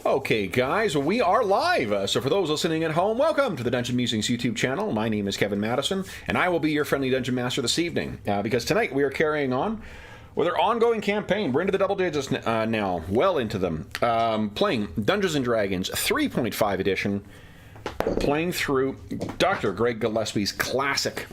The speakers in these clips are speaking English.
Okay, guys, we are live. So for those listening at home, welcome to the Dungeon Musings YouTube channel. My name is Kevin Madison, and I will be your friendly Dungeon Master this evening. Because tonight we are carrying on with our ongoing campaign. We're into the double digits now, well into them. Playing Dungeons & Dragons 3.5 edition, playing through Dr. Greg Gillespie's classic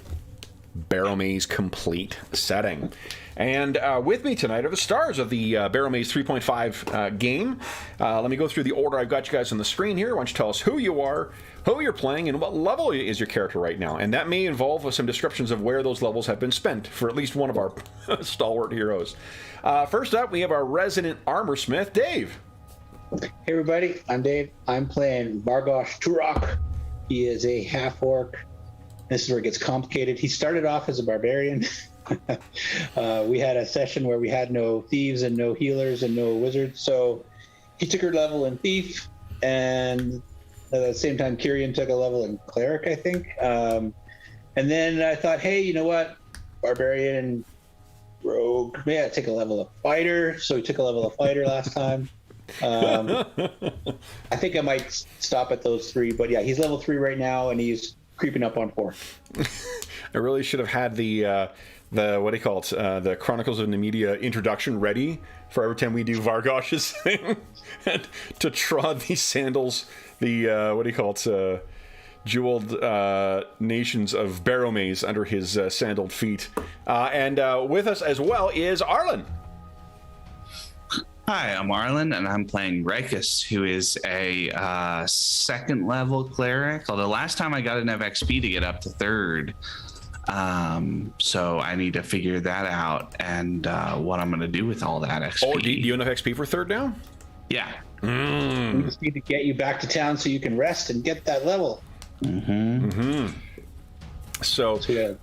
Barrowmaze complete setting. And with me tonight are the stars of the Barrowmaze 3.5 game. Let me go through the order I've got you guys on the screen here. Why don't you tell us who you are, who you're playing, and what level is your character right now. And that may involve some descriptions of where those levels have been spent for at least one of our stalwart heroes. First up, we have our resident armor smith, Dave. Hey everybody, I'm Dave. I'm playing Vargosh Turok. He is a half-orc. This is where it gets complicated. He started off as a barbarian. We had a session where we had no thieves and no healers and no wizards, so he took her level in thief, and at the same time Kyrian took a level in cleric, I think. And then I thought, hey, you know what, barbarian, rogue, yeah, take a level of fighter. So he took a level of fighter last time. I think I might stop at those three, but yeah, he's level 3 right now, and he's creeping up on 4. I really should have had the what do you call it? The Chronicles of Nemedia introduction ready for every time we do Vargosh's thing, and to trod these sandals, the what do you call it? Jeweled nations of Barrowmaze under his sandaled feet. And with us as well is Arlen. Hi, I'm Arlen, and I'm playing Vargosh, who is a second level cleric. Although last time I got enough XP to get up to 3rd. So I need to figure that out, and what I'm going to do with all that XP. Oh, do you have enough XP for 3rd now? Yeah. We just need to get you back to town so you can rest and get that level. So yeah.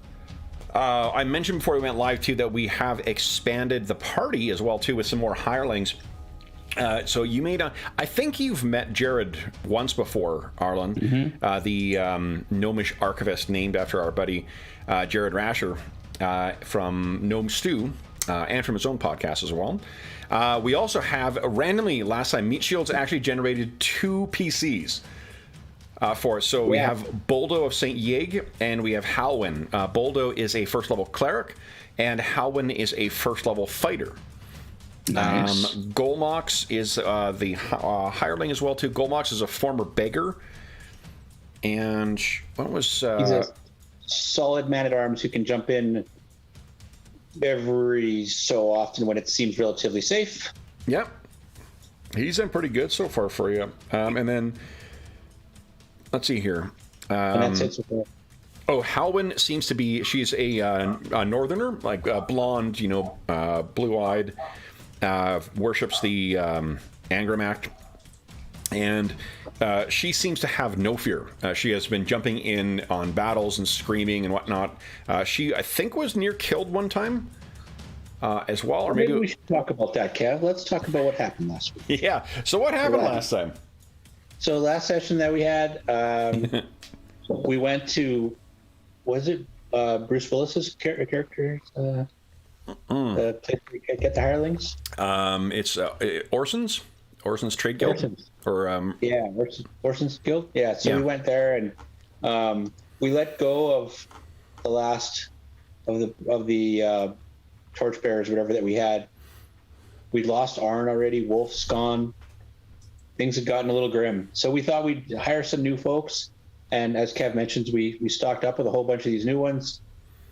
I mentioned before we went live too that we have expanded the party as well too with some more hirelings. So you may not, I think you've met Jared once before, Arlen, the gnomish archivist named after our buddy Jared Rasher from Gnome Stew and from his own podcast as well. We also have randomly last time Meat Shields actually generated 2 PCs. For us. So we have Boldo of St. Yig, and we have Halwyn. Boldo is a first level cleric, and Halwyn is a first level fighter. Nice. Golmox is the hireling as well too. Golmox is a former beggar, and what was he's a solid man at arms who can jump in every so often when it seems relatively safe. Yep, he's been pretty good so far for you. And then let's see here. And that's it. Oh, Halwyn seems to be, she's a northerner, like blonde, blue-eyed, worships the Angramach, and she seems to have no fear. She has been jumping in on battles and screaming and whatnot. She, I think, was near killed one time as well. Or maybe we should talk about that, Kev. Let's talk about what happened last week. Yeah, so what happened last time? So last session that we had, we went to, was it Bruce Willis's character? The place where you get the hirelings? It's Orson's Trade Guild. Orson's. Or Orson's Guild. Yeah. So we went there, and we let go of the last of the torchbearers, whatever that we had. We'd lost Arn already. Wolf's gone. Things had gotten a little grim. So we thought we'd hire some new folks. And as Kev mentions, we stocked up with a whole bunch of these new ones.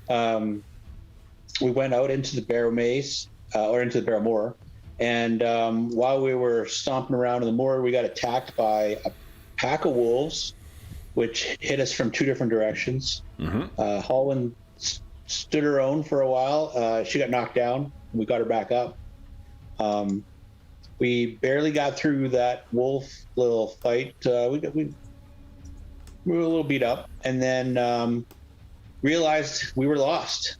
We went out into the Barrowmaze, or into the Barrowmoor. And while we were stomping around in the moor, we got attacked by a pack of wolves, which hit us from 2 different directions. Halwyn stood her own for a while. She got knocked down. We got her back up. We barely got through that wolf little fight. We were a little beat up, and then realized we were lost.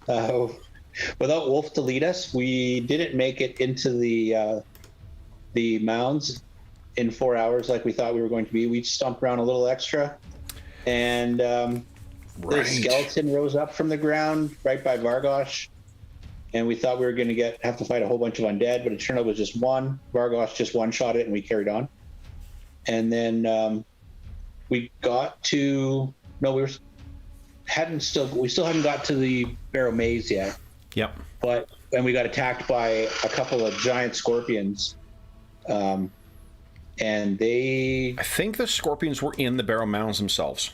Without Wolf to lead us, we didn't make it into the mounds in 4 hours like we thought we were going to be. We stomped around a little extra, and the skeleton rose up from the ground right by Vargosh. And we thought we were going to have to fight a whole bunch of undead, but it turned out it was just one. Vargosh just one-shot it, and we carried on. and then we got to we still hadn't got to the Barrowmaze yet. Yep. But and we got attacked by a couple of giant scorpions, and they. I think the scorpions were in the Barrow Mounds themselves.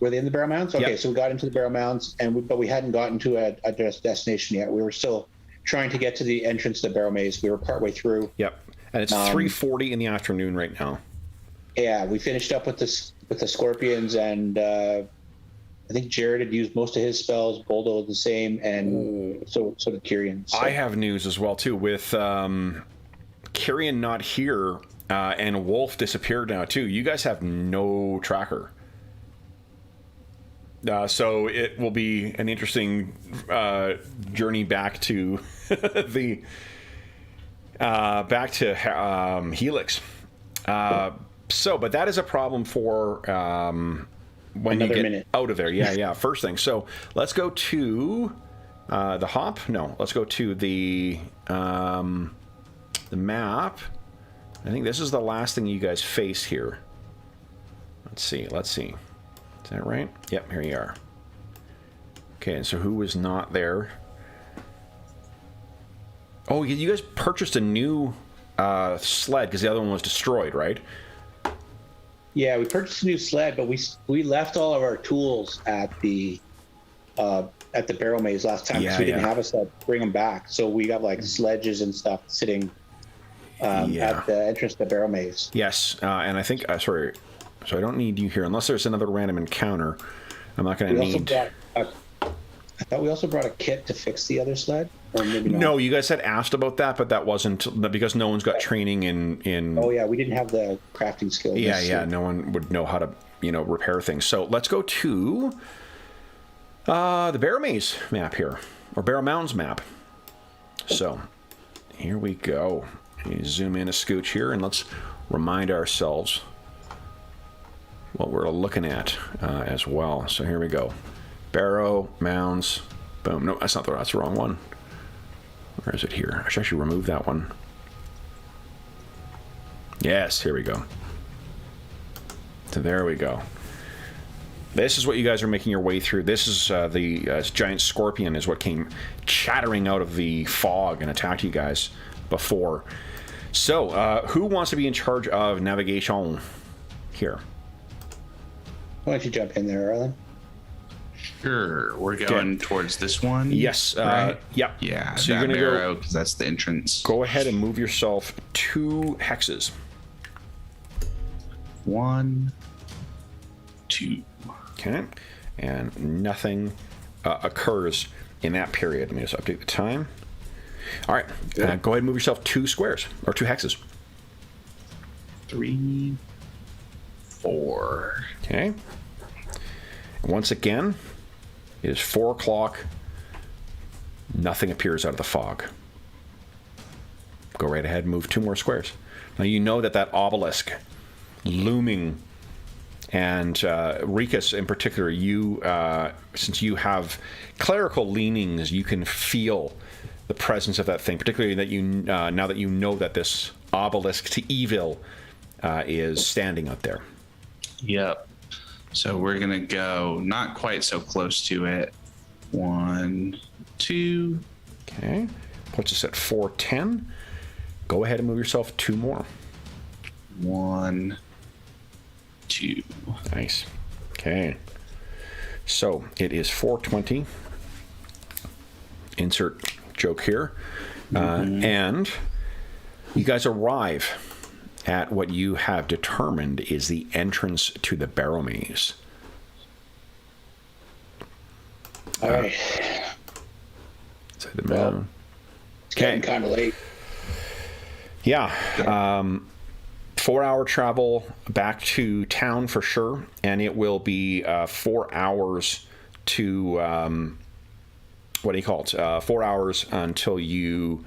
Were they in the Barrow Mounds? Okay, Yep. so we got into the Barrow Mounds, but we hadn't gotten to a destination yet. We were still trying to get to the entrance to the Barrowmaze. We were partway through. Yep. And it's 3:40 in the afternoon right now. Yeah, we finished up with the scorpions, and I think Jared had used most of his spells. Boldo did the same, and so did Kyrian. So. I have news as well too. With Kyrian not here and Wolf disappeared now too. You guys have no tracker. So it will be an interesting journey back to the Helix. But that is a problem for when Another you get minute. out of there. Yeah. First thing. So let's go to the hop. No, let's go to the map. I think this is the last thing you guys face here. Let's see. Is that right? Yep, here you are. Okay, and so who was not there? Oh, you guys purchased a new sled because the other one was destroyed, right? Yeah, we purchased a new sled, but we left all of our tools at the Barrowmaze last time because we didn't have a sled to bring them back. So we got like sledges and stuff sitting at the entrance to the Barrowmaze. Yes, and I think sorry, so I don't need you here unless there's another random encounter. I'm not going to need. I thought we also brought a kit to fix the other sled, or maybe not. No, you guys had asked about that, but that wasn't because no one's got training in. Oh yeah, we didn't have the crafting skills. Yeah, no one would know how to repair things. So let's go to the Barrowmaze map here, or Barrow Mounds map. So here we go. You zoom in a scooch here, and let's remind ourselves what we're looking at as well. So here we go. Barrow Mounds. Boom. No, that's the wrong one. Where is it here? I should actually remove that one. Yes, here we go. So there we go. This is what you guys are making your way through. This is the giant scorpion is what came chattering out of the fog and attacked you guys before. So, who wants to be in charge of navigation here? Why don't you jump in there, Arlen? Sure. We're going towards this one? Yes. Right? Yep. Yeah, so that you're going to barrow, because that's the entrance. Go ahead and move yourself 2 hexes. 1, 2. Okay. And nothing occurs in that period. Let me just update the time. All right. Go ahead and move yourself 2 squares, or 2 hexes. 3, 4. Okay. Once again, it is 4 o'clock. Nothing appears out of the fog. Go right ahead and move 2 more squares. Now you know that obelisk looming, and Rikus in particular, you since you have clerical leanings, you can feel the presence of that thing, particularly that you now that you know that this obelisk to evil is standing out there. Yep. So we're going to go not quite so close to it. 1, 2. Okay. Puts us at 410. Go ahead and move yourself 2 more. 1, 2. Nice. Okay. So it is 420. Insert joke here. And you guys arrive at what you have determined is the entrance to the Barrowmaze. All right. So the mountain. It's getting kind of late. Yeah. 4-hour travel back to town for sure, and it will be 4 hours to what do you call it? 4 hours until you.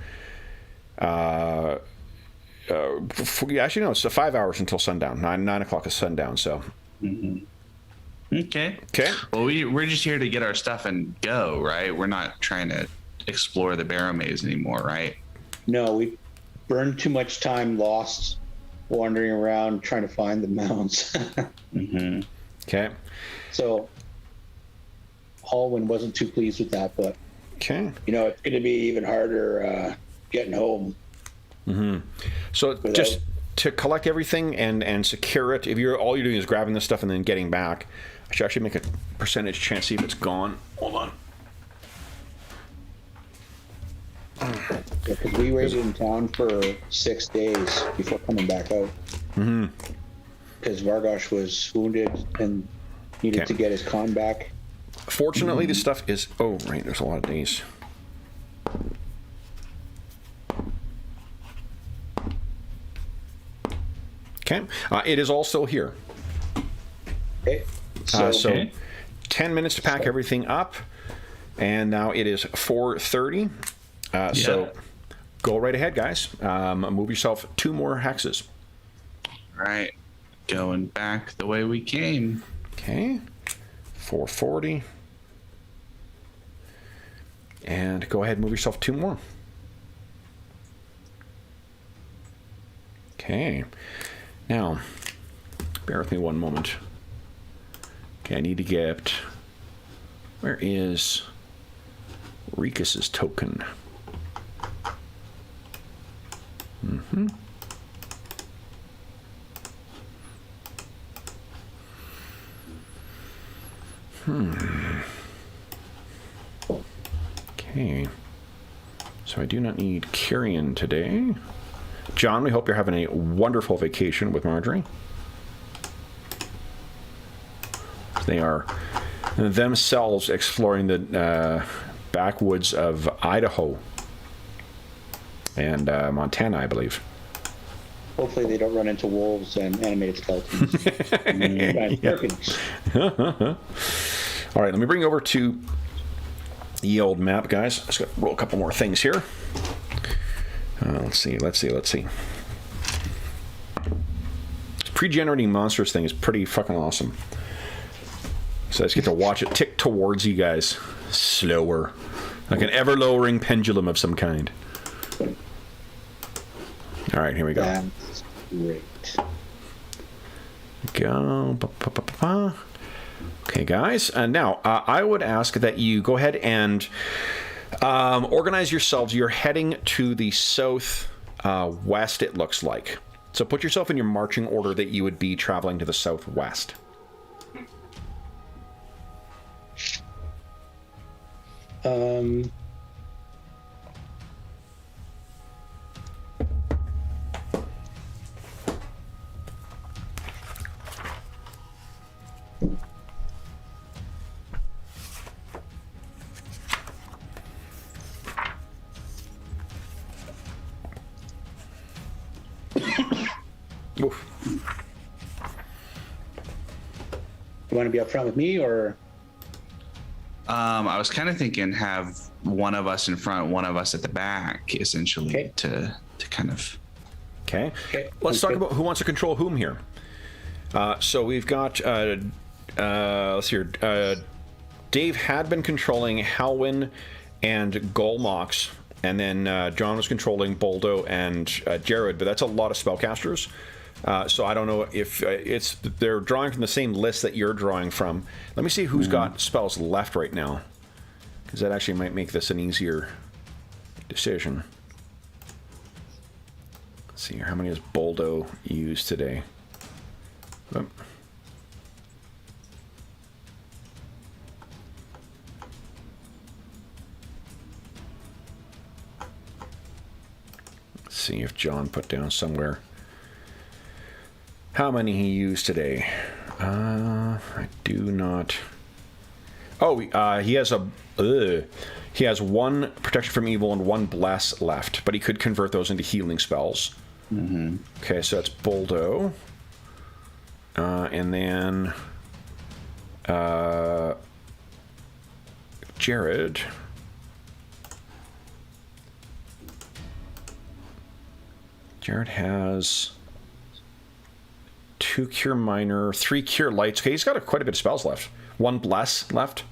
Actually, no. It's 5 hours until sundown. 9 o'clock is sundown. So. Okay. Okay. Well, we're just here to get our stuff and go, right? We're not trying to explore the Barrowmaze anymore, right? No, we burned too much time lost wandering around trying to find the mounds. Mm-hmm. Okay. So Hallwyn wasn't too pleased with that, but Okay. it's going to be even harder getting home. So just to collect everything and secure it, if all you're doing is grabbing this stuff and then getting back, I should actually make a percentage chance, see if it's gone. Hold on. Because we waited in town for 6 days before coming back out. Because Vargosh was wounded and needed to get his con back. Fortunately, this stuff is... Oh, right, there's a lot of days. Okay. It is all still here. Okay. So 10 minutes to pack everything up. And now it is 4:30. So go right ahead, guys. Move yourself 2 more hexes. Right. Going back the way we came. Okay. 440. And go ahead and move yourself 2 more. Okay. Now, bear with me one moment. Okay, I need to get... Where is Rikus's token? Okay. So I do not need carrion today. John, we hope you're having a wonderful vacation with Marjorie. They are themselves exploring the backwoods of Idaho and Montana, I believe. Hopefully they don't run into wolves and animated skeletons. All right, let me bring you over to the old map, guys. Let's roll a couple more things here. Let's see. This pre-generating monsters thing is pretty fucking awesome. So I just get to watch it tick towards you guys slower, like an ever-lowering pendulum of some kind. All right, here we go. That's great. Go. Okay, guys. And now I would ask that you go ahead and organize yourselves. You're heading to the south west, it looks like. So put yourself in your marching order that you would be traveling to the southwest. Oof. You want to be up front with me, or? I was kind of thinking have one of us in front, one of us at the back, essentially, to kind of... Okay. Let's talk about who wants to control whom here. So we've got, let's see here, Dave had been controlling Halwyn and Golmox, and then John was controlling Boldo and Jared, but that's a lot of spellcasters. So I don't know if they're drawing from the same list that you're drawing from. Let me see who's got spells left right now, because that actually might make this an easier decision. Let's see here. How many has Boldo used today? Oh. Let's see if John put down somewhere how many he used today. I do not. Oh, he has he has 1 protection from evil and 1 bless left, but he could convert those into healing spells. Okay, so that's Boldo, and then Jared. Jared has 2 Cure Minor, 3 Cure Lights. Okay, he's got quite a bit of spells left. 1 Bless left.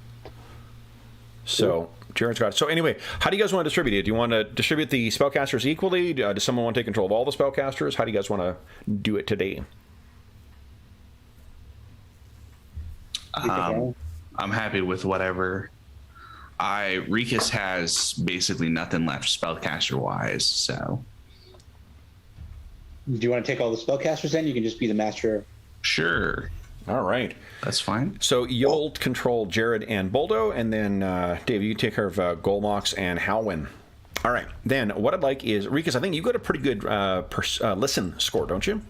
So Jared's got it. So anyway, how do you guys want to distribute it? Do you want to distribute the spellcasters equally? Does someone want to take control of all the spellcasters? How do you guys want to do it today? I'm happy with whatever. Rikus has basically nothing left spellcaster wise, so. Do you want to take all the spellcasters then? You can just be the master. Sure. All right. That's fine. So you'll control Jared and Boldo, and then Dave, you take care of Golmox and Halwyn. All right. Then what I'd like is, Rikus, I think you got a pretty good listen score, don't you?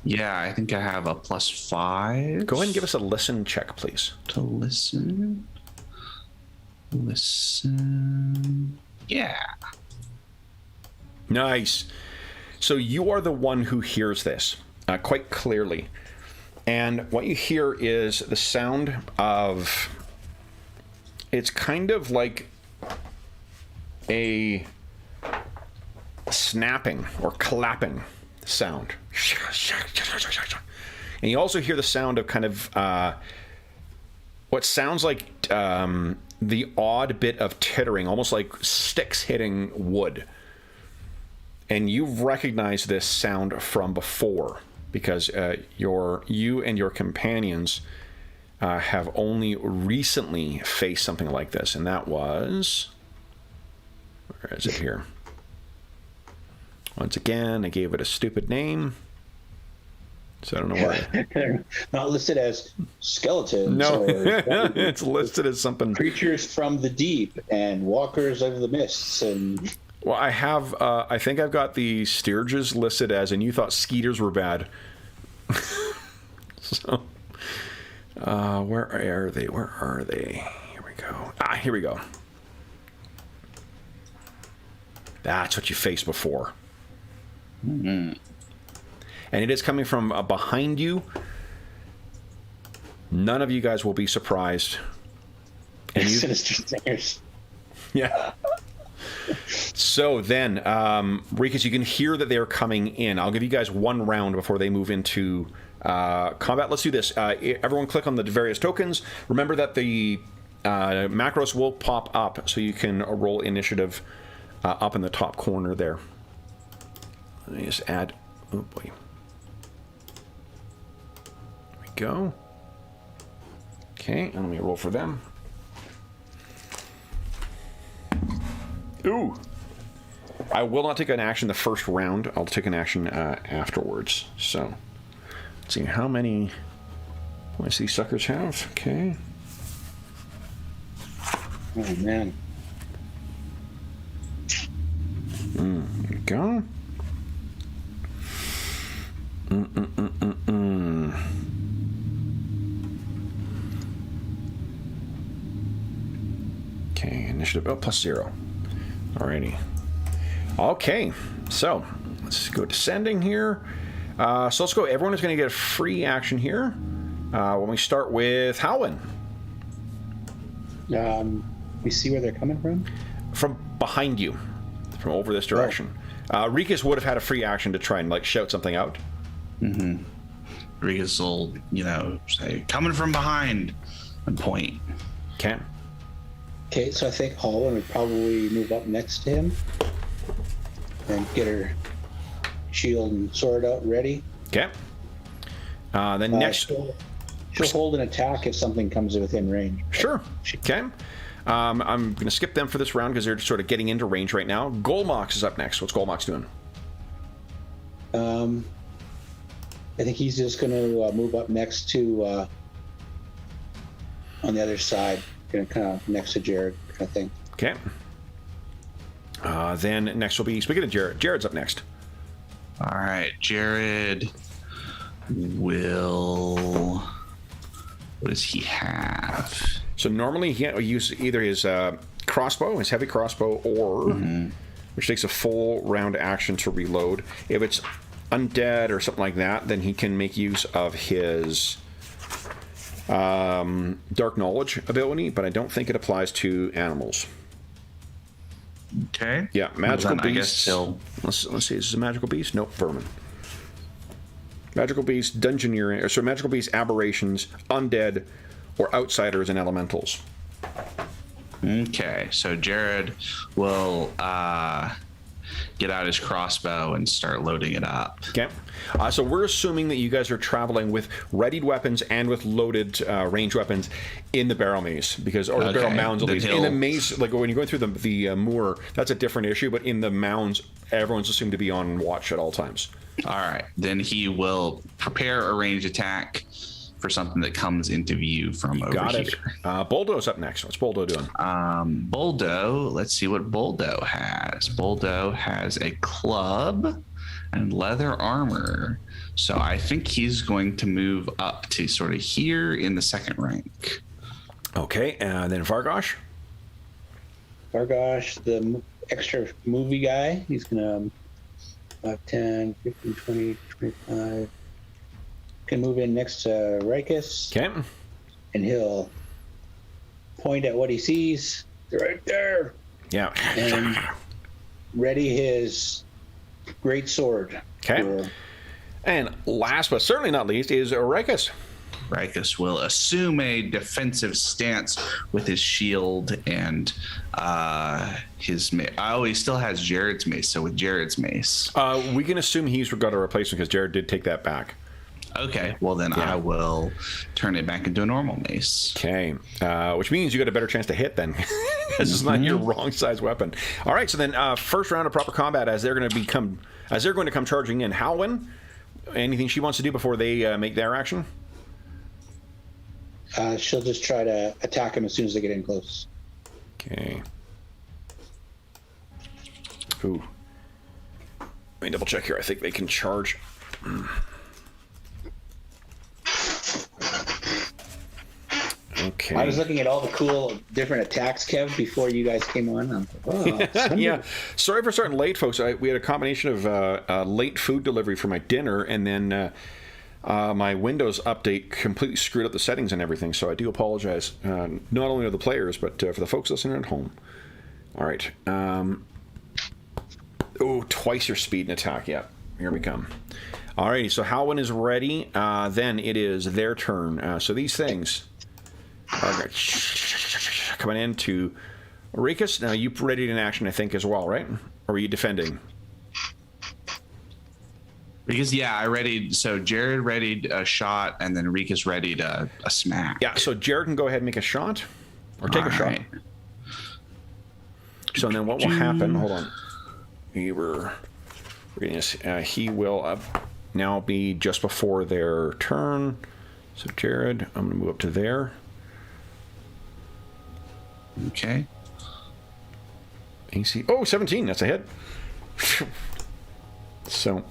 Yeah, I think I have a +5. Go ahead and give us a listen check, please. To listen. Listen. Yeah. Nice. So you are the one who hears this quite clearly. And what you hear is the sound of... It's kind of like a snapping or clapping sound. And you also hear the sound of kind of what sounds like the odd bit of tittering, almost like sticks hitting wood. And you've recognized this sound from before because you and your companions have only recently faced something like this, and that was... Where is it here? Once again, I gave it a stupid name. So I don't know why. They're not listed as skeletons. No, or it's listed as something. creatures from the deep and walkers of the mists. And Well, I have, I think I've got the Stirges listed as, and you thought Skeeters were bad. So, where are they? Where are they? Here we go. Here we go. That's what you faced before. Mm-hmm. And it is coming from behind you. None of you guys will be surprised. And you, sinister singers. yeah. So then, Rikus, you can hear that they are coming in. I'll give you guys one round before they move into combat. Let's do this. Everyone click on the various tokens. Remember that the macros will pop up, so you can roll initiative up in the top corner there. Let me just add... Oh, boy. There we go. Okay, and let me roll for them. Ooh! I will not take an action the first round. I'll take an action afterwards. So, let's see how many points these suckers have. Okay. Oh, man. There we go. Okay, initiative. Oh, +0. Alrighty. Okay, so let's go descending here. So let's go. Everyone is going to get a free action here. When we start with Halwyn. We see where they're coming from? From behind you. From over this direction. Rikus would have had a free action to try and like shout something out. Mm-hmm. Rikus will, say, coming from behind and point. Okay. Okay, so I think Holland would probably move up next to him and get her shield and sword out ready. Okay. Then next... She'll hold an attack if something comes within range. Sure. Okay. I'm going to skip them for this round because they're sort of getting into range right now. Golmox is up next. What's Golmox doing? I think he's just going to move up next to on the other side, kind of next to Jared, kind of thing. Okay. Then next will be, speaking of Jared, Jared's up next. All right, Jared will... What does he have? So normally he use either his crossbow, his heavy crossbow, or which takes a full round action to reload. If it's undead or something like that, then he can make use of his dark knowledge ability, but I don't think it applies to animals. Okay. Yeah, magical beasts. I guess he'll... Let's see, is this a magical beast? Nope, vermin. Magical beasts, dungeoneering, or magical beasts, aberrations, undead, or outsiders and elementals. Okay, so Jared will get out his crossbow and start loading it up. Okay. So we're assuming that you guys are traveling with readied weapons and with loaded ranged weapons in the Barrowmaze, because or the barrel mounds at least. In the maze, like when you're going through the moor, that's a different issue. But in the mounds, everyone's assumed to be on watch at all times. All right, then he will prepare a ranged attack for something that comes into view from over Got here. it. Boldo's up next. What's Boldo doing? Boldo, let's see what Boldo has. Boldo has a club and leather armor. So I think he's going to move up to sort of here in the second rank. Okay, and then Vargosh. Vargosh, the extra movie guy, he's gonna 5, 10, 15, 20, 25. Can move in next to Rikus. Okay. And he'll point at what he sees. They're right there. Yeah. And ready his great sword. Okay. And last but certainly not least is Rikus. Rikus will assume a defensive stance with his shield and his mace. Oh, he still has Jared's mace, so with Jared's mace. We can assume he's got a replacement because Jared did take that back. Okay, well then I will turn it back into a normal mace. Okay, which means you got a better chance to hit then. This is not your wrong size weapon. All right, so then first round of proper combat as they're going to come charging in. Halwyn, anything she wants to do before they make their action? She'll just try to attack him as soon as they get in close. Okay. Ooh. Let me double check here. I think they can charge. Okay. I was looking at all the cool different attacks, Kev, before you guys came on. I'm like, oh, yeah. Sorry for starting late, folks. We had a combination of late food delivery for my dinner, and then my Windows update completely screwed up the settings and everything. So I do apologize, not only to the players, but for the folks listening at home. All right. Twice your speed and attack. Yeah, here we come. Alrighty, so Halwyn is ready. Then it is their turn. So these things are coming into Rikus. Now you readied an action, I think, as well, right? Or are you defending? Because I readied. So Jared readied a shot, and then Rikus readied a smack. Yeah. So Jared can go ahead and make a shot, or take a shot. So then what will happen? Hold on. We were reading this. He will now be just before their turn. So Jared, I'm going to move up to there. Okay. AC. 17. That's a hit. So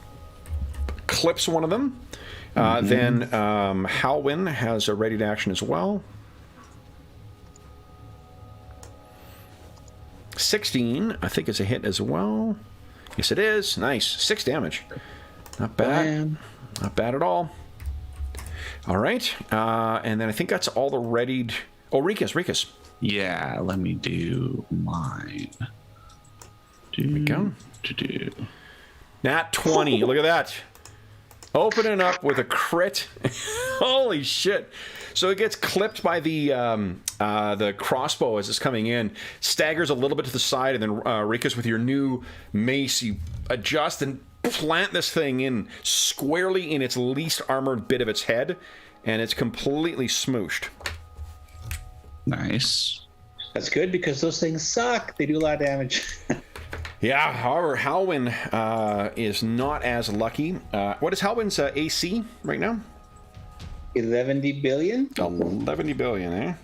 clips one of them. Then Halwyn has a ready to action as well. 16, I think it's a hit as well. Yes, it is. Nice. 6 damage. Not bad. Bam. Not bad at all. All right. And then I think that's all the readied. Oh, Rikus. Yeah, let me do mine. There we go. Nat 20. Look at that. Opening up with a crit. Holy shit. So it gets clipped by the crossbow as it's coming in, staggers a little bit to the side, and then Rikus, with your new mace, you adjust and plant this thing in squarely in its least armored bit of its head, and it's completely smooshed. Nice. That's good because those things suck. They do a lot of damage. Yeah, however, Halwyn is not as lucky. What is Halwyn's AC right now? 11 billion. 11 billion,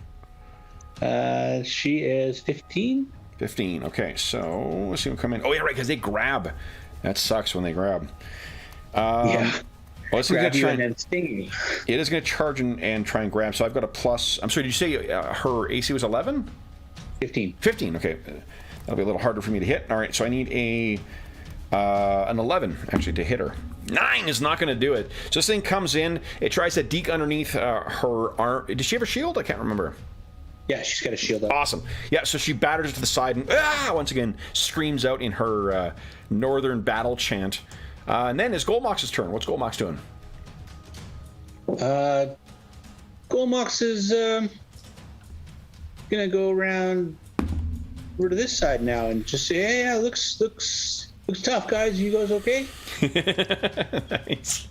eh? She is 15. 15. Okay, so let's see what come in. Oh yeah, right, because they grab. That sucks when they grab. Yeah. Well, it's Grab gonna you try and then sting me. It is going to charge and try and grab. So I've got a plus. I'm sorry. Did you say her AC was 11? 15. 15. Okay, that'll be a little harder for me to hit. All right, so I need an 11 actually to hit her. 9 is not going to do it. So this thing comes in. It tries to deke underneath her arm. Does she have a shield? I can't remember. Yeah, she's got a shield up. Awesome. Yeah, so she batters to the side and once again screams out in her northern battle chant. And then it's Goldmox's turn. What's Goldmox doing? Goldmox is gonna go around over to this side now and just say, "Hey, yeah, looks tough, guys. You guys okay?" Nice.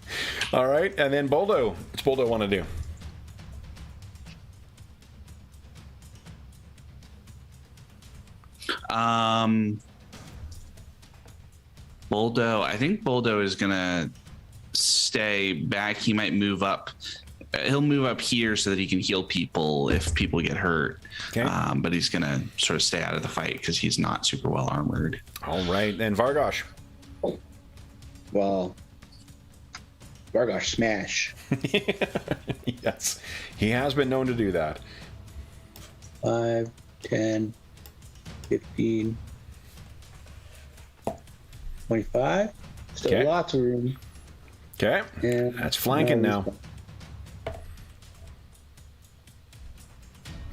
All right, and then Boldo. What's Boldo want to do? Boldo. I think Boldo is gonna stay back. He might move up. He'll move up here so that he can heal people if people get hurt. Okay. But he's gonna sort of stay out of the fight because he's not super well armored. All right, and Vargosh. Well, Vargosh smash. Yes, he has been known to do that. 5, 10, 15, 25. Still Okay. lots of room. Okay, And that's flanking now.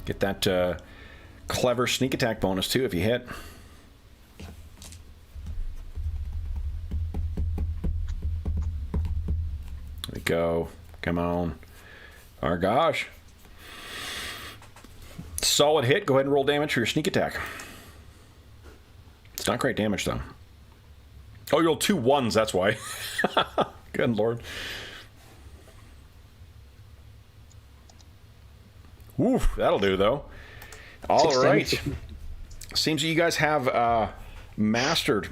Get that clever sneak attack bonus too if you hit. There we go. Come on. Our gosh. Solid hit. Go ahead and roll damage for your sneak attack. It's not great damage though. Oh, you rolled 2 1s, that's why. Good lord. Oof, that'll do though. All 6 right. damage. Seems that you guys have mastered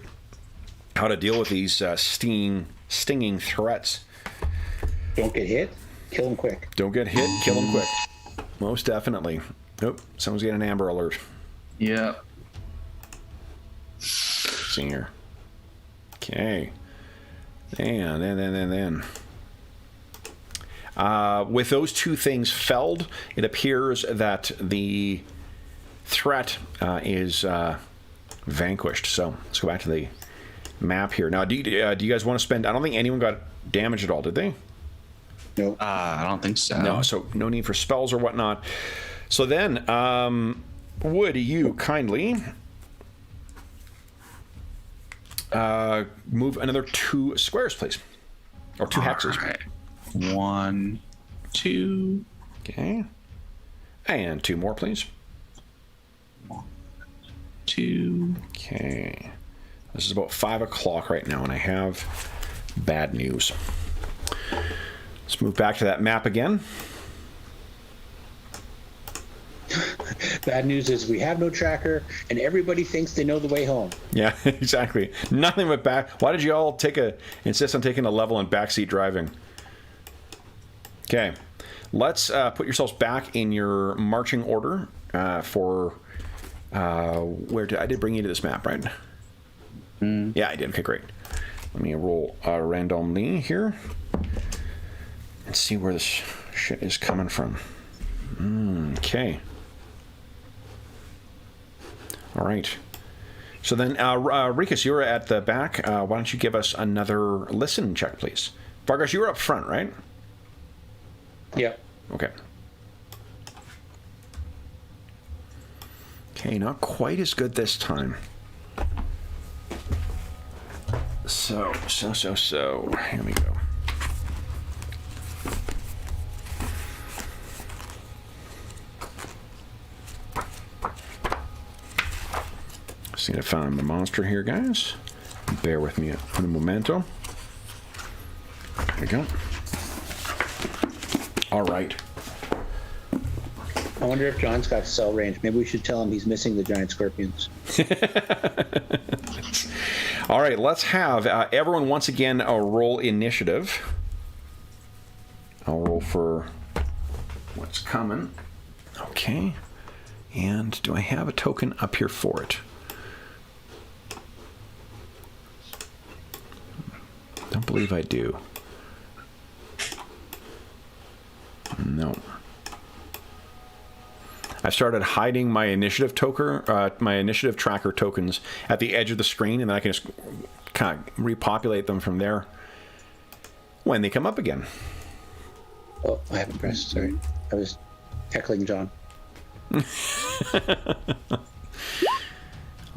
how to deal with these stinging threats. Don't get hit. Kill him quick. Don't get hit, kill them quick. Most definitely. Oh, someone's getting an amber alert. Yeah. Let's see here. Okay. And then. With those two things felled, it appears that the threat is vanquished. So let's go back to the map here. Now, do you guys want to spend... I don't think anyone got damaged at all, did they? No. I don't think so. No, so no need for spells or whatnot. So then, would you kindly move another 2 squares, please? Or 2 hexes. All right. 1, 2. Okay. And 2 more, please. 1, 2. Okay. This is about 5 o'clock right now, and I have bad news. Let's move back to that map again. Bad news is we have no tracker, and everybody thinks they know the way home. Yeah, exactly. Nothing but back. Why did you all insist on taking a level in backseat driving? Okay, let's put yourselves back in your marching order for I did bring you to this map, right? Yeah, I did. Okay, great. Let me roll randomly here and see where this shit is coming from. Okay. All right. So then, Rikus, you're at the back. Why don't you give us another listen check, please? Vargosh, you were up front, right? Yep. Okay. Okay, not quite as good this time. So. Here we go. Just need to find the monster here, guys. Bear with me for a momento. There we go. All right. I wonder if John's got cell range. Maybe we should tell him he's missing the giant scorpions. All right, let's have everyone once again roll initiative. I'll roll for what's coming. Okay. And do I have a token up here for it? Don't believe I do. No. I started hiding my initiative tracker tokens at the edge of the screen, and then I can just kind of repopulate them from there when they come up again. Oh, I haven't pressed. Sorry. I was heckling John.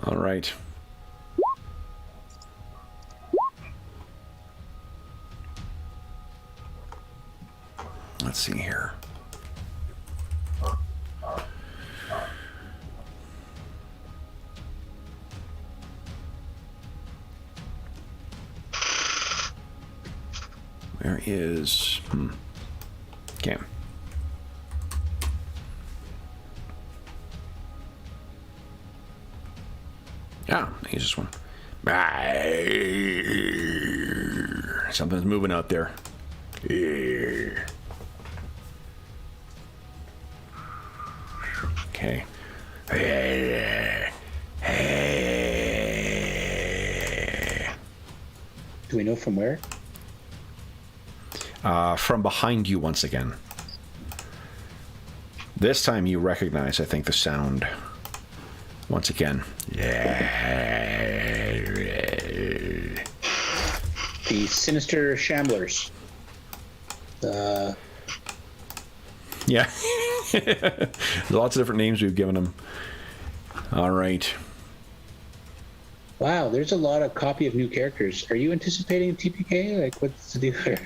All right. Let's see here. Where is... Okay. Ah, here's this one. Something's moving out there. Okay. Do we know from where? From behind you once again. This time you recognize, I think, the sound. Once again. The sinister shamblers. Yeah. There's lots of different names we've given them. All right. Wow, there's a lot of copy of new characters. Are you anticipating TPK? Like, what's the deal here?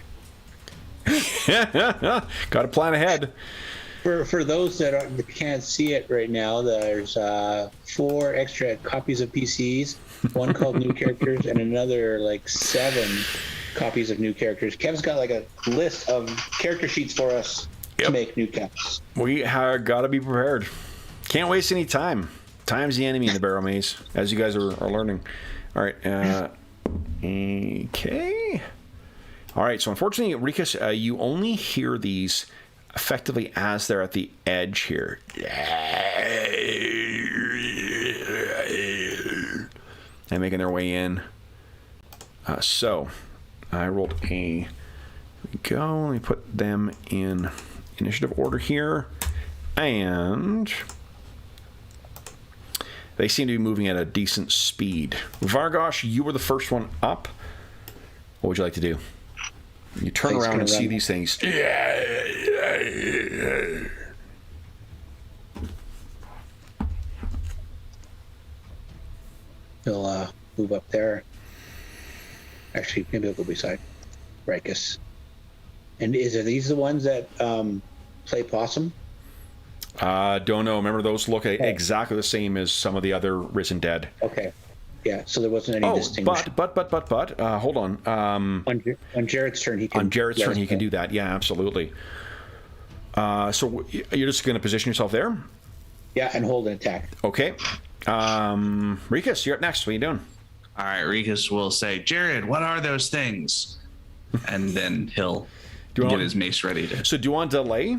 Got to plan ahead. For those that can't see it right now, there's 4 extra copies of PCs, one called New Characters, and another like 7 copies of New Characters. Kev's got like a list of character sheets for us to make new caps. We have got to be prepared. Can't waste any time. Time's the enemy in the Barrowmaze, as you guys are learning. All right. Okay. All right. So unfortunately, Rikus, you only hear these effectively as they're at the edge here. And making their way in. So I rolled a... Go. Let me put them in initiative order here. And they seem to be moving at a decent speed. Vargosh, you were the first one up. What would you like to do? You turn around and see these things. He'll move up there. Actually, maybe he'll go beside Rikus. And are these the ones that play possum? Don't know. Remember, those look exactly the same as some of the other Risen Dead. Okay. Yeah, so there wasn't any distinction. But, hold on. On Jared's turn, he can... On Jared's turn, he can do that. Yeah, absolutely. So you're just going to position yourself there? Yeah, and hold an attack. Okay. Rikus, you're up next. What are you doing? All right, Rikus will say, Jared, what are those things? And then he'll get his mace ready to... So do you want to delay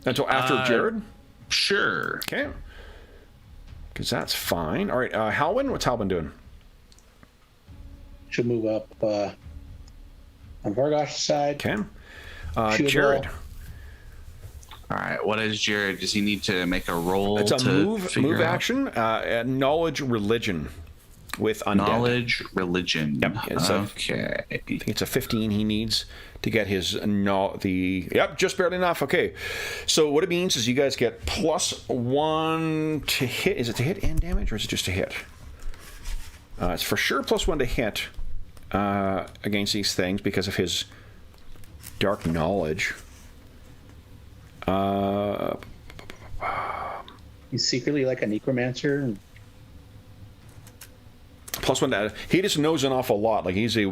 until after Jared? Sure. Okay. Because that's fine. All right, Halwyn, what's Halwyn doing? Should move up on Vargosh's side. Okay. Jared. All right, what is Jared? Does he need to make a roll? It's a move out? action. Knowledge religion with undead. Knowledge religion. Yep. Okay. I think it's a 15 he needs to get his Yep, just barely enough. Okay. So what it means is you guys get +1 to hit. Is it to hit and damage, or is it just to hit? It's for sure +1 to hit against these things because of his dark knowledge. He's secretly like a necromancer. +1 to... He just knows an awful lot. Like, he's the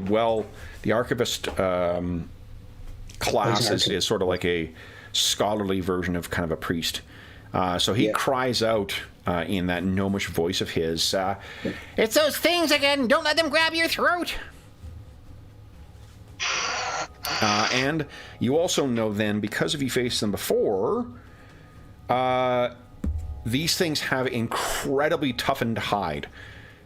archivist class is sort of like a scholarly version of kind of a priest. So he cries out in that gnomish voice of his, "It's those things again! Don't let them grab your throat!" And you also know then, because if you faced them before, these things have incredibly toughened hide.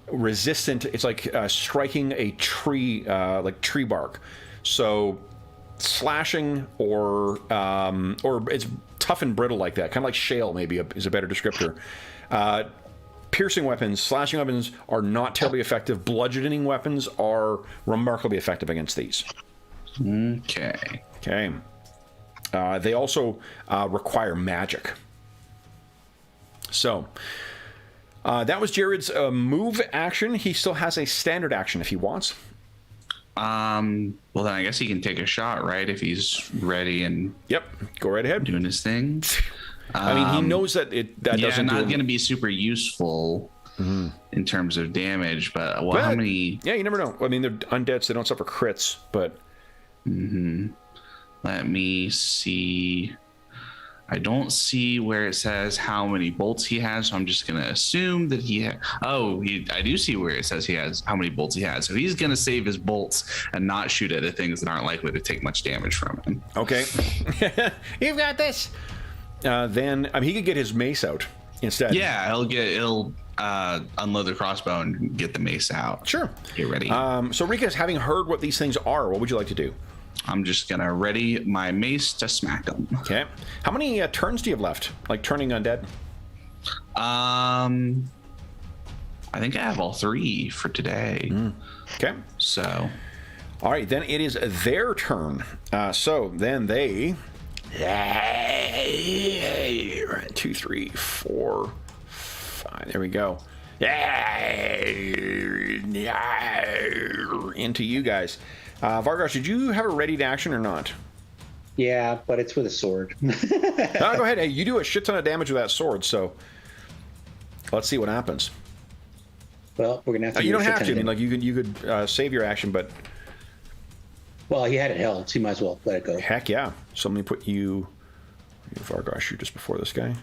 Resistant, it's like striking a tree, like tree bark. So slashing or it's tough and brittle like that, kind of like shale maybe is a better descriptor. Piercing weapons, slashing weapons are not terribly effective. Bludgeoning weapons are remarkably effective against these. Okay. They also require magic. So that was Jared's move action. He still has a standard action if he wants. Well, then I guess he can take a shot, right? If he's ready and go right ahead, doing his thing. I mean, he knows that doesn't. Not going to be super useful in terms of damage, but how many? Yeah, you never know. I mean, they're undead, so they don't suffer crits, but Let me see. I don't see where it says how many bolts he has, so I'm just going to assume that I do see where it says he has how many bolts he has. So he's going to save his bolts and not shoot at the things that aren't likely to take much damage from him. Okay. You've got this. Then he could get his mace out instead. Yeah, he'll unload the crossbow and get the mace out. Sure. Get ready. So Rikas, having heard what these things are, what would you like to do? I'm just going to ready my mace to smack them. Okay. How many turns do you have left? Like turning undead? I think I have all 3 for today. Okay. So. All right. Then it is their turn. So then they. 2, 3, 4, 5. There we go. Into you guys. Vargosh, did you have a ready to action or not? Yeah, but it's with a sword. Go ahead. Hey, you do a shit ton of damage with that sword, so let's see what happens. Well, we're gonna have to. You don't have to. I mean, like you could save your action, but well, he had it held, so you might as well let it go. Heck yeah! So let me put you, Vargosh. You're just before this guy.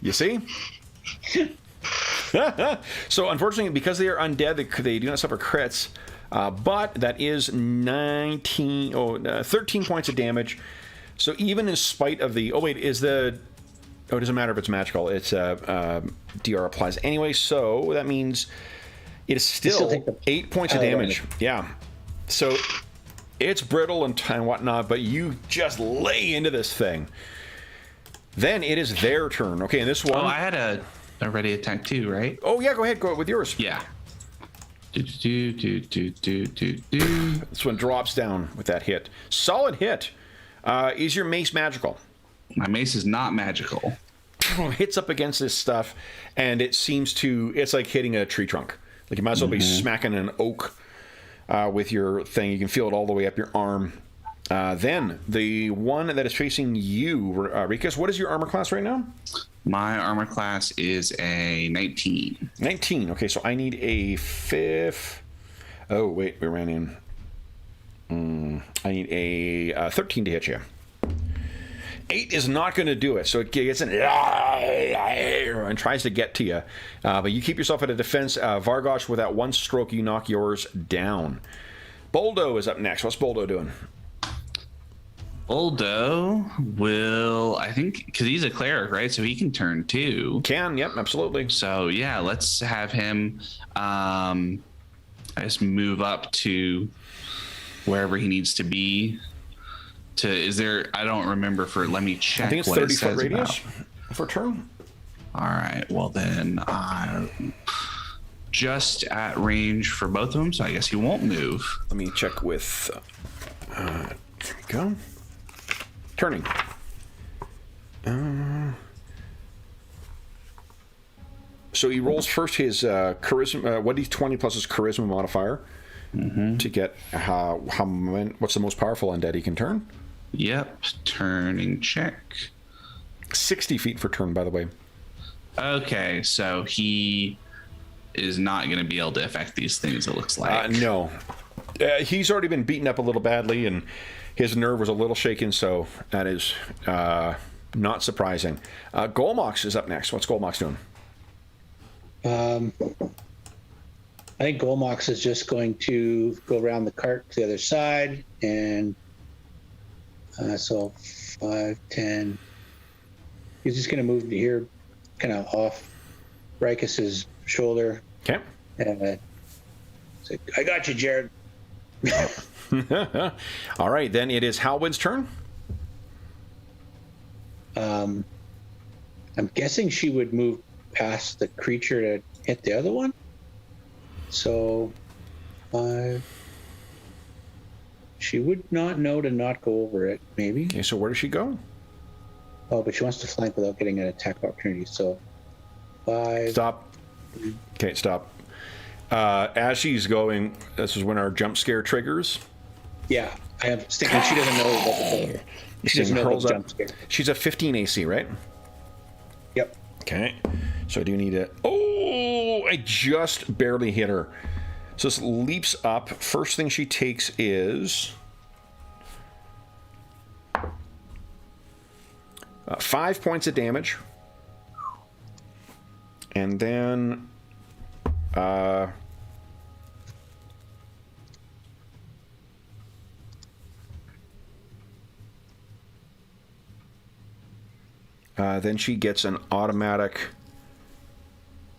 You see? So unfortunately, because they are undead, they do not suffer crits. But that is 13 points of damage. So even in spite of the... it doesn't matter if it's magical. It's DR applies anyway. So that means it is still 8 points of damage. Yeah. So it's brittle and whatnot, but you just lay into this thing. Then it is their turn. Okay, and this one... Oh, I had a ready attack too, right? Oh, yeah, go ahead. Go with yours. Yeah. This one drops down with that hit. Solid hit. Is your mace magical? My mace is not magical. Hits up against this stuff, and it's like hitting a tree trunk. Like you might as well be smacking an oak with your thing. You can feel it all the way up your arm. Then the one that is facing you, Rikas, what is your armor class right now? My armor class is a 19. 19. Okay, so I need a 5. Oh, wait, we ran in. I need a 13 to hit you. 8 is not going to do it, so it gets in and tries to get to you. But you keep yourself at a defense. Vargosh, with that one stroke, you knock yours down. Boldo is up next. What's Boldo doing? Boldo will, I think, because he's a cleric, right? So he can turn too. Yep, absolutely. So yeah, let's have him I just move up to wherever he needs to be. I don't remember let me check. I think it's what 30 it foot says radius about. for turn. All right, well then I'm just at range for both of them, so I guess he won't move. Let me check with, there we go. Turning. So he rolls first his charisma, 1d20 plus his charisma modifier to get what's the most powerful undead he can turn? Yep, turning check. 60 feet for turn, by the way. Okay, so he is not going to be able to affect these things, it looks like. No. He's already been beaten up a little badly, and his nerve was a little shaken, so that is not surprising. Golmox is up next. What's Golmox doing? I think Golmox is just going to go around the cart to the other side, and so 5, 10. He's just going to move to here, kind of off Rikus's shoulder. Okay. And say, I got you, Jared. All right, then it is Halwyn's turn. I'm guessing she would move past the creature to hit the other one. So 5. She would not know to not go over it, maybe. Okay, so where does she go? Oh, but she wants to flank without getting an attack opportunity. So 5. Stop. Okay, stop. As she's going, this is when our jump scare triggers. Yeah, I am thinking she doesn't know what the She doesn't know about jump scare. She's a 15 AC, right? Yep. Okay. So I do need to... Oh, I just barely hit her. So this leaps up. First thing she takes is 5 points of damage. And then then she gets an automatic.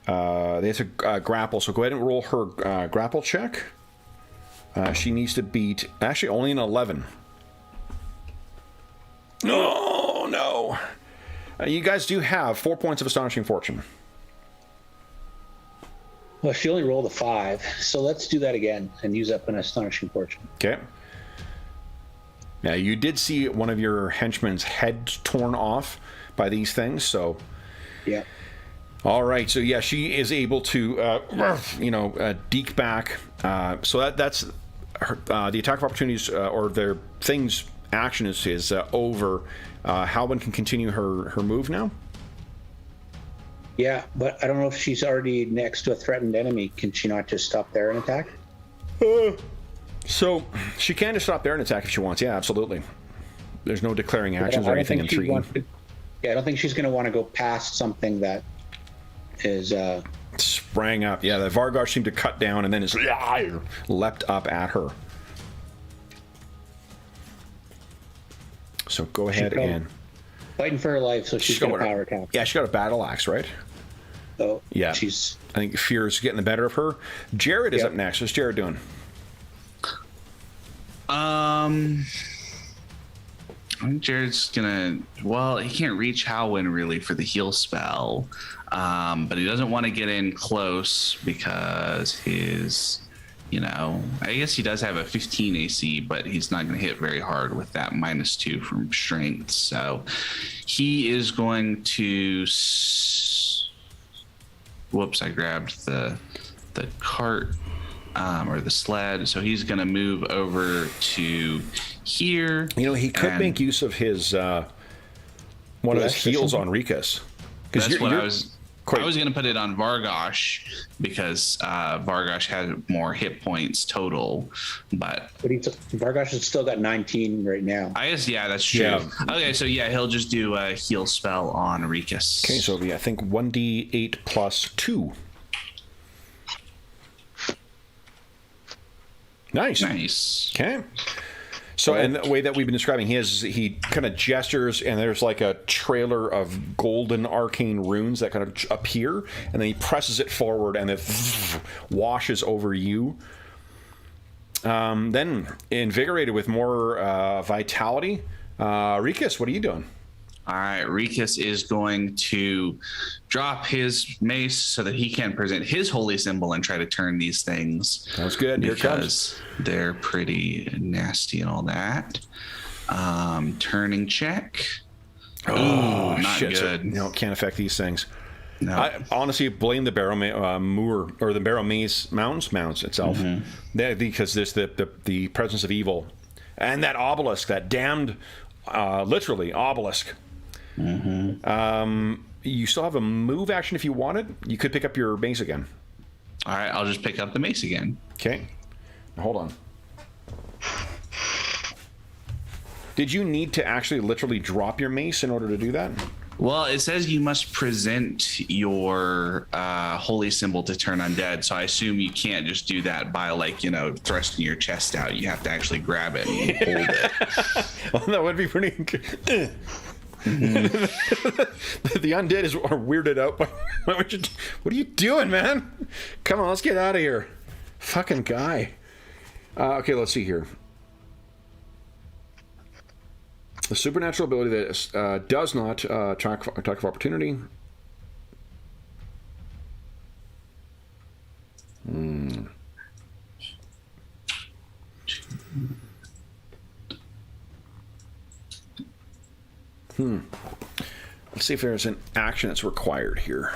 They have to grapple, so go ahead and roll her grapple check. She needs to beat, actually, only an 11. Oh, no. You guys do have 4 points of Astonishing Fortune. Well, she only rolled a 5, so let's do that again and use up an Astonishing Fortune. Okay. Now, you did see one of your henchmen's head torn off by these things, so... Yeah. All right, so yeah, she is able to, deke back. So that's her, the attack of opportunities or their things action is over. Halwyn can continue her move now. Yeah, but I don't know if she's already next to a threatened enemy. Can she not just stop there and attack? So she can just stop there and attack if she wants. Yeah, absolutely. There's no declaring actions or anything intriguing. I don't think she's going to want to go past something that is sprang up. Yeah, the Vargosh seemed to cut down and then is leapt up at her. So go ahead and fighting for her life, so she's got a power attack. Yeah, she got a battle axe, right? Oh, yeah. I think fear's getting the better of her. Jared is up next. What's Jared doing? I think Jared's gonna. Well, he can't reach Halwyn really for the heal spell, but he doesn't want to get in close because his, I guess he does have a 15 AC, but he's not going to hit very hard with that -2 from strength. So he is going to. Whoops! I grabbed the cart. Or the sled, so he's going to move over to here. He could make use of his one of his heals on Rikus. That's what I was going to put it on Vargosh because Vargosh had more hit points total, but Vargosh has still got 19 right now. I guess that's true. Yeah. Okay, so he'll just do a heal spell on Rikus. Okay, so I think 1d8 plus 2. Nice. Okay. So, and the way that we've been describing, he kind of gestures, and there's like a trailer of golden arcane runes that kind of appear, and then he presses it forward, and it washes over you. Then, invigorated with more vitality, Rikus, what are you doing? All right, Rikus is going to drop his mace so that he can present his holy symbol and try to turn these things. Sounds good. Because they're pretty nasty and all that. Turning check. Oh, not shit. good. So, can't affect these things. No. I honestly blame the Barrowmaze mounds itself. Mm-hmm. Because there's the presence of evil. And that obelisk, that damned, literally, obelisk. Mm-hmm. You still have a move action if you wanted. You could pick up your mace again. All right, I'll just pick up the mace again. Okay. Hold on. Did you need to actually literally drop your mace in order to do that? Well, it says you must present your holy symbol to turn undead. So I assume you can't just do that by thrusting your chest out. You have to actually grab it and hold it. Well, that would be pretty. Mm-hmm. The undead are weirded out by what are you doing, man? Come on, let's get out of here. Fucking guy. Okay, let's see here. The supernatural ability that does not attack of opportunity. Let's see if there's an action that's required here.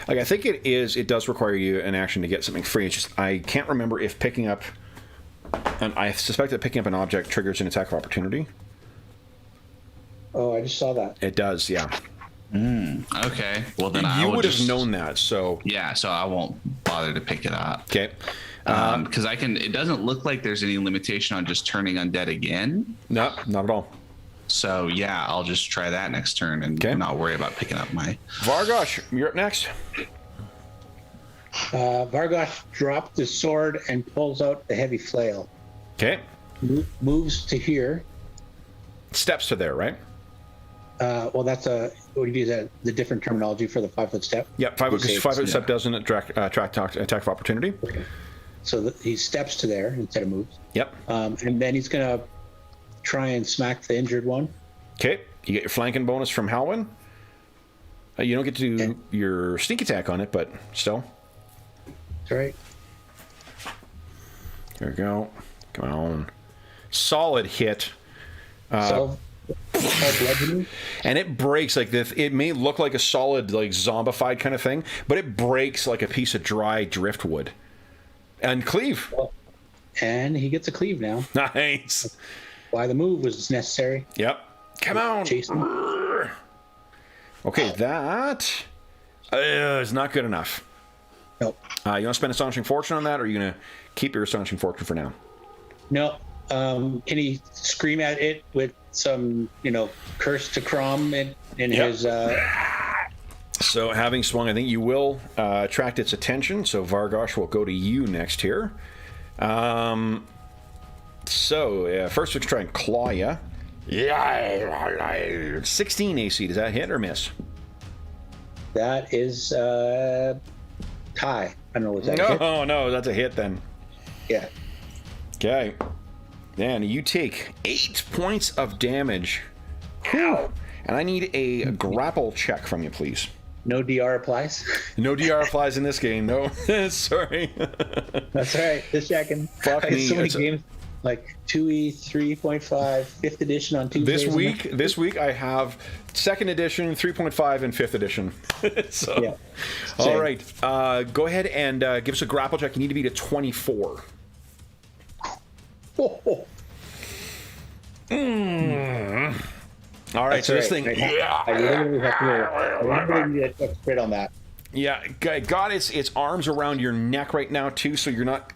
I think it does require you an action to get something free. It's just I can't remember if picking up, and I suspect that picking up an object triggers an attack of opportunity. Oh, I just saw that. It does, yeah. Okay. Well, then you would have known that, so yeah. So I won't bother to pick it up. Okay. Because it doesn't look like there's any limitation on just turning undead again. No, not at all. So yeah, I'll just try that next turn and not worry about picking up my. Vargosh, you're up next. Vargosh dropped the sword and pulls out the heavy flail. Okay. Moves to here. Steps to there, right? Well, that's what do you use that the different terminology for the 5-foot step? Yep, 5-foot step doesn't attract attack of opportunity. Okay. So he steps to there instead of moves. Yep. And then he's gonna try and smack the injured one. Okay, you get your flanking bonus from Halwyn. You don't get to do your sneak attack on it, but still. That's right. There we go. Come on. Solid hit. And it breaks like this. It may look like a solid, like zombified kind of thing, but it breaks like a piece of dry driftwood. And cleave. And he gets a cleave now. Nice. Why the move was necessary. Yep. Come on. Jason. Okay, that is not good enough. Nope. You want to spend Astonishing Fortune on that, or are you going to keep your Astonishing Fortune for now? No. Can he scream at it with some, curse to Crom in his... So having swung, I think you will attract its attention. So Vargosh will go to you next here. First let's try and claw you. Yeah, 16 AC. Does that hit or miss? That is tie. I don't know. Was that a hit? No, that's a hit then. Yeah. Okay. Then you take 8 points of damage. Ow. And I need a grapple check from you, please. No DR applies. No DR applies in this game. No, sorry. That's all right. Just checking. Fuck me. So many games like 2E 3.5, 5th edition on Tuesdays. This week I have 2nd edition, 3.5, and 5th edition. So, yeah. All right. Go ahead and give us a grapple check. You need to beat a 24. Oh. All right, so this thing. I literally have to get a crit on that. Yeah, got its arms around your neck right now too, so you're not.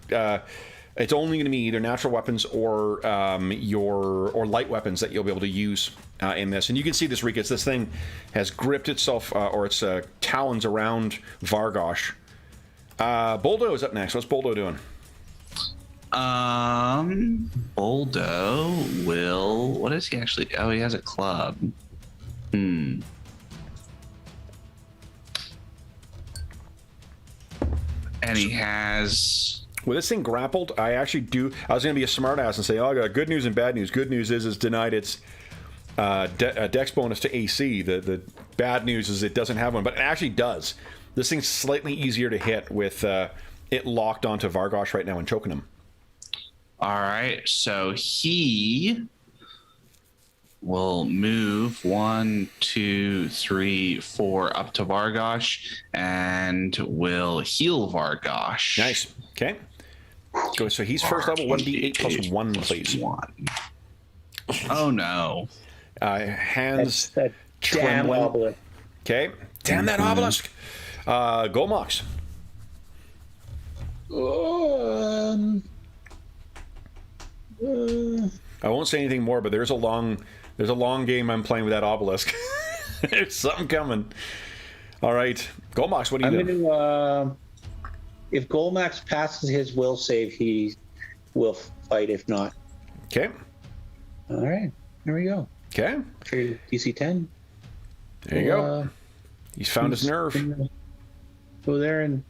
It's only going to be either natural weapons or or light weapons that you'll be able to use in this. And you can see this, Rikus. This thing has gripped itself or its talons around Vargosh. Boldo is up next. What's Boldo doing? Boldo will. What is he actually? Oh, he has a club. And he has. With this thing grappled, I actually do. I was going to be a smartass and say, "Oh, I got good news and bad news. Good news is denied its dex bonus to AC. The bad news is it doesn't have one, but it actually does. This thing's slightly easier to hit with it locked onto Vargosh right now and choking him. All right, so he will move 1, 2, 3, 4 up to Vargosh and will heal Vargosh. Nice. Okay. Go. So he's first level. 1d8 plus 1, please. 1. Oh no. Hands That damn trembling. obelisk. Okay. Damn that obelisk. Golmox. I won't say anything more, but there's a long game I'm playing with that obelisk. There's something coming. All right, Golmox, what do you do? If Golmax passes his will save, he will fight. If not, Okay. all right, there we go. Okay. For DC 10. There you go. He's found his nerve. Go there and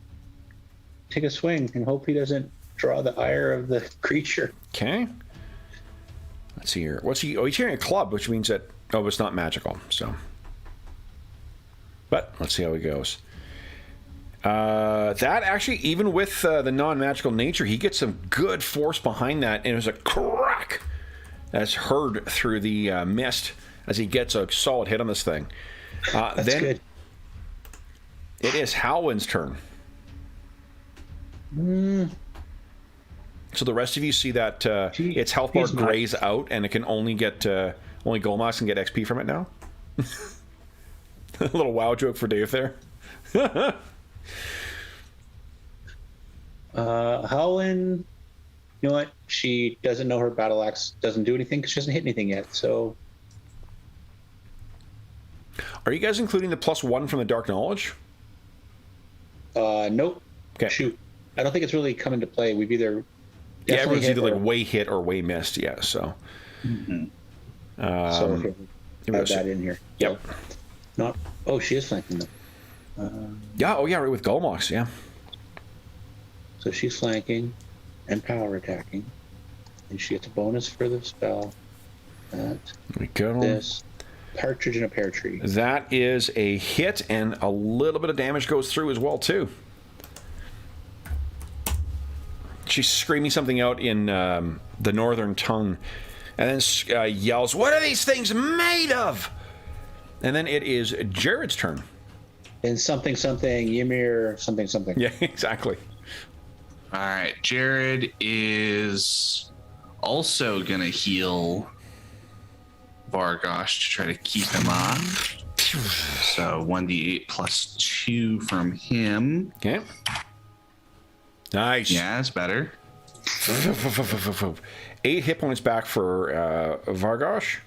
take a swing and hope he doesn't draw the ire of the creature. Okay. Let's see here. What's he? Oh, he's carrying a club, which means that it's not magical. So, but let's see how he goes. That actually, even with the non-magical nature, he gets some good force behind that, and there's a crack that's heard through the mist as he gets a solid hit on this thing. That's then good. It is Halwyn's turn. So the rest of you see that its health bar grays out, and it can only get only Golmox can get XP from it now. A little WoW joke for Dave there. Howlin, you know what? She doesn't know her battle axe doesn't do anything because she hasn't hit anything yet. So, Are you guys including the +1 from the Dark Knowledge? nope. Okay. Shoot. I don't think it's really come into play. We've either Yeah, everyone's either hit like way hit or way missed. Yeah, so. so Give me add a sec. that in here. Yep. So, not. Oh, she is flanking them. Yeah. Oh, yeah. Right with Golmox. Yeah. So she's flanking and power attacking, and she gets a bonus for the spell. That There we go. this partridge in a pear tree. That is a hit, and a little bit of damage goes through as well too. She's screaming something out in the northern tongue, and then yells, "What are these things made of?" And then it is Jared's turn. And something Ymir something. Yeah, exactly. All right, Jared is also gonna heal Vargosh to try to keep him up. So 1d8 plus 2 from him. Okay. Nice. Yeah, that's better. 8 hit points back for Vargosh.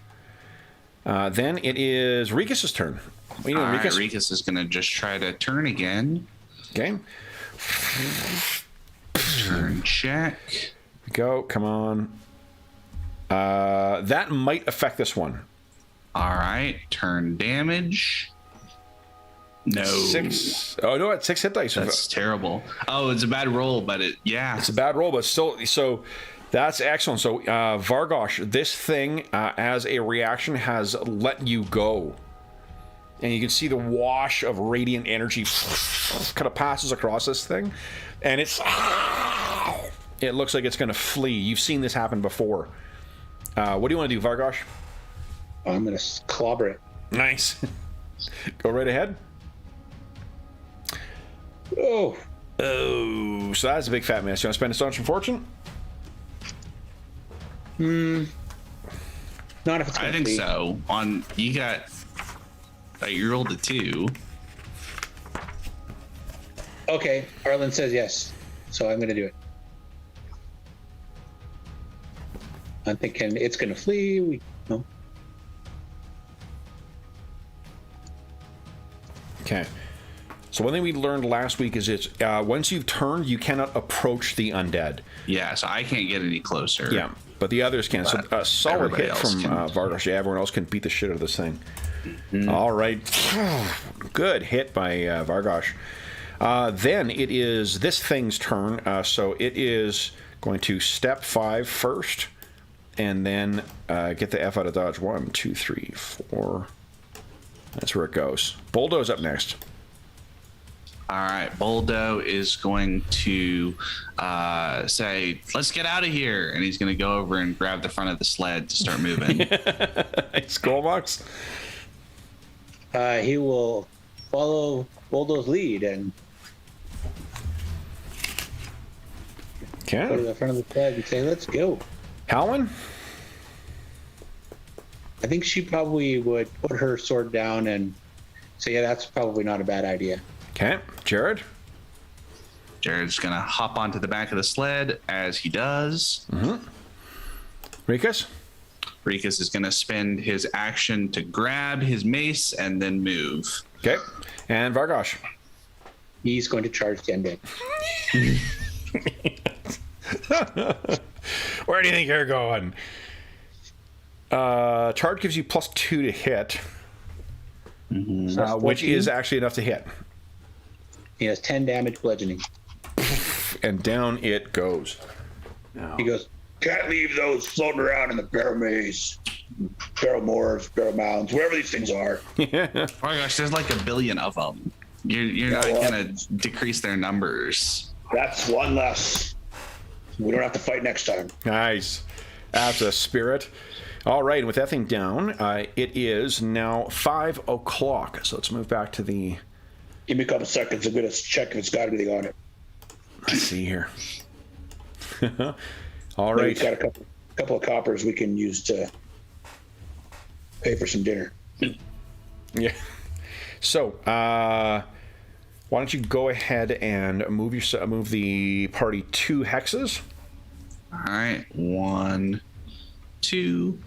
Then it is Rikus' turn. What are you doing, All right, Rikus? Rikus is gonna just try to turn again. Okay. Turn check. Go. Come on. That might affect this one. All right, turn damage. No. 6. Oh, no, it's 6 hit dice. That's terrible. Oh, it's a bad roll, but It's a bad roll, but still, so that's excellent. So, Vargosh, this thing, as a reaction, has let you go. And you can see the wash of radiant energy kind of passes across this thing. And it looks like it's going to flee. You've seen this happen before. What do you want to do, Vargosh? I'm gonna clobber it. Nice. Go right ahead. Oh, Oh, so that's a big fat miss. You want to spend Astonishing Fortune? not if it's. I gonna think be. so. On you got you rolled a 2. Okay, Arlen says yes, so I'm gonna do it. I'm thinking it's gonna flee. No. Okay. So one thing we learned last week is it's once you've turned, you cannot approach the undead. Yeah, so I can't get any closer. Yeah, but the others can. So a solid everybody hit else from can. Vargosh. Yeah, everyone else can beat the shit out of this thing. All right. Good hit by Vargosh. Then it is this thing's turn. So it is going to step 5 first, and then get the F out of dodge. 1, 2, 3, 4. That's where it goes. Bulldoze up next. All right, Boldo is going to say, "Let's get out of here," and he's going to go over and grab the front of the sled to start moving. Skullbox. He will follow Boldo's lead and go to Okay. the front of the sled and say, "Let's go." Halwyn. I think she probably would put her sword down and say, "Yeah, that's probably not a bad idea." Okay. Jared. Jared's going to hop onto the back of the sled as he does. Rikus. Rikus is going to spend his action to grab his mace and then move. Okay. And Vargosh. He's going to charge the undead. Where do you think you're going? Charge gives you +2 to hit, which is actually enough to hit. He has 10 damage bludgeoning. And down it goes. He goes, "Can't leave those floating around in the Barrowmaze, Barrow Moors, Barrow Mounds, wherever these things are." Oh my gosh, there's like 1 billion of them. You're not well, going to decrease their numbers. That's one less. We don't have to fight next time. Nice. That's a spirit. All right, and with that thing down, it is now 5 o'clock. So let's move back to the... Give me a couple seconds. I'm going to check if it's got anything on it. Let's see here. All Maybe right. it's got a couple of coppers we can use to pay for some dinner. Yeah. So, Why don't you go ahead and move the party 2 hexes? All right, 1, 2,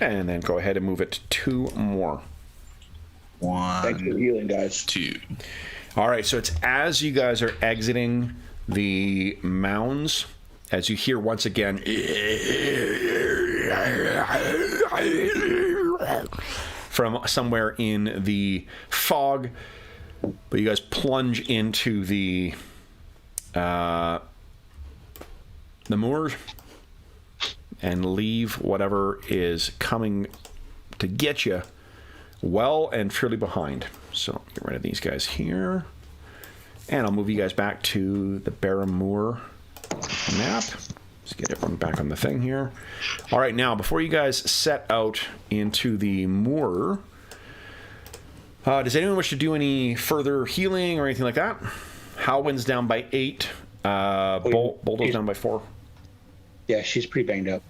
and then go ahead and move it 2 more. 1. Thanks for healing, guys. 2. All right, so it's as you guys are exiting the mounds, as you hear once again from somewhere in the fog, but you guys plunge into the moors and leave whatever is coming to get you well and truly behind. So get rid of these guys here, and I'll move you guys back to the Barrowmaze map. Let's get everyone back on the thing here. All right, now before you guys set out into the moor, does anyone wish to do any further healing or anything like that? Halwyn's down by 8. Boldo's down by 4. Yeah, she's pretty banged up.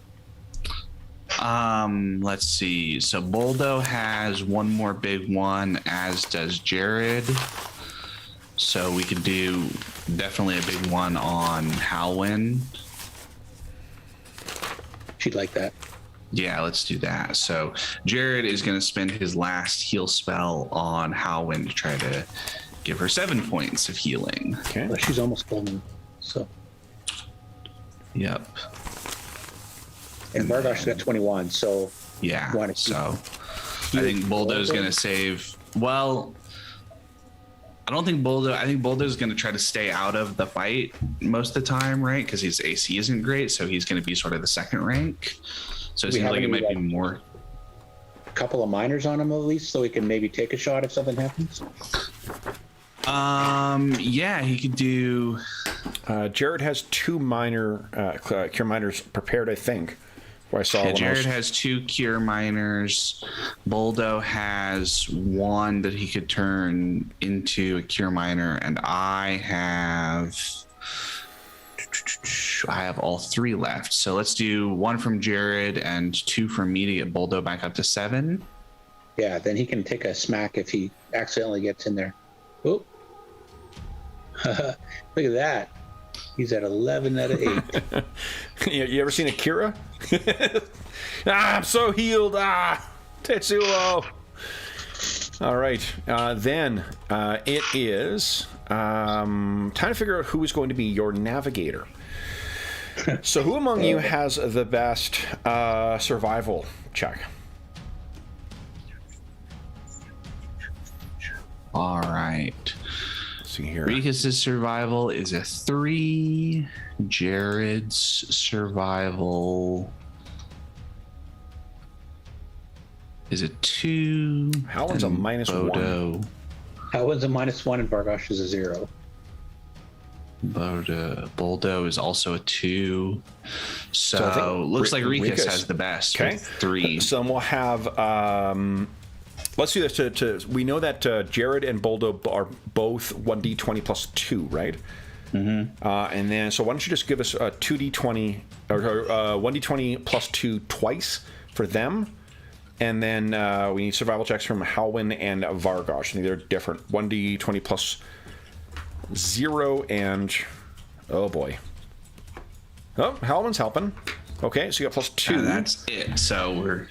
Let's see. So Boldo has one more big one, as does Jared. So we could do definitely a big one on Halwyn. She'd like that. Yeah, let's do that. So Jared is going to spend his last heal spell on Halwyn to try to give her 7 points of healing. Okay. Well, she's almost full now, so. Yep. And Vargosh got 21, so. Yeah. Wanna So I think Boldo's going to save. Well, I don't think Boldo. I think Boldo's going to try to stay out of the fight most of the time, right? Because his AC isn't great, so he's going to be sort of the second rank. So it seems like it might be more. A couple of minors on him at least, so he can maybe take a shot if something happens. Yeah, he could do. Jared has 2 minor cure minors prepared, I think. Where I saw Yeah, Jared has 2 cure minors. Boldo has 1 that he could turn into a cure minor, and I have all 3 left. So let's do 1 from Jared and 2 from me to get Boldo back up to 7. Yeah, then he can take a smack if he accidentally gets in there. Oh. Look at that. He's at 11 out of 8. You ever seen Akira? I'm so healed. Tetsuo. All right. Then it is time to figure out who is going to be your navigator. So who among you has the best survival check? All right. See here. Rikus' survival is a 3. Jared's survival is a 2. Halwyn's a -1. Halwyn's a -1 and Vargosh is a 0. Boldo is also a 2. So I think looks like Rikus Rikus has the best. Okay. With 3. So we'll have. Let's do this. We know that Jared and Boldo are both 1d20 plus 2, right? Mm-hmm. And then, so why don't you just give us a 2d20 or 1d20 plus 2 twice for them, and then we need survival checks from Halwyn and Vargosh. I think they're different. 1d20 plus 0 and oh boy. Oh, Halwyn's helping. Okay, so you got plus 2. That's it. So we're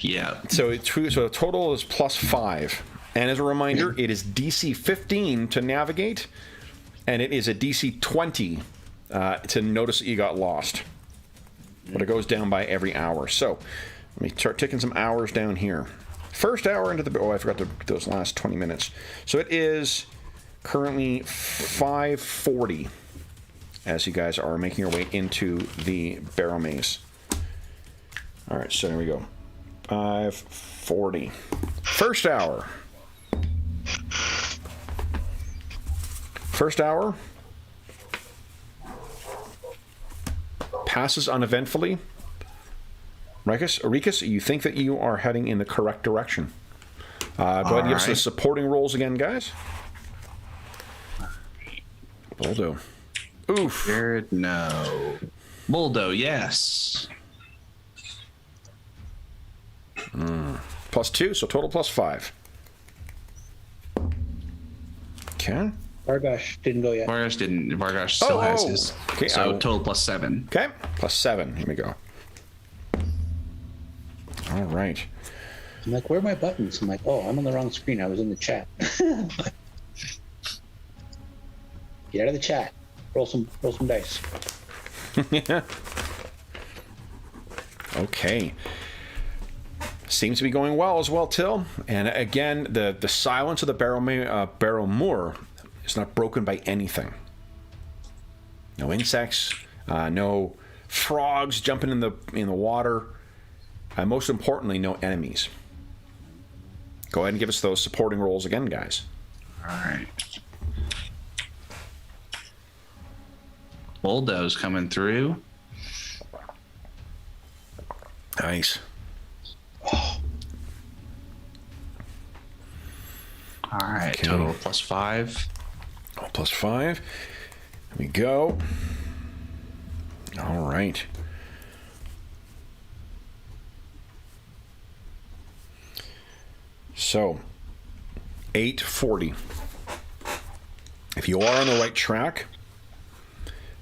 So the total is plus 5. And as a reminder, it is DC 15 to navigate, and it is a DC 20 to notice that you got lost. But it goes down by every hour. So let me start ticking some hours down here. First hour into the... Oh, I forgot those last 20 minutes. So it is currently 5:40 as you guys are making your way into the Barrowmaze. All right, so there we go. 5:40. First hour. First hour passes uneventfully. Rikus, you think that you are heading in the correct direction. Go ahead and give us the supporting rolls again, guys. Boldo. Oof. Jared, no. Boldo, yes. Plus 2, so total plus 5. Okay. Vargosh didn't go yet. Vargosh didn't. Vargosh still has his. Okay, so total +7. Okay, +7. Here we go. All right. I'm like, where are my buttons? I'm like, oh, I'm on the wrong screen. I was in the chat. Get out of the chat. Roll some dice. Okay. Seems to be going well as well, Till. And again, the silence of the Barrowmoor is not broken by anything. No insects, no frogs jumping in the water. Most importantly, no enemies. Go ahead and give us those supporting rolls again, guys. All right. Bulldoze coming through. Nice. All right, Okay. total +5. Oh, +5. Here we go. All right. So, 8:40. If you are on the right track,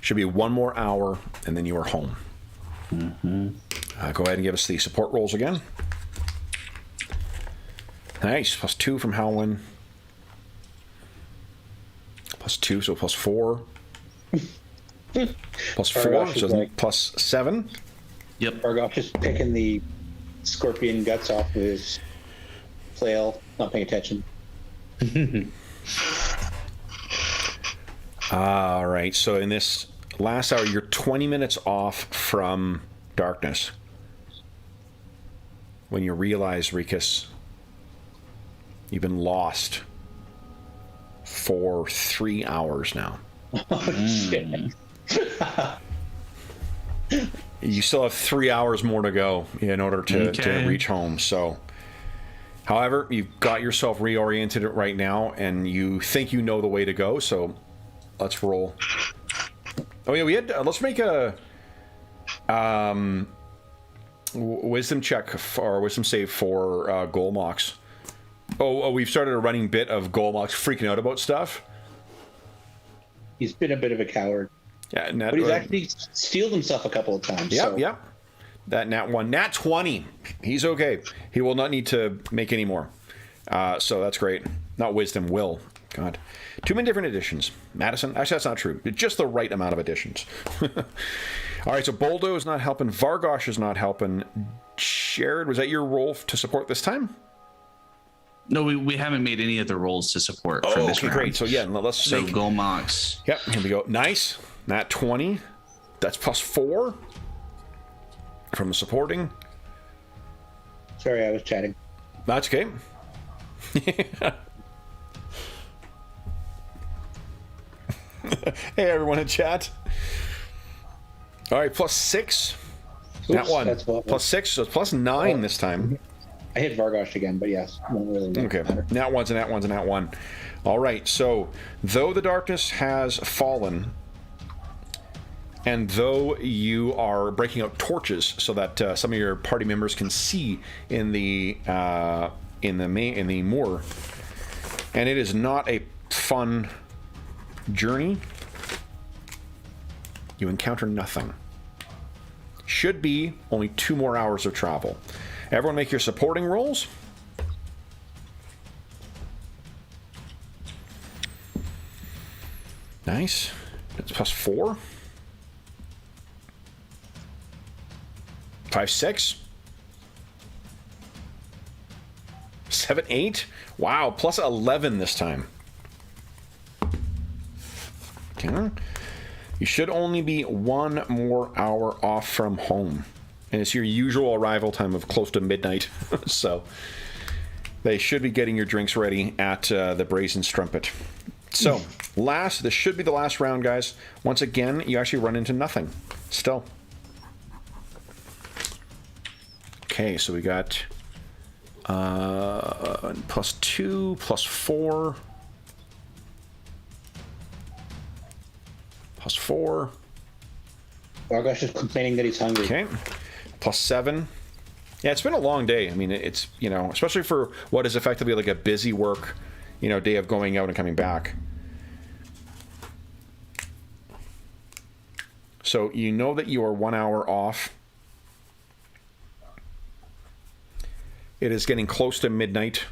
should be one more hour, and then you are home. Mm-hmm. Go ahead and give us the support rolls again. Nice. +2 from Howlin. +2, so +4. +4, so like, +7. Yep. Vargosh is picking the scorpion guts off with his flail, not paying attention. All right, so in this last hour, you're 20 minutes off from darkness. When you realize, Rikus, you've been lost for 3 hours now. Oh, shit. You still have 3 hours more to go in order to reach home. So, however, you've got yourself reoriented right now, and you think you know the way to go. So, let's roll. Oh yeah, we had. Let's make a wisdom check or wisdom save for Golmox. Oh, we've started a running bit of Golmox freaking out about stuff. He's been a bit of a coward. Yeah, but he's actually steeled himself a couple of times. Yep, so. yep. That nat 20. He's okay. He will not need to make any more. So that's great. Not wisdom, will. God. Too many different additions. Madison, actually, that's not true. Just the right amount of additions. All right, so Boldo is not helping. Vargosh is not helping. Jared, was that your role to support this time? No, we haven't made any of the rolls to support for this okay, round. great. So, yeah, let's So make... Golmox. Yep, here we go. Nice. Nat 20. That's +4 from the supporting. Sorry, I was chatting. That's okay. Hey, everyone in chat. All right, +6. That one. That's what, +6, so it's +9 this time. I hit Vargosh again, but yes, won't really matter. Okay, nat 1's a nat 1's a nat 1. All right, so though the darkness has fallen, and though you are breaking out torches so that some of your party members can see in the moor, and it is not a fun journey, you encounter nothing. Should be only 2 more hours of travel. Everyone make your supporting rolls. Nice. That's +4. 5, 6. 7, 8. Wow, +11 this time. Okay. You should only be 1 more hour off from home. And it's your usual arrival time of close to midnight. So they should be getting your drinks ready at the Brazen Strumpet. So this should be the last round, guys. Once again, you actually run into nothing. Still. Okay, so we got +2, +4. +4. Vargosh is complaining that he's hungry. Okay. +7. Yeah, it's been a long day. I mean, it's, especially for what is effectively like a busy work, day of going out and coming back. So you know that you are 1 hour off. It is getting close to midnight.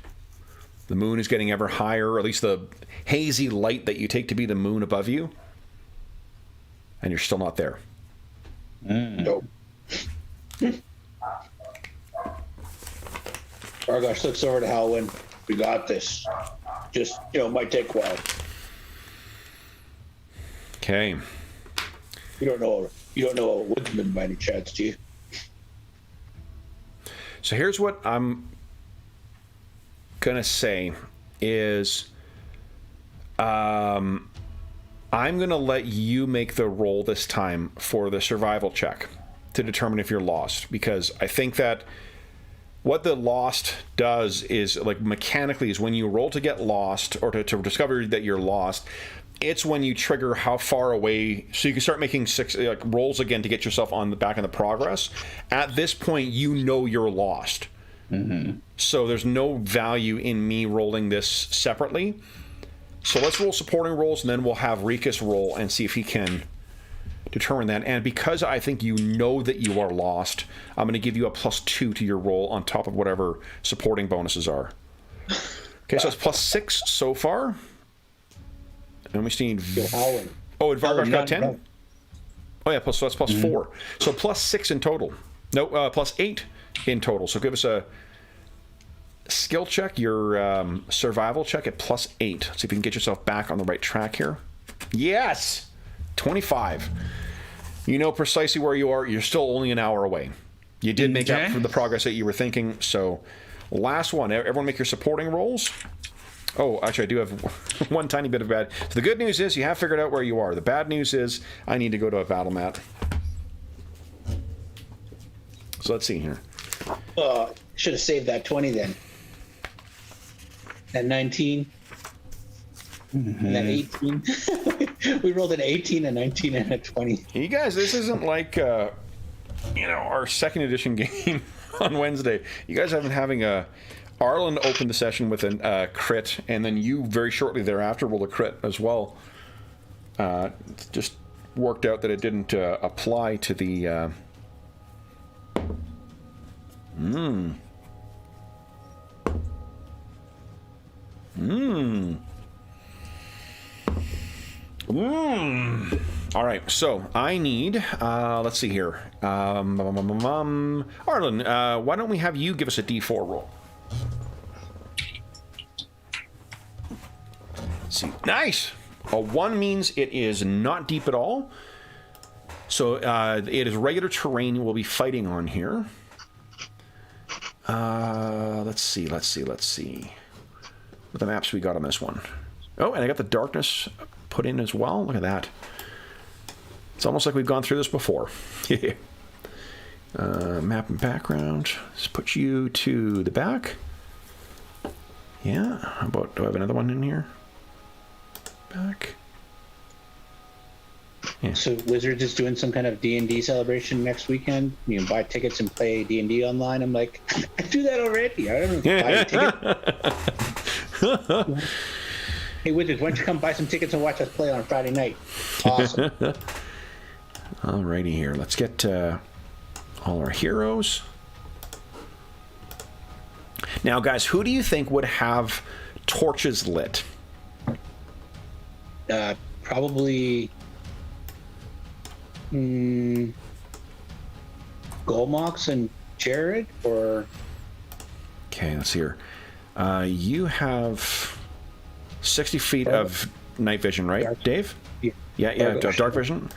The moon is getting ever higher, or at least the hazy light that you take to be the moon above you. And you're still not there. Nope. Vargosh looks over to Halwyn. We got this. Just, it might take a while. Okay. You don't know a woodsman by any chance, do you? So here's what I'm gonna say is I'm gonna let you make the roll this time for the survival check to determine if you're lost, because I think that what the lost does is, like, mechanically, is when you roll to get lost or to discover that you're lost, it's when you trigger how far away, so you can start making rolls again to get yourself on the back in the progress. At this point, you know you're lost. Mm-hmm. So there's no value in me rolling this separately. So let's roll supporting rolls, and then we'll have Rikus roll and see if he can determine that. And because I think you know that you are lost, I'm going to give you a +2 to your roll on top of whatever supporting bonuses are. Okay, so it's +6 so far. And we still need... Oh, and Vargosh got 10? Oh, yeah, so that's +4. So +6 in total. No, +8 in total. So give us a skill check, your survival check at +8. See if you can get yourself back on the right track here. Yes! 25. You know precisely where you are. You're still only an hour away. You did make up for the progress that you were thinking. So last one. Everyone make your supporting rolls. Oh, actually, I do have one tiny bit of bad. So the good news is you have figured out where you are. The bad news is I need to go to a battle mat. So let's see here. Should have saved that 20 then. That 19. Mm-hmm. And then 18. We rolled an 18, a 19, and a 20. You guys, this isn't like our second edition game on Wednesday. You guys have been having a... Arlen opened the session with a crit, and then you very shortly thereafter rolled a crit as well. Just worked out that it didn't apply to the... All right, so I need, let's see here. Arlen, why don't we have you give us a D4 roll? Let's see. Nice! A 1 means it is not deep at all. So it is regular terrain we'll be fighting on here. Let's see. What the maps we got on this one. Oh, and I got the darkness put in as well. Look at that. It's almost like we've gone through this before. Map and background. Let's put you to the back. Yeah. How about, do I have another one in here? Back. Yeah. So Wizards is doing some kind of D&D celebration next weekend. You can buy tickets and play D&D online. I'm like, I do that already. I don't know. Buy a ticket. Hey Wizards, why don't you come buy some tickets and watch us play on Friday night? Awesome. Alrighty here. Let's get all our heroes. Now, guys, who do you think would have torches lit? Probably Golmox and Jared, or... Okay, let's see here. You have 60 feet of night vision, right, dark. Dave? Yeah, dark vision.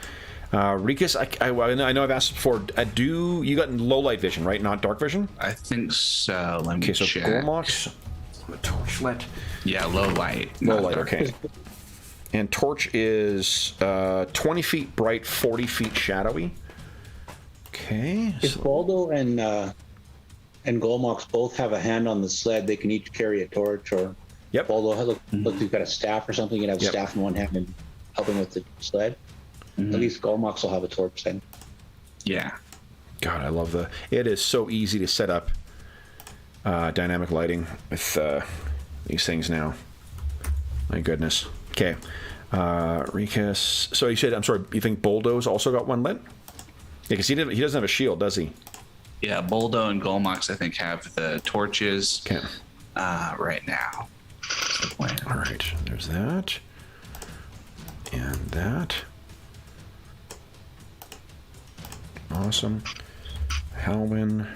Rikus, I know I've asked before. You got low light vision, right? Not dark vision? I think so. Let me check. Okay, so check. Golmox, torchlit. Yeah, low light. Low light, okay. And torch is 20 feet bright, 40 feet shadowy. Okay. If Baldo and Golmox both have a hand on the sled, they can each carry a torch, or Yep. Baldo, look, you've got a staff or something, you can have a staff in one hand and helping with the sled. At least Golmox will have a torch then. Yeah. God, I love it is so easy to set up dynamic lighting with these things now. My goodness. Okay. Rikus. So you said, I'm sorry, you think Boldo's also got one lit? Yeah, because he doesn't have a shield, does he? Yeah, Boldo and Golmox, I think, have the torches Okay. right now. That's the plan. All right, there's that. And that. Awesome. Halwyn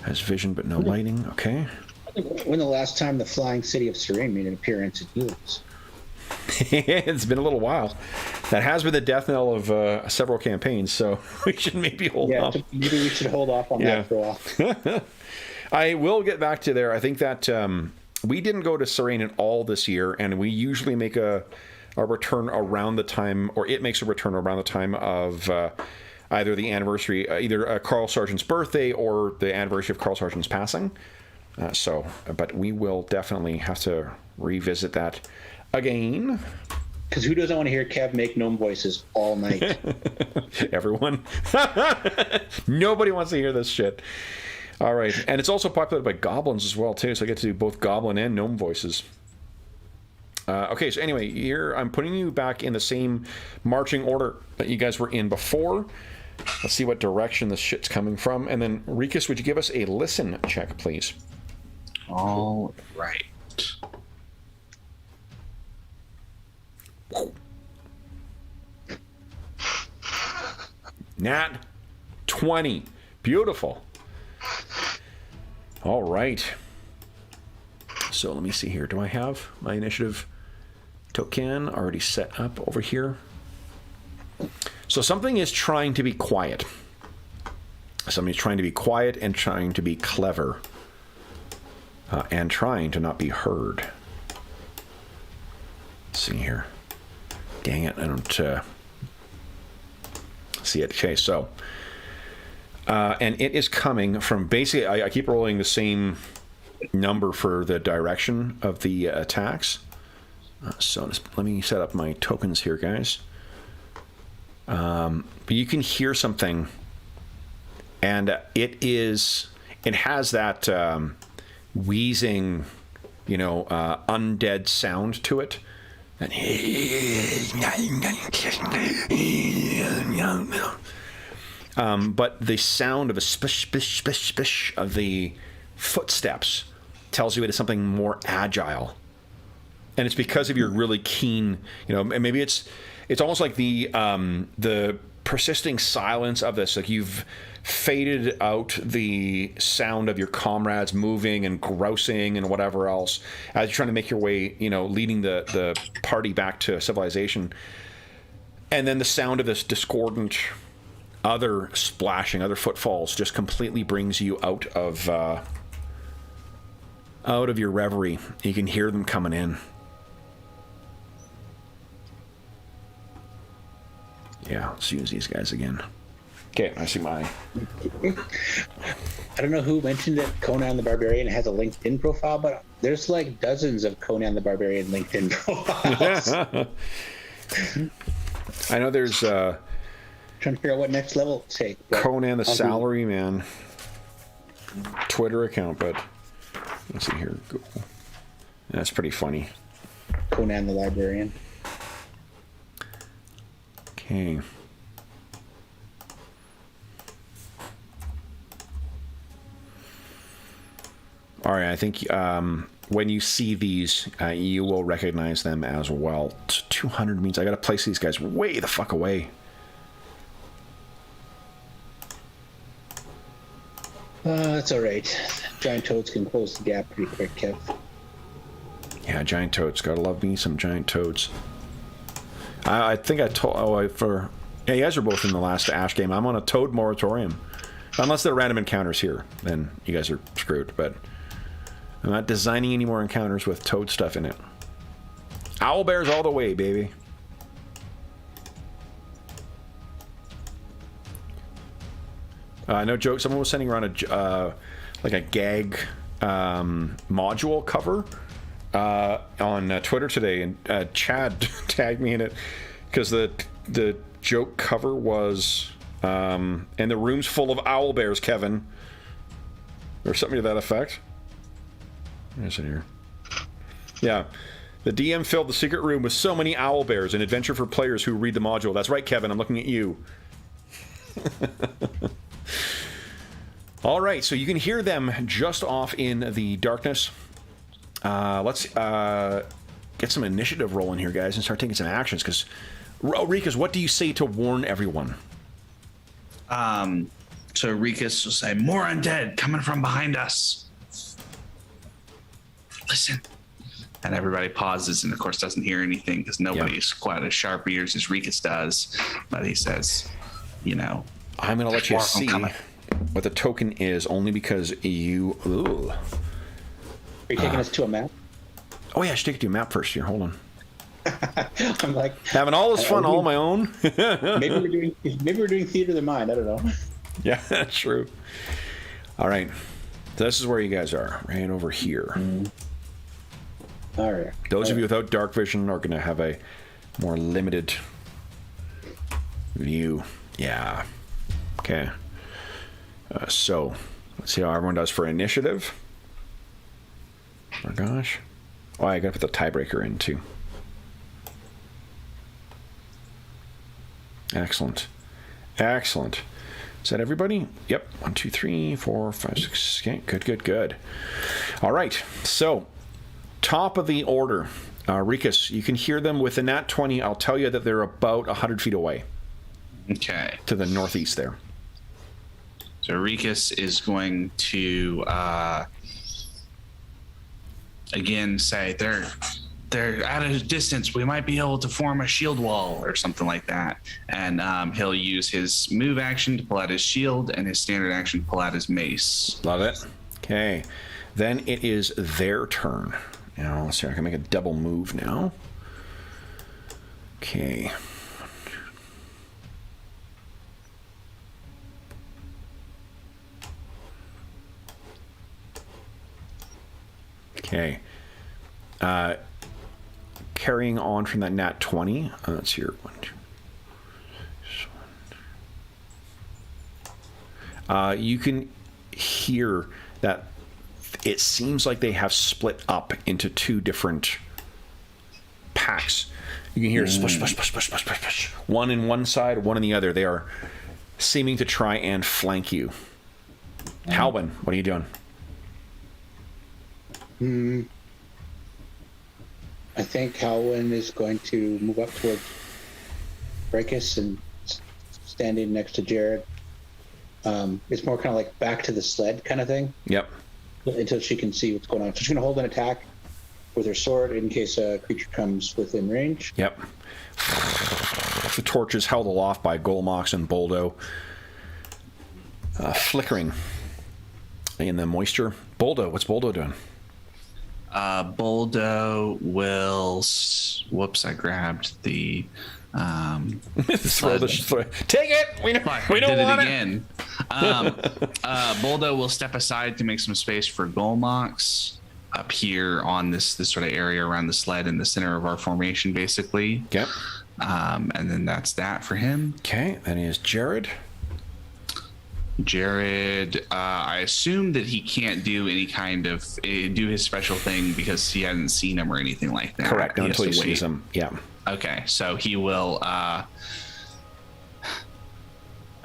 has vision but no lighting. Okay. When the last time the Flying City of Serene made an appearance at Helix? It's been a little while. That has been the death knell of several campaigns, so we should maybe hold off. Maybe we should hold off on that for a while. I will get back to there. I think that we didn't go to Serene at all this year, and we usually make a return around the time, or it makes a return around the time of either the anniversary, either Carl Sargent's birthday or the anniversary of Carl Sargent's passing. But we will definitely have to revisit that again. Because who doesn't want to hear Kev make gnome voices all night? Everyone. Nobody wants to hear this shit. All right. And it's also populated by goblins as well, too, so I get to do both goblin and gnome voices. Okay, so anyway, here I'm putting you back in the same marching order that you guys were in before. Let's see what direction this shit's coming from. And then, Rikus, would you give us a listen check, please? All right. Nat 20. Beautiful. All right. So let me see here. Do I have my initiative token already set up over here? So something is trying to be quiet. Somebody's trying to be quiet and trying to be clever. And trying to not be heard. Let's see here. Dang it, I don't see it. Okay, so and it is coming from basically, I keep rolling the same number for the direction of the attacks. So let me set up my tokens here, guys. But you can hear something, and it has that wheezing, undead sound to it. And but the sound of a spish, spish, spish, spish of the footsteps tells you it is something more agile. And it's because of your really keen, and maybe it's almost like the persisting silence of this. Like you've faded out the sound of your comrades moving and grousing and whatever else as you're trying to make your way, leading the party back to civilization. And then the sound of this discordant other splashing, other footfalls just completely brings you out of your reverie. You can hear them coming in. Yeah, let's use these guys again. Okay, I see my... I don't know who mentioned that Conan the Barbarian has a LinkedIn profile, but there's like dozens of Conan the Barbarian LinkedIn profiles. I know there's... trying to figure out what next level to take. Conan the Salaryman Twitter account, but let's see here. That's pretty funny. Conan the Librarian. Okay. All right, I think when you see these, you will recognize them as well. 200 means I got to place these guys way the fuck away. That's all right. Giant toads can close the gap pretty quick, Kev. Yeah, giant toads. Gotta love me some giant toads. I think I told... yeah, you guys are both in the last Ash game. I'm on a toad moratorium. Unless there are random encounters here, then you guys are screwed. But I'm not designing any more encounters with toad stuff in it. Owlbears all the way, baby. No joke. Someone was sending around like a gag module cover on Twitter today, and Chad tagged me in it because the joke cover was and the room's full of owlbears, Kevin, or something to that effect. Where's it here? Yeah. The DM filled the secret room with so many owl bears, an adventure for players who read the module. That's right, Kevin, I'm looking at you. All right, so you can hear them just off in the darkness. Let's get some initiative rolling here, guys, and start taking some actions, because... Rikas, what do you say to warn everyone? So Rikas will say, more undead coming from behind us. Listen. And everybody pauses and, of course, doesn't hear anything because nobody's quite as sharp ears as Rikas does. But he says, you know. I'm going to let you see what the token is, only because you... Ooh. Are you taking us to a map? Oh, yeah, I should take it to a map first here. Hold on. I'm like... Having all this fun all on my own. maybe we're doing theater of the mind. I don't know. Yeah, that's true. All right. This is where you guys are, right over here. All right. Those of you without dark vision are going to have a more limited view. Yeah. Okay. So, let's see how everyone does for initiative. Oh, gosh. Oh, I got to put the tiebreaker in, too. Excellent. Excellent. Is that everybody? Yep. 1, 2, 3, 4, 5, 6. Okay, good. All right. So, top of the order. Rikas, you can hear them with the nat 20. I'll tell you that they're about 100 feet away. Okay. To the northeast there. So Rikas is going to, again, say they're at a distance. We might be able to form a shield wall or something like that. And he'll use his move action to pull out his shield and his standard action to pull out his mace. Love it. Okay. Then it is their turn. Now, let's see. I can make a double move now. Okay. Okay. Carrying on from that nat 20. Let's see here. 1, 2. You can hear that it seems like they have split up into two different packs. You can hear splish, splish, splish, splish, splish, splish, splish. One in one side, one in the other. They are seeming to try and flank you. Halwyn, what are you doing? I think Halwyn is going to move up towards Rikas and standing next to Jared. It's more kind of like back to the sled kind of thing. Yep. Until she can see what's going on. So she's going to hold an attack with her sword in case a creature comes within range. Yep. The torch is held aloft by Golmox and Boldo, flickering in the moisture. Boldo, what's Boldo doing? Boldo will... Whoops, I grabbed the... Take it! We don't want it! Again. Boldo will step aside to make some space for Golmox up here on this sort of area around the sled in the center of our formation, basically. Yep. And then that's that for him. Okay, then is Jared. Jared, I assume that he can't do any kind of do his special thing because he hasn't seen him or anything like that. Correct, not until he sees him. Yeah. Okay, so he will. I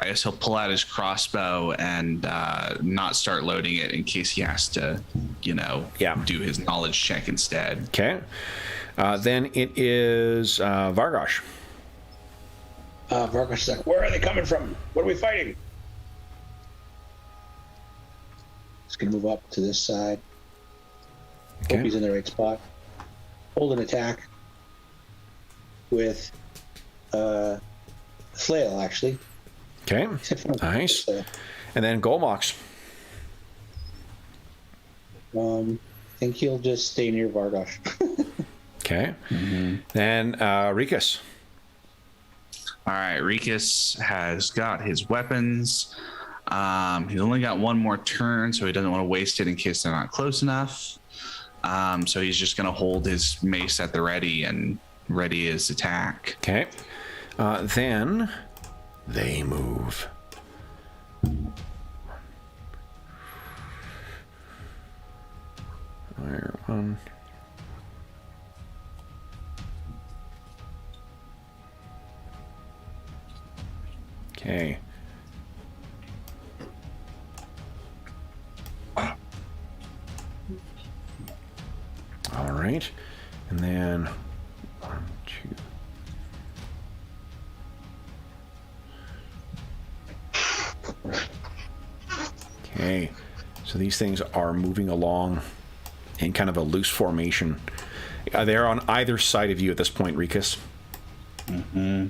guess he'll pull out his crossbow and not start loading it in case he has to, do his knowledge check instead. Okay. Then it is Vargosh. Vargosh is like, where are they coming from? What are we fighting? He's going to move up to this side. Okay. Hope he's in the right spot. Hold an attack with flail, actually. Okay. Nice. And then Golmox. I think he'll just stay near Vargosh. Okay. Mm-hmm. Then Rikas. All right, Rikas has got his weapons. He's only got one more turn, so he doesn't want to waste it in case they're not close enough. So he's just going to hold his mace at the ready and ready his attack. Okay. Then they move. Where one? Okay. All right. And then 1, 2. Okay. So these things are moving along in kind of a loose formation. They're on either side of you at this point, Rikus. Mm-hmm.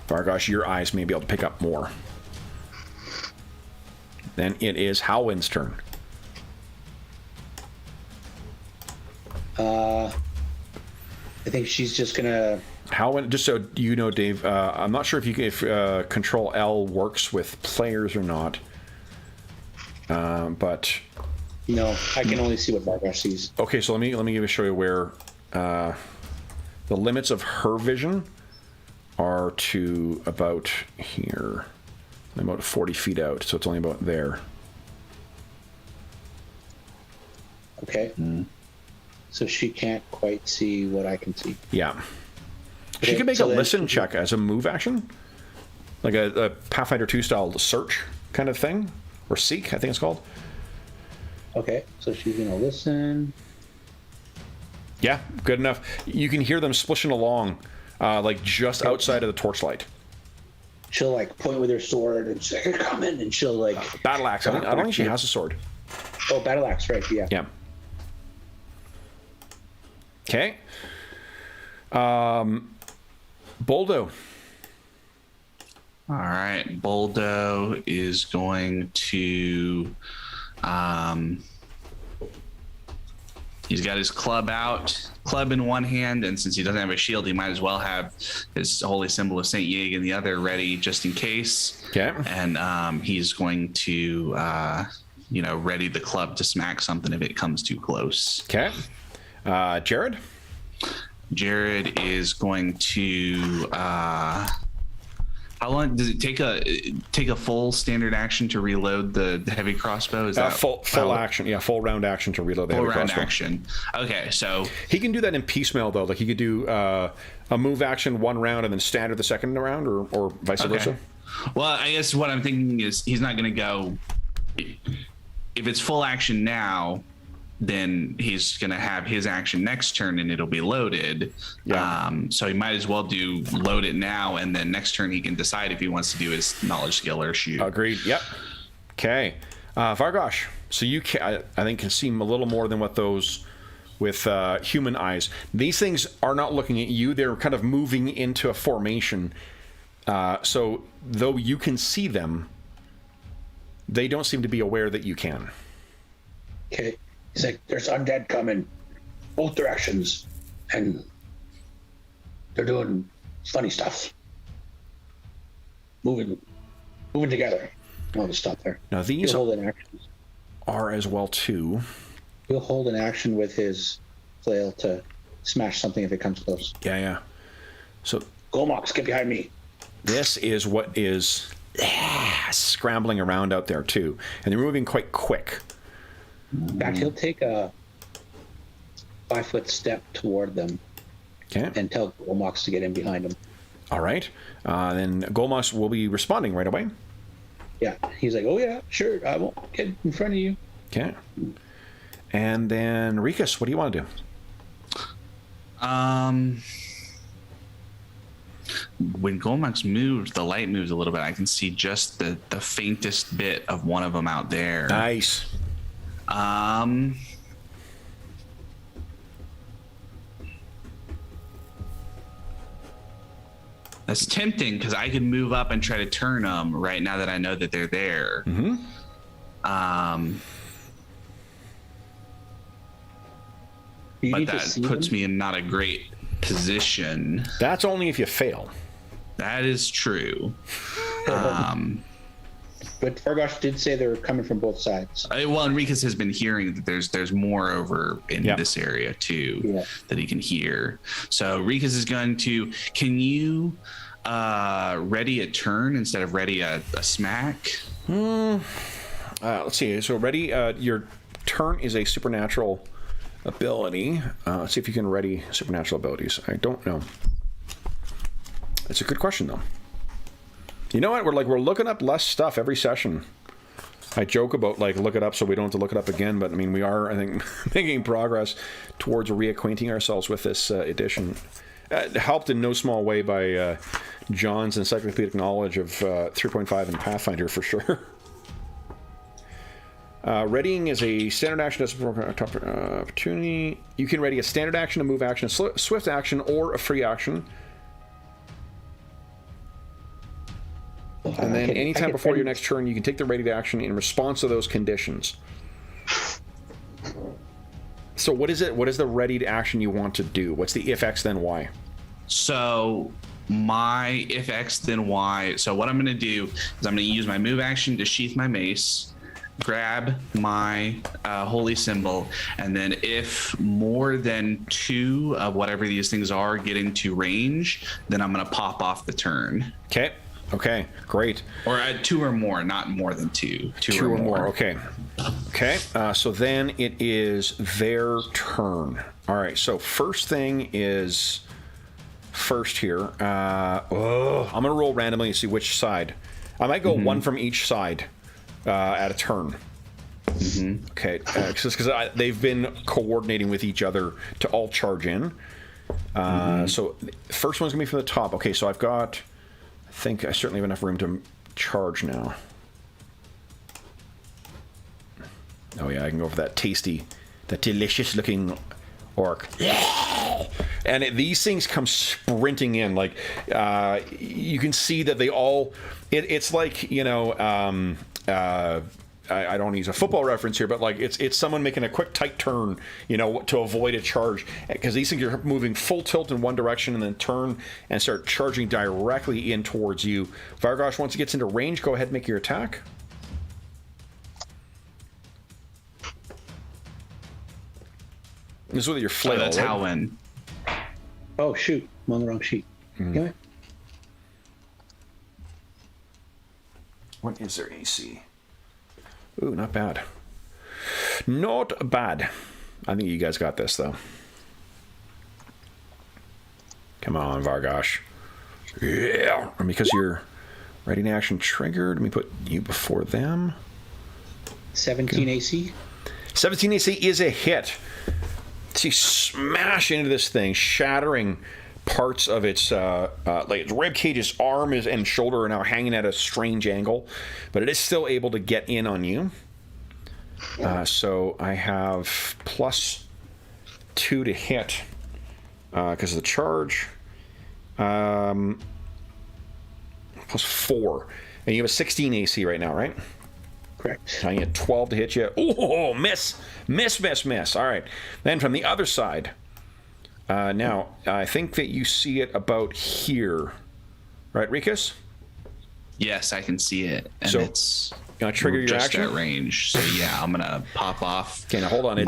Vargosh, your eyes may be able to pick up more. Then it is Halwyn's turn. I think she's just gonna. Halwyn, just so you know, Dave, I'm not sure if Control L works with players or not, but No, I can only see what Bargosh sees. okay. So let me show you where the limits of her vision are to about here, about 40 feet out. So it's only about there. Okay. So she can't quite see what I can see. Yeah. She Okay, can make so a then- listen check as a move action, like a Pathfinder 2 style search kind of thing, or seek, I think it's called. Okay, so she's gonna listen. Yeah, good enough. You can hear them splishing along, like just outside of the torchlight. She'll like point with her sword and say, "They're coming," and she'll like. Battle axe. I don't think she has a sword. Oh, battle axe, right? Yeah. Yeah. Okay. Boldo. All right, Boldo is going to. He's got his club out, club in one hand, and since he doesn't have a shield, he might as well have his holy symbol of Saint Yig in the other, ready just in case. Okay. And he's going to, ready the club to smack something if it comes too close. Okay. Jared. Jared is going to. How long does it take a full standard action to reload the heavy crossbow? Is that Full action? Yeah, full round action to reload the full heavy round crossbow. action? Okay, so He can do that in piecemeal though. Like he could do a move action one round and then standard the second round, or vice versa. Well, I guess what I'm thinking is he's not going to go. If it's full action now, then he's going to have his action next turn and it'll be loaded. Yeah. So he might as well do load it now, and then next turn he can decide if he wants to do his knowledge skill or shoot. Agreed. Yep. Okay. Vargosh. So you can, I think, can see a little more than what those with human eyes. These things are not looking at you. They're kind of moving into a formation. So though you can see them, they don't seem to be aware that you can. Okay. He's like, "There's undead coming, both directions, and they're doing funny stuff, moving together." All the stuff there. Now these He'll hold an action. are as well too. He'll hold an action with his flail to smash something if it comes close. Yeah. So Golmox, get behind me. this is what is scrambling around out there too, and they're moving quite quick. In fact, he'll take a 5-foot step toward them Okay. and tell Golmox to get in behind him. All right. Then Golmox will be responding right away. Yeah, he's like, "Oh yeah, sure, I won't get in front of you." Okay. And then Rikus, what do you want to do? When Golmax moves, the light moves a little bit. I can see just the faintest bit of one of them out there. Nice. That's tempting because I could move up and try to turn them right now that I know that they're there. Mm-hmm. You But need to that see puts them. me in not a great position. That's only if you fail. That is true. But Vargosh did say they were coming from both sides. Well, Enriquez has been hearing that there's more over in Yep. this area too Yeah. that he can hear. So Enriquez is going to. Can you ready a turn instead of ready a smack? Let's see. So ready. Your turn is a supernatural ability. Let's see if you can ready supernatural abilities. I don't know. It's a good question though. You know what? We're looking up less stuff every session. I joke about like look it up so we don't have to look it up again, but I mean we are, I think, making progress towards reacquainting ourselves with this edition. Helped in no small way by John's encyclopedic knowledge of 3.5 and Pathfinder for sure. Readying is a standard action as a top opportunity. You can ready a standard action, a move action, a swift action, or a free action. And then anytime before your next turn, you can take the ready action in response to those conditions. So what is it? What is the ready action you want to do? What's the if X then Y? So my if X then Y. So what I'm going to do is I'm going to use my move action to sheath my mace, grab my holy symbol, and then if more than 2 of whatever these things are get into range, then I'm going to pop off the turn. Okay. Okay, great. Or 2 or more, not more than 2. 2 or more. Okay. Okay, so then it is their turn. All right, so first thing is first here. I'm going to roll randomly and see which side. I might go one from each side at a turn. Okay, because they've been coordinating with each other to all charge in. So first one's going to be from the top. Okay, so I've got... I think I certainly have enough room to charge now. Oh yeah, I can go for that tasty, that delicious looking orc. Yeah! And these things come sprinting in. Like, you can see that they all... It's like, you know... I don't want to use a football reference here, but like it's someone making a quick tight turn, you know, to avoid a charge, because these things are moving full tilt in one direction and then turn and start charging directly in towards you. Vargosh, once it gets into range, go ahead and make your attack. This is with your flail. Oh, that's right? Howin. Oh shoot, I'm on the wrong sheet. Okay. What is their AC? Ooh, not bad. Not bad. I think you guys got this, though. Come on, Vargosh. Yeah. And because you're ready to action triggered, let me put you before them. 17 AC. 17 AC is a hit. So you smash into this thing, shattering parts of its like its rib cage, its arm and shoulder are now hanging at a strange angle, but it is still able to get in on you. So I have +2 to hit because of the charge. +4, and you have a 16 AC right now, right? Correct. I get 12 to hit you. Oh, miss. All right. Then from the other side. Now, I think that you see it about here. Right, Rikus? Yes, I can see it. And So, it's gonna trigger your just action? at range. So yeah, I'm going to pop off. Okay, now hold on.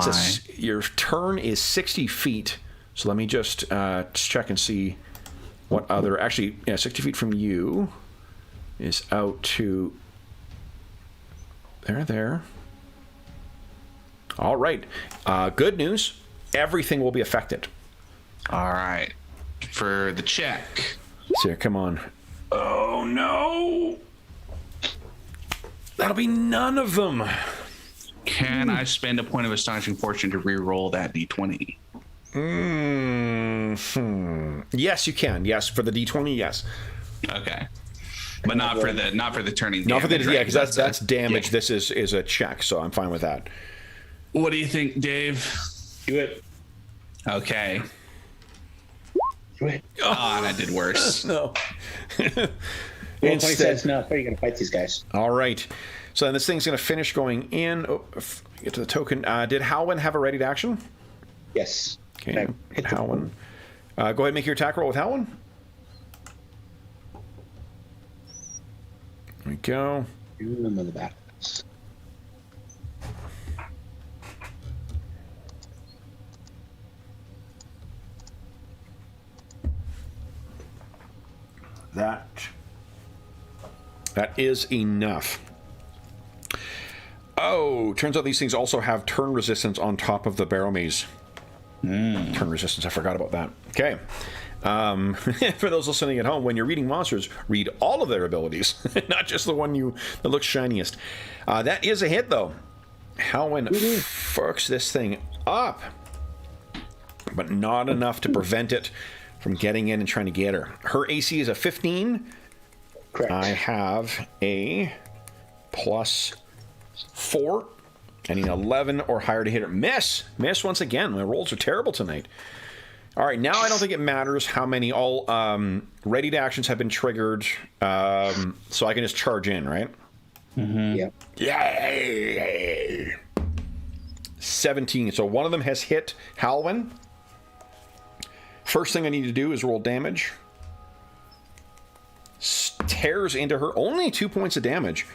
Your turn is 60 feet. So let me just check and see what other... Actually, yeah, 60 feet from you is out to... There. All right. Good news. Everything will be affected. All right. For the check. So come on. Oh, no. That'll be none of them. Can I spend a point of astonishing fortune to re-roll that d20? Yes, you can. Yes, for the D20, yes. Okay. But not for the turning damage. Not for the right? yeah, because that's damage. Yeah. This is a check, so I'm fine with that. What do you think, Dave? Do it. Okay. Do it. Oh, that did worse. No. Well, 20 cents now. How are you going to fight these guys? All right. So then this thing's going to finish going in. Oh, get to the token. Did Howin have a ready to action? Yes. Okay. Howin. Go ahead and make your attack roll with Howin. There we go. Remember the battles. That is enough. Oh, turns out these things also have turn resistance on top of the Barrowmaze. Turn resistance, I forgot about that. Okay. For those listening at home, when you're reading monsters, read all of their abilities, not just the one that looks shiniest. That is a hit, though. Halwyn fucks this thing up, but not enough to prevent it from getting in and trying to get her. Her AC is a 15. Correct. I have a +4. I need 11 or higher to hit her. Miss once again. My rolls are terrible tonight. All right, now I don't think it matters how many all ready to actions have been triggered, so I can just charge in, right? Mm-hmm. Yep. Yay! 17. So one of them has hit Halwyn. First thing I need to do is roll damage. Tears into her. Only 2 points of damage.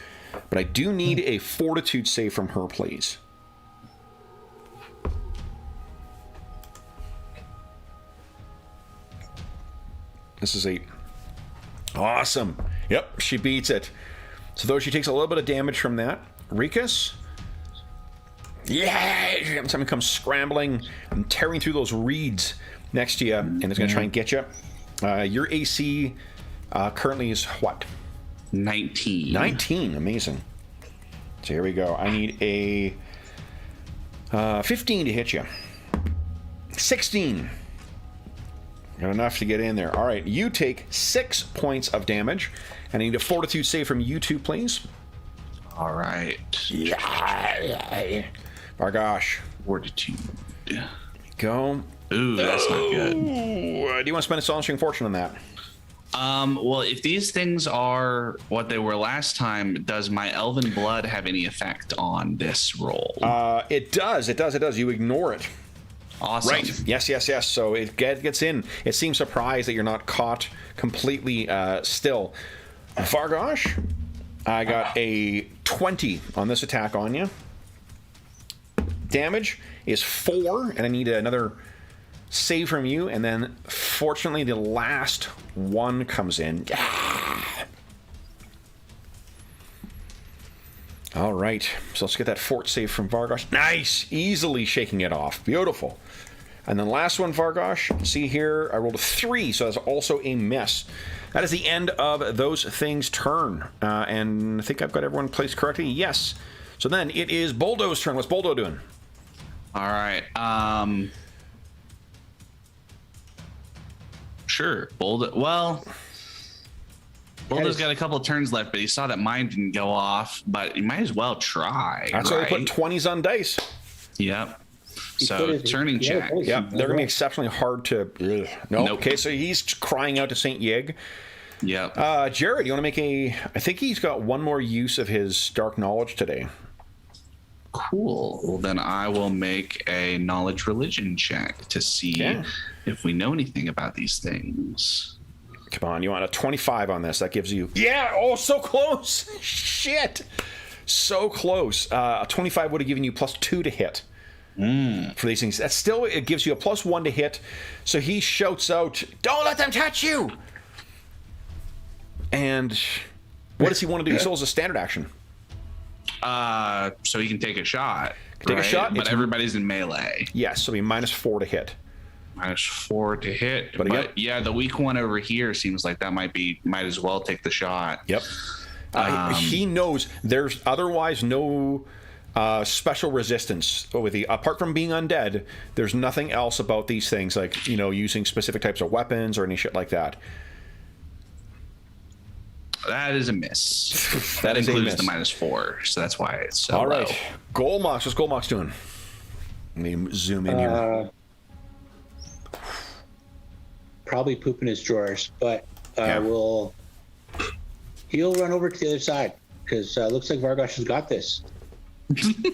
But I do need a fortitude save from her, please. This is 8. Awesome. Yep, she beats it. So though she takes a little bit of damage from that, Rikus, yeah, something comes scrambling and tearing through those reeds next to you, and it's going to try and get you. Your AC currently is what? 19. 19, amazing. So here we go. I need a 15 to hit you. 16. Got enough to get in there. All right, you take 6 points of damage, and I need a fortitude save from you two, please. All right. Yeah. Vargosh. Fortitude. Go. Ooh, that's not good. Do you want to spend a astonishing fortune on that? Well, if these things are what they were last time, does my elven blood have any effect on this roll? It does. You ignore it. Awesome. Right. Yes. So it gets in. It seems surprised that you're not caught completely still. Vargosh, I got a 20 on this attack on you. Damage is 4, and I need another save from you, and then fortunately the last one comes in. All right, so let's get that fort save from Vargosh. Nice, easily shaking it off. Beautiful. And then last one, Vargosh. See here, I rolled a 3, so that's also a miss. That is the end of those things' turn, and I think I've got everyone placed correctly. Yes. So then it is Boldo's turn. What's Boldo doing? All right. Sure. Boldo's got a couple of turns left, but he saw that mine didn't go off, but he might as well try. That's why we're putting 20s on dice. Yep. So turning check. Yep, they're going to be exceptionally hard to... Nope. Okay, so he's crying out to St. Yig. Yep. Jared, you want to make a... I think he's got one more use of his Dark Knowledge today. Cool. Well, then I will make a knowledge religion check to see if we know anything about these things. Come on, you want a 25 on this. That gives you... Yeah! Oh, so close! Shit! So close. A 25 would have given you +2 to hit. For these things. That's still... It gives you a +1 to hit. So he shouts out, "Don't let them touch you!" And what does he want to do? He still has a standard action. So he can take a shot. Take a shot, but everybody's in melee. Yes, so it'll be -4 to hit. -4 to hit. But again, yeah, the weak one over here seems like that might as well take the shot. Yep. He knows there's otherwise no special resistance with apart from being undead. There's nothing else about these things, like, you know, using specific types of weapons or any shit like that. That is a miss. That includes the -4, so that's why it's so all right. low. Golmox, what's Golmox doing? Let me zoom in here. Probably pooping his drawers, but he'll run over to the other side because looks like Vargosh has got this. You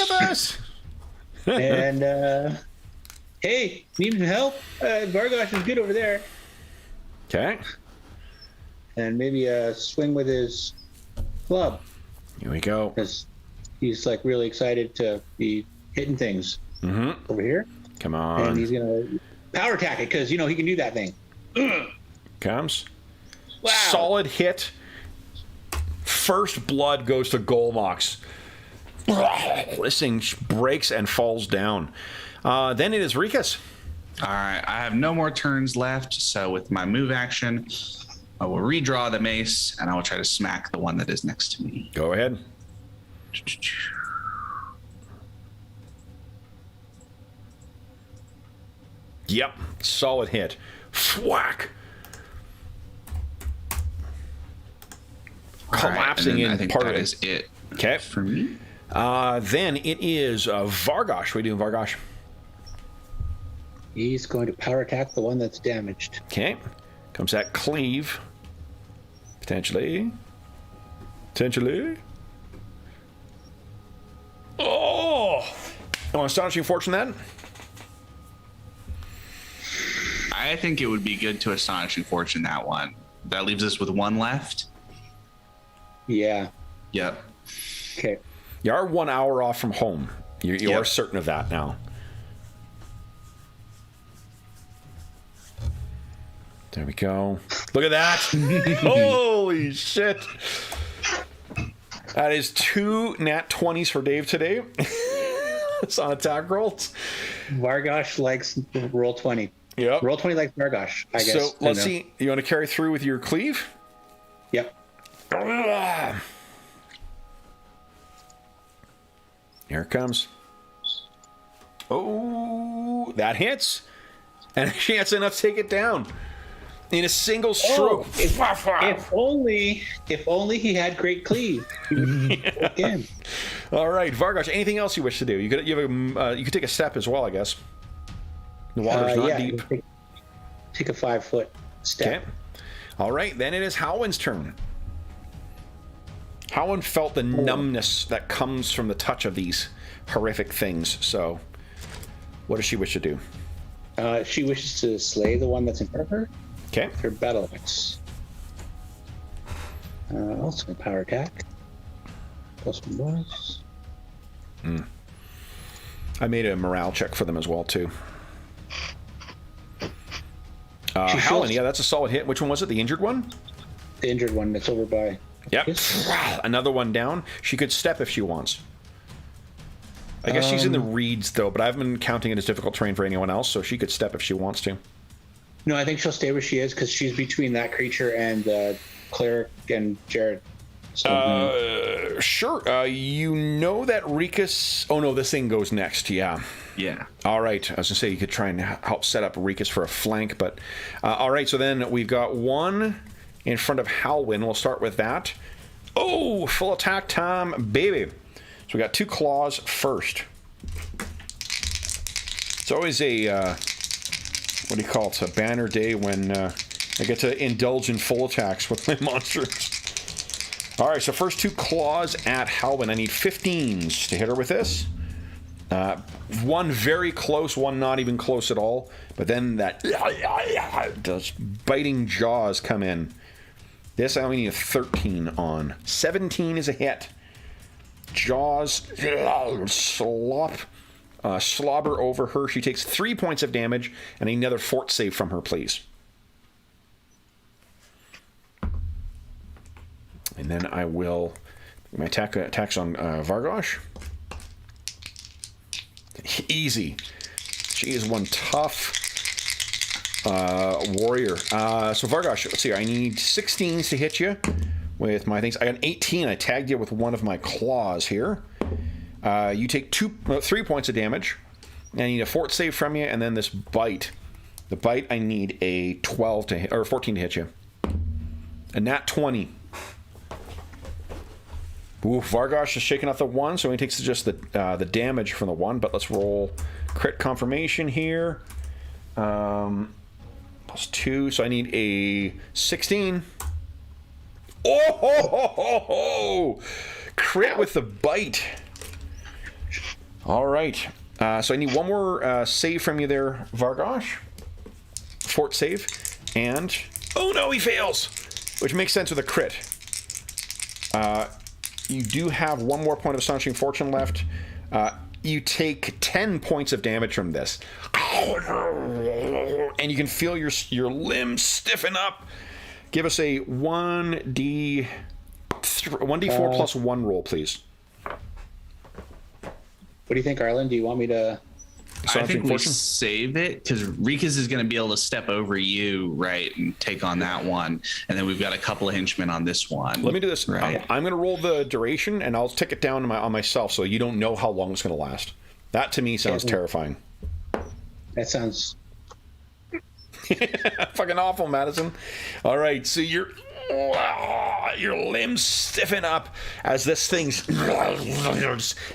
got this. And hey, need some help? Vargosh is good over there. Okay. And maybe swing with his club. Here we go. Because he's like really excited to be hitting things over here. Come on. And he's gonna power attack it because you know he can do that thing. Comes. Wow. Solid hit. First blood goes to Golmox. This thing breaks and falls down. Then it is Rikus. All right, I have no more turns left, so with my move action, I will redraw the mace, and I will try to smack the one that is next to me. Go ahead. Yep, solid hit. Whack. Collapsing I in think part that of is it. Okay. For me. Then it is Vargosh. What are you doing, Vargosh? He's going to power attack the one that's damaged. Okay. Comes that cleave. Potentially. Oh! Oh, astonishing fortune then? I think it would be good to astonishing fortune that one. That leaves us with one left. Yeah. Yep. Okay. You are 1 hour off from home. You Yep. are certain of that now. There we go. Look at that. Holy shit. That is 2 nat 20s for Dave today. It's on attack rolls. Vargosh likes roll 20. Yep. Roll 20 likes Vargosh, I guess. So let's see. You want to carry through with your cleave? Yep. Here it comes. Oh, that hits. And a chance enough to take it down in a single stroke. If only he had great cleave. Again. All right, Vargosh. Anything else you wish to do? You could take a step as well, I guess. The water's not deep. Take a 5-foot step. Okay. All right, then it is Howland's turn. Howland felt the numbness that comes from the touch of these horrific things. So, what does she wish to do? She wishes to slay the one that's in front of her. Okay. Her battle axe. Also a power attack. +1 bonus. I made a morale check for them as well, too. Howland, yeah, that's a solid hit. Which one was it? The injured one? The injured one that's over by... Yep. Another one down. She could step if she wants. I guess she's in the reeds, though, but I've been counting it as difficult terrain for anyone else, so she could step if she wants to. No, I think she'll stay where she is because she's between that creature and Cleric and Jared. So, Sure. You know that Rikus... Oh, no, this thing goes next. Yeah. Yeah. All right. I was going to say you could try and help set up Rikus for a flank, but... all right, so then we've got one in front of Halwyn. We'll start with that. Oh, full attack time, baby. So we got 2 claws first. It's always a... what do you call it? It's a banner day when I get to indulge in full attacks with my monsters. All right, so first 2 claws at Halwyn. I need 15s to hit her with this. One very close, one not even close at all. But then that those biting jaws come in. This I only need a 13 on. 17 is a hit. Jaws slobber over her. She takes 3 points of damage, and another fort save from her, please. And then I will my attacks on Vargosh. Easy. She is one tough warrior. So Vargosh, let's see. I need 16s to hit you with my things. I got an 18. I tagged you with one of my claws here. You take 3 points of damage. I need a fort save from you, and then this bite. The bite, I need a 12 to hit, or 14 to hit you. A nat 20. Ooh, Vargosh is shaking off the 1, so he takes just the damage from the 1. But let's roll crit confirmation here. +2, so I need a 16. Oh, ho, ho, ho, ho. Crit with the bite. All right. So I need one more save from you there, Vargosh. Fort save. And... oh, no, he fails! Which makes sense with a crit. You do have one more point of Astonishing Fortune left. You take 10 points of damage from this. And you can feel your limbs stiffen up. Give us a 1d4 +1 roll, please. what do you think, Arlen? Do you want me to So I think we save it because Rikas is going to be able to step over you, right, and take on that one. And then we've got a couple of henchmen on this one. Let me do this. Right. I'm going to roll the duration, and I'll tick it down on myself so you don't know how long it's going to last. That, to me, sounds terrifying. That sounds... Fucking awful, Madison. All right, so your limbs stiffen up as this thing's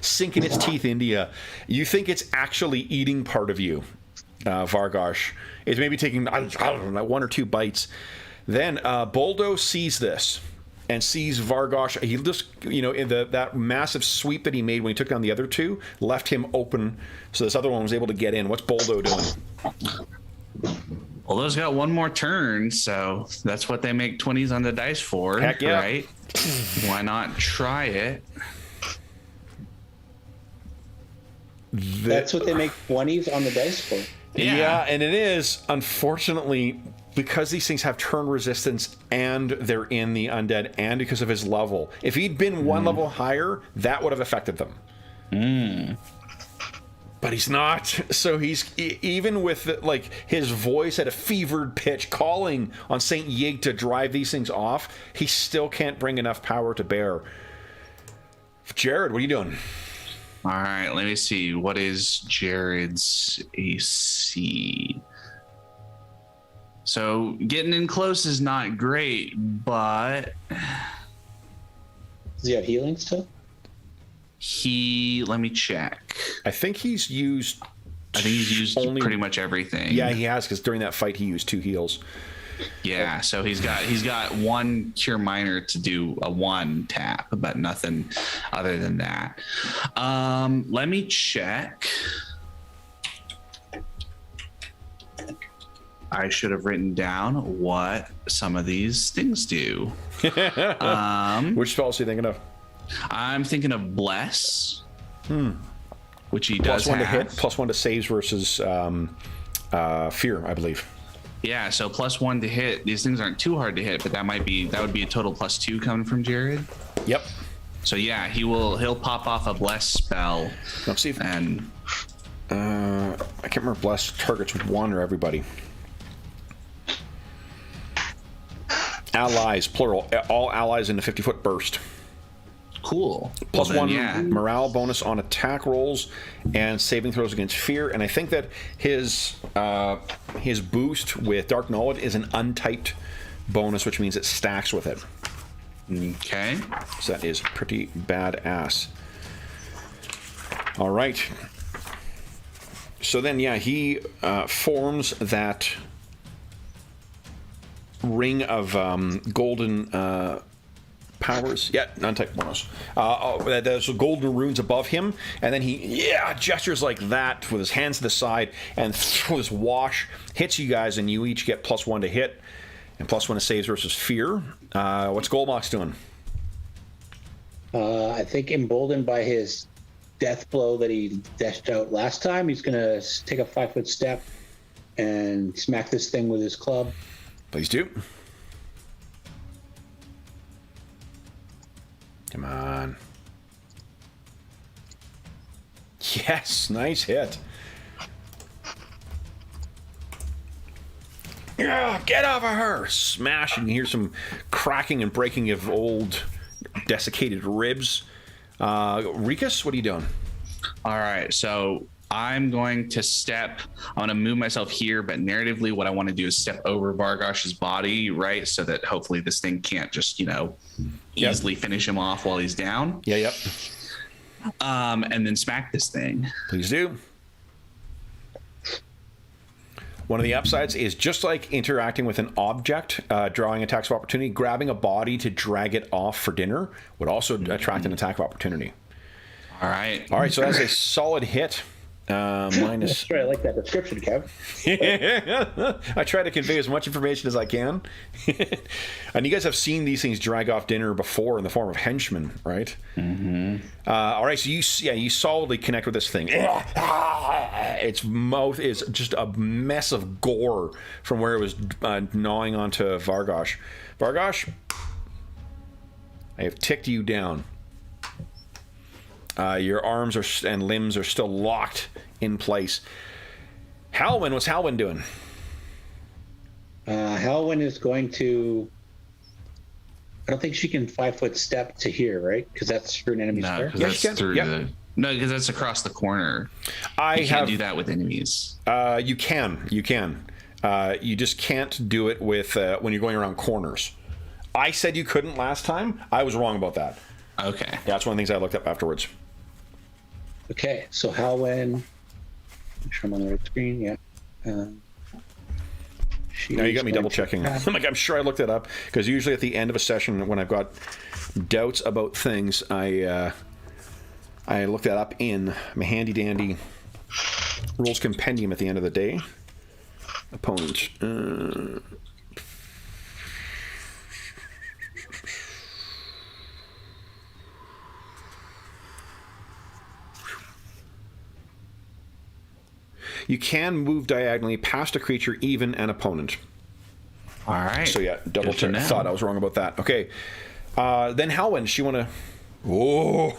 sinking its teeth into you. You think it's actually eating part of you, Vargosh. It's maybe taking, I don't know, 1 or 2 bites. Then Boldo sees this and sees Vargosh. He just, in that massive sweep that he made when he took down the other 2, left him open, so this other one was able to get in. What's Boldo doing? Well, those got one more turn, so that's what they make 20s on the dice for, Heck yeah. right? Why not try it? That's what they make 20s on the dice for. Yeah, and it is, unfortunately, because these things have turn resistance and they're in the undead and because of his level. If he'd been one level higher, that would have affected them. But he's not. So he's, even with his voice at a fevered pitch calling on St. Yig to drive these things off, he still can't bring enough power to bear. Jared, what are you doing? All right, let me see. What is Jared's AC? So getting in close is not great, but... Does he have healing still? Let me check. I think he's used... pretty much everything. Yeah, he has, because during that fight he used 2 heals. Yeah, so he's got 1 cure minor to do a 1 tap, but nothing other than that. Let me check. I should have written down what some of these things do. Which spells are you thinking of? I'm thinking of Bless, which he Plus does one have. to hit, plus 1 to saves versus fear, I believe. Yeah, so plus 1 to hit. These things aren't too hard to hit, but that would be a total +2 coming from Jared. Yep. So yeah, he'll pop off a Bless spell. Let's see if and I can't remember if Bless targets 1 or everybody. Allies, plural. All allies in the 50-foot burst. Cool. Plus Well, 1 yeah. morale bonus on attack rolls and saving throws against fear. And I think that his boost with Dark Knowledge is an untyped bonus, which means it stacks with it. Okay. So that is pretty badass. All right. So then, yeah, he forms that ring of golden powers. Yeah, non-type bonus. There's golden runes above him, and then he gestures like that with his hands to the side, and this wash hits you guys, and you each get +1 to hit and +1 to saves versus fear. What's Goldmox doing? I think emboldened by his death blow that he dashed out last time, he's gonna take a 5-foot step and smack this thing with his club. Please do. Come on. Yes, nice hit. Yeah, get off of her! Smash, and you hear some cracking and breaking of old desiccated ribs. Rikas, what are you doing? All right, so I'm going to move myself here, but narratively what I want to do is step over Vargosh's body, right? So that hopefully this thing can't just, easily finish him off while he's down. Yeah, yep. And then smack this thing. Please do. One of the upsides is just like interacting with an object, drawing attacks of opportunity, grabbing a body to drag it off for dinner would also attract an attack of opportunity. All right. All right, so that's a solid hit. Minus. That's right, I like that description, Kev. I try to convey as much information as I can. And you guys have seen these things drag off dinner before in the form of henchmen, right? Mm-hmm. All right, so you solidly connect with this thing. Its mouth is just a mess of gore from where it was gnawing onto Vargosh. Vargosh, I have ticked you down. Your arms and limbs are still locked in place. Halwyn, what's Halwyn doing? Halwyn is going to. I don't think she can 5-foot step to here, right? Because that's through an enemy No, square. because Yeah, that's you can. through Yep. the. No, because that's across the corner. I You can't do that with enemies. You can. You just can't do it with when you're going around corners. I said you couldn't last time. I was wrong about that. Okay. Yeah, that's one of the things I looked up afterwards. Okay, so Halwyn. Make sure I'm on the right screen. Yeah. Now you got me double checking. I'm sure I looked it up because usually at the end of a session when I've got doubts about things, I look that up in my handy dandy rules compendium at the end of the day. Opponent. You can move diagonally past a creature, even an opponent. All right. So yeah, double Good to check. I know. thought I was wrong about that. Okay. Then Halwyn, she want to... Whoa.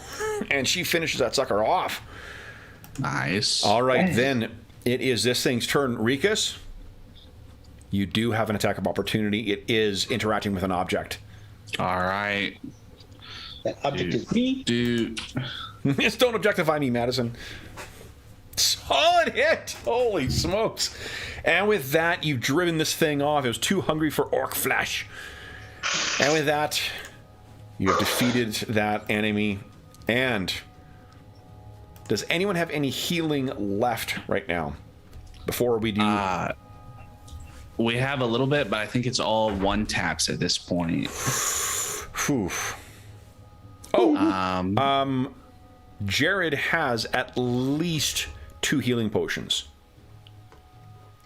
And she finishes that sucker off. Nice. All right, then it is this thing's turn. Rikus, you do have an attack of opportunity. It is interacting with an object. All right. That object is me. Dude. Just don't objectify me, Madison. Solid hit! Holy smokes. And with that, you've driven this thing off. It was too hungry for orc flesh. And with that, you have defeated that enemy. And does anyone have any healing left right now? Before we do... We have a little bit, but I think it's all one taps at this point. Phew. Oh, Jared has at least 2 healing potions.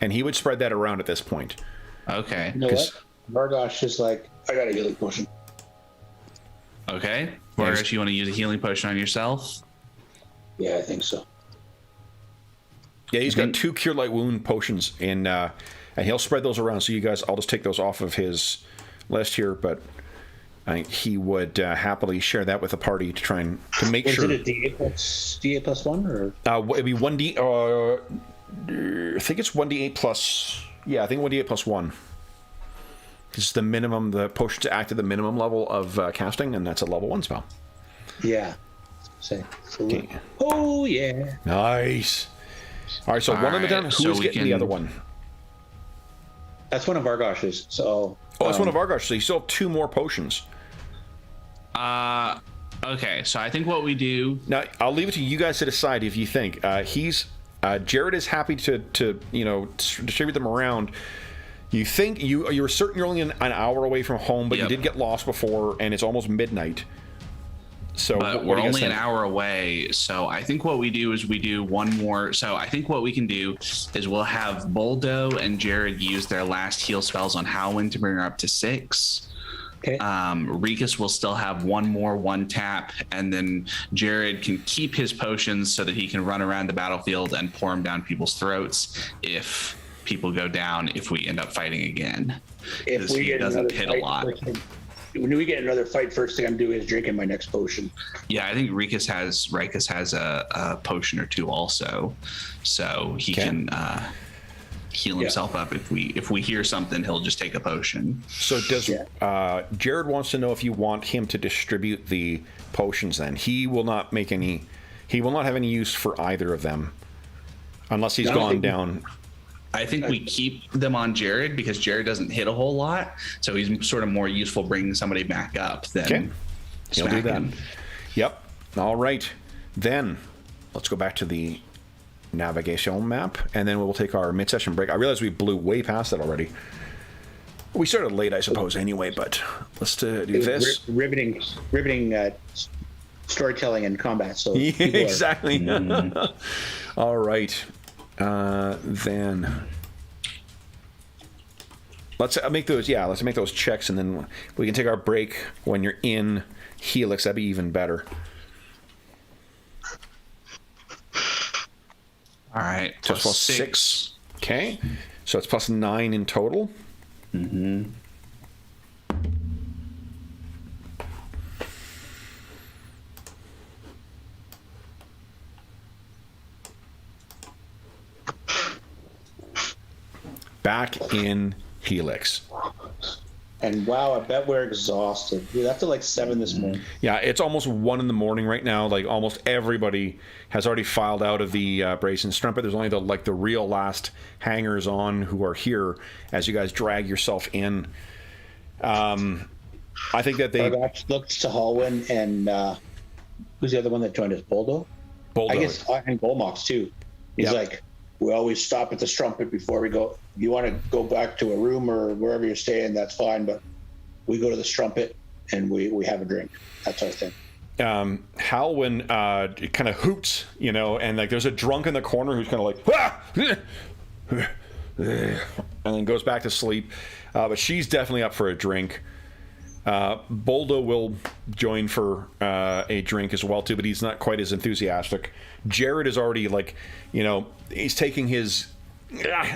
And he would spread that around at this point. Okay. You know what? Vargosh is like, I got a healing potion. Okay. Vargosh, you want to use a healing potion on yourself? Yeah, I think so. Yeah, he's got 2 Cure Light Wound potions, and he'll spread those around. So you guys, I'll just take those off of his list here, but I think he would happily share that with the party to try and to make Is sure. it a D8 plus 1 or? It'd be 1D. I think it's 1D8 plus. Yeah, I think 1D8 plus 1. It's the minimum. The potions act at the minimum level of casting, and that's a level 1 spell. Yeah. Say. Okay. Oh yeah. Nice. All right, so All one of them right, down. Who's so we getting the can- other one? That's one of Vargosh's. So. Oh, that's one of Vargosh. So you still have 2 more potions. Okay, so I think what we do. Now I'll leave it to you guys to decide if you think Jared is happy to distribute them around. You think you're certain you're only an hour away from home, but you Yep. did get lost before, and it's almost midnight. So But what we're do you guys only an think? hour away, so I think what we do is we do one more. So I think what we can do is we'll have Boldo and Jared use their last heal spells on Halwyn to bring her up to 6. Okay. Rikus will still have one more 1 tap, and then Jared can keep his potions so that he can run around the battlefield and pour them down people's throats if people go down, if we end up fighting again. If Because we he get doesn't another hit a fight, lot. when we get another fight, first thing I'm doing is drinking my next potion. Yeah, I think Rikus has a potion or 2 also, so he Okay. can heal himself up. If we hear something, he'll just take a potion. So does Jared wants to know if you want him to distribute the potions? Then he will not make any. He will not have any use for either of them, unless he's I don't gone think- down. I think we keep them on Jared because Jared doesn't hit a whole lot, so he's sort of more useful bringing somebody back up than Okay, he'll do that. smacking. Yep. All right. Then let's go back to the navigation map, and then we'll take our mid-session break. I realize we blew way past that already. We started late, I suppose, anyway. But let's do this. Riveting storytelling and combat. So Yeah, people are- exactly. All right. Then let's make those. Yeah, let's make those checks, and then we can take our break when you're in Helix. That'd be even better. All right, So it's plus 6. Okay. So it's plus 9 in total. Mm-hmm. back in Helix. And wow, I bet we're exhausted. We're up to like 7 this morning. Yeah, it's almost 1 in the morning right now. Like almost everybody has already filed out of the Brace and Strumpet. There's only the real last hangers on who are here as you guys drag yourself in. I think that they looks to Hallwyn and who's the other one that joined us? Boldo? I guess, and Golmox too. He's like, we always stop at the Strumpet before we go. If you want to go back to a room or wherever you're staying, that's fine. But we go to the Strumpet and we have a drink. That's our thing. Halwyn kind of hoots, and like there's a drunk in the corner who's kind of like, ah! and then goes back to sleep. But she's definitely up for a drink. Boldo will join for a drink as well too, but he's not quite as enthusiastic. Jared is already he's taking his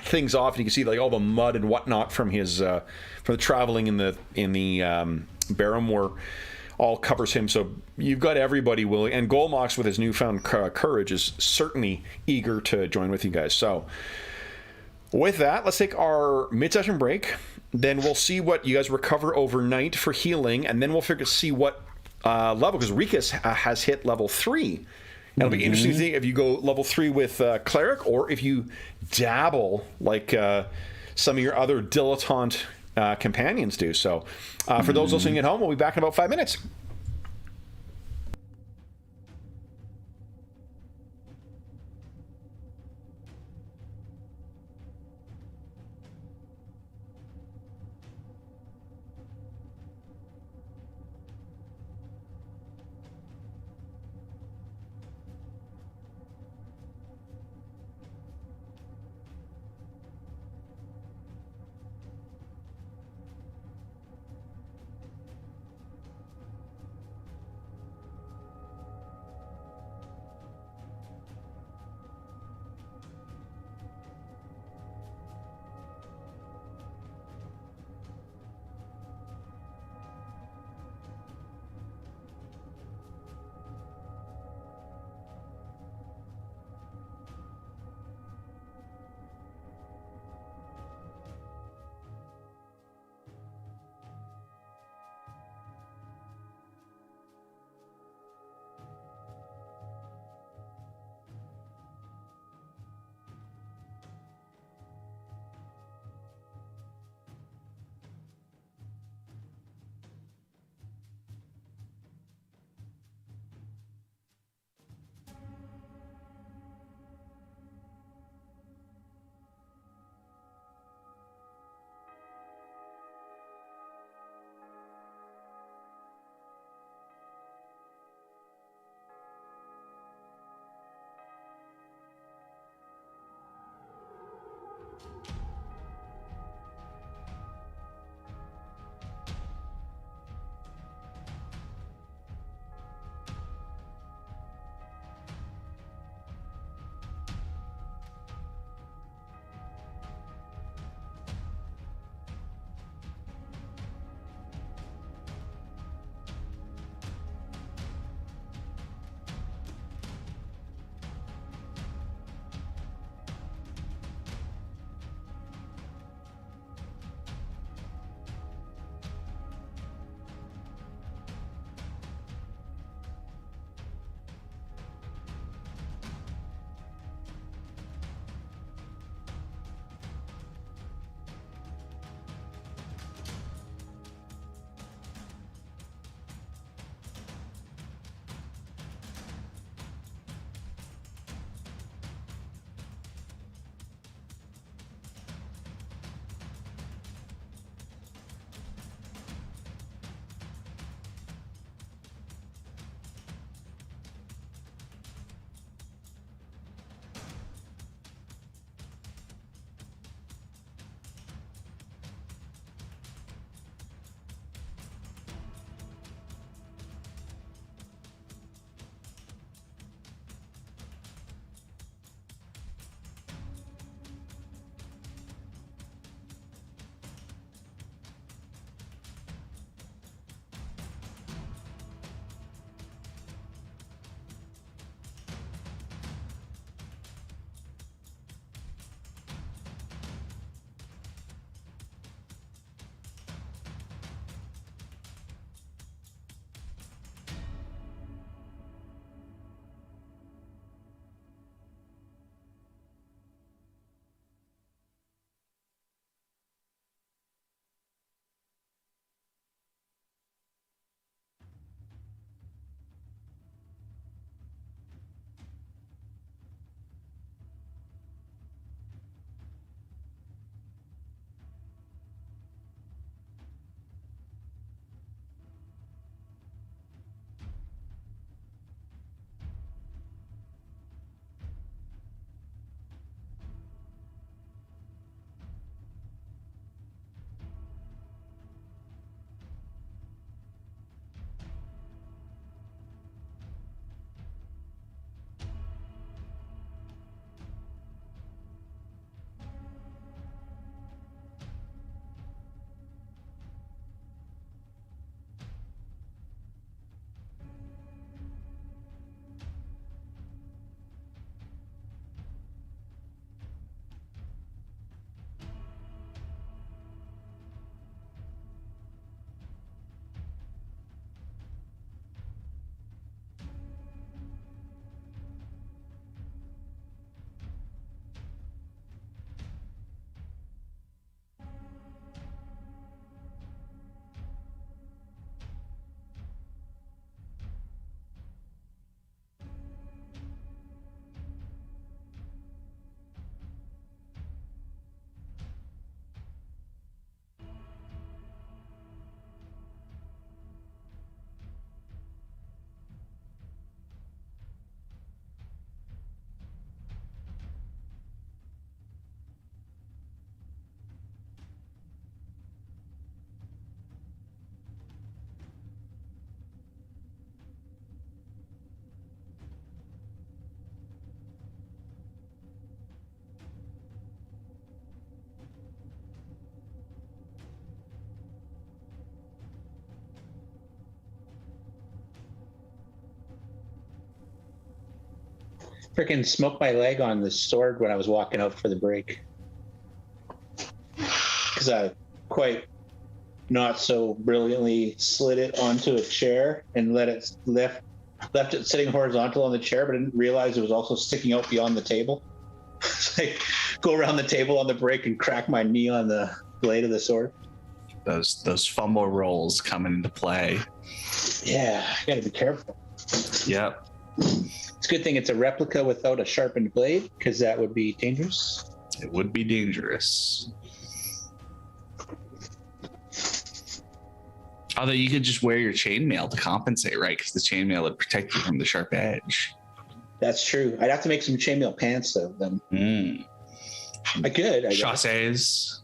things off, and you can see like all the mud and whatnot from his from the traveling in the Barrowmaze all covers him. So you've got everybody willing, and Golmox with his newfound courage is certainly eager to join with you guys. So with that, let's take our mid-session break. Then we'll see what you guys recover overnight for healing, and then we'll see what level, because Rikus has hit level 3. It'll be interesting to see if you go level 3 with Cleric, or if you dabble like some of your other dilettante companions do. So for those listening at home, we'll be back in about 5 minutes. freaking smoked my leg on the sword when I was walking out for the break. Because I quite not so brilliantly slid it onto a chair and left it sitting horizontal on the chair, but I didn't realize it was also sticking out beyond the table. It's like go around the table on the break and crack my knee on the blade of the sword. Those fumble rolls coming into play. Yeah, I gotta be careful. Yep. It's a good thing it's a replica without a sharpened blade, because that would be dangerous. It would be dangerous. Although you could just wear your chainmail to compensate, right? Because the chainmail would protect you from the sharp edge. That's true. I'd have to make some chainmail pants though. Then I could. I guess. Chassés.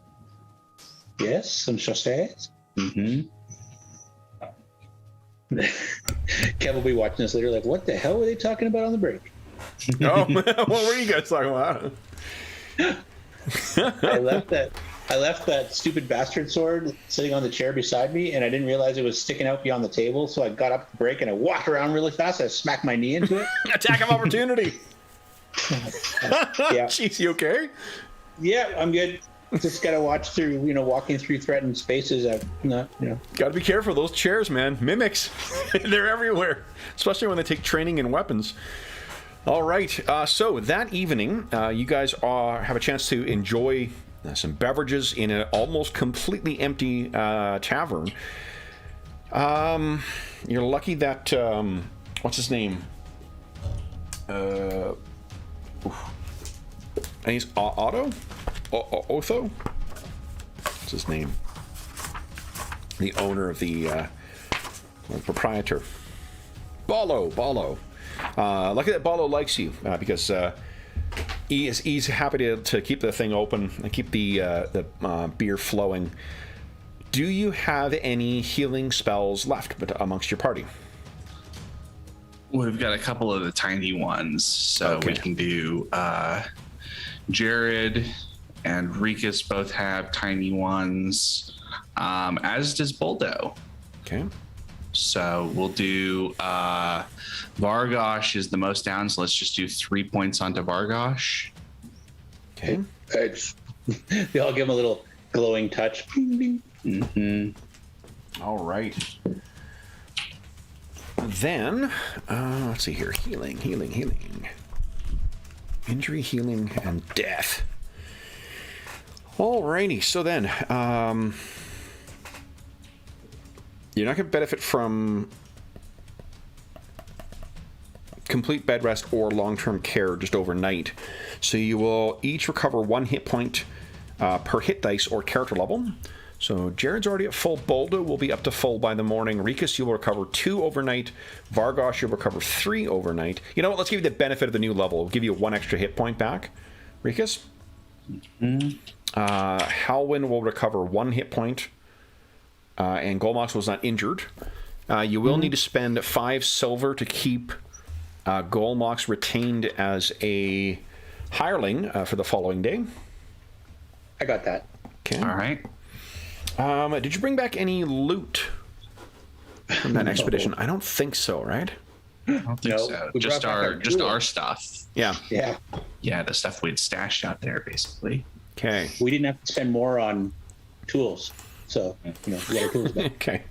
Yes, some chassés. Mm-hmm. Kev will be watching this later, like, what the hell were they talking about on the break? Oh, what were you guys talking about? I left that stupid bastard sword sitting on the chair beside me, and I didn't realize it was sticking out beyond the table. So I got up the break and I walked around really fast. I smacked my knee into it. Attack of opportunity. Yeah. Jeez, you okay? Yeah, I'm good. Just gotta watch through, walking through threatened spaces. I've not, Got to be careful. Those chairs, man. Mimics. They're everywhere, especially when they take training in weapons. All right. So that evening, you guys have a chance to enjoy some beverages in an almost completely empty tavern. You're lucky that what's his name? I think he's Otto. Otho? What's his name? The owner of the proprietor. Ballo. Lucky that Ballo likes you because he's happy to keep the thing open and keep the beer flowing. Do you have any healing spells left amongst your party? We've got a couple of the tiny ones, so we can do Jared and Rikus both have tiny ones, as does Boldo. Okay. So we'll do Vargosh is the most down, so let's just do 3 points onto Vargosh. Okay. They all give him a little glowing touch. Mm-hmm. All right. Then, let's see here. Healing. Injury, healing, and death. Alrighty, so then, you're not going to benefit from complete bed rest or long-term care just overnight. So you will each recover 1 hit point per hit dice or character level. So Jared's already at full. Boldo will be up to full by the morning. Rikus, you'll recover 2 overnight. Vargosh, you'll recover 3 overnight. You know what? Let's give you the benefit of the new level. We'll give you 1 extra hit point back. Rikus? Mm-hmm. Halwyn will recover 1 hit point. And Golmox was not injured. You will need to spend 5 silver to keep Golmox retained as a hireling for the following day. I got that. Okay. All right. Did you bring back any loot from that expedition? I don't think so, right? I don't think so. Just our stuff. Yeah. Yeah, the stuff we'd stashed out there, basically. Okay. We didn't have to spend more on tools, so we got our tools back. Okay.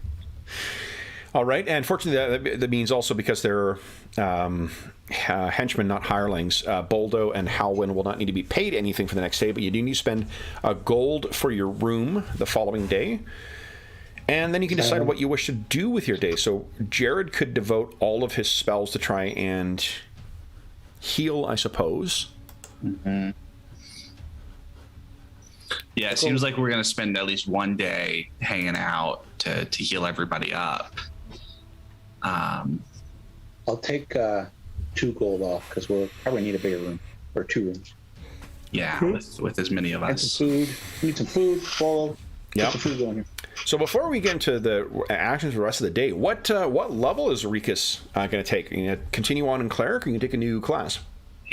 All right, and fortunately, that means also because they're henchmen, not hirelings, Boldo and Halwyn will not need to be paid anything for the next day, but you do need to spend a gold for your room the following day. And then you can decide what you wish to do with your day. So Jared could devote all of his spells to try and heal, I suppose. Mm-hmm. Yeah, it seems like we're going to spend at least 1 day hanging out to heal everybody up. I'll take 2 gold off because we'll probably need a bigger room or 2 rooms. Yeah, with as many of And us. some food. We need some food. Follow. Yep. Get some food going here. So before we get into the actions for the rest of the day, what level is Rikus going to take? Are you going to continue on in Cleric, or are you going to take a new class?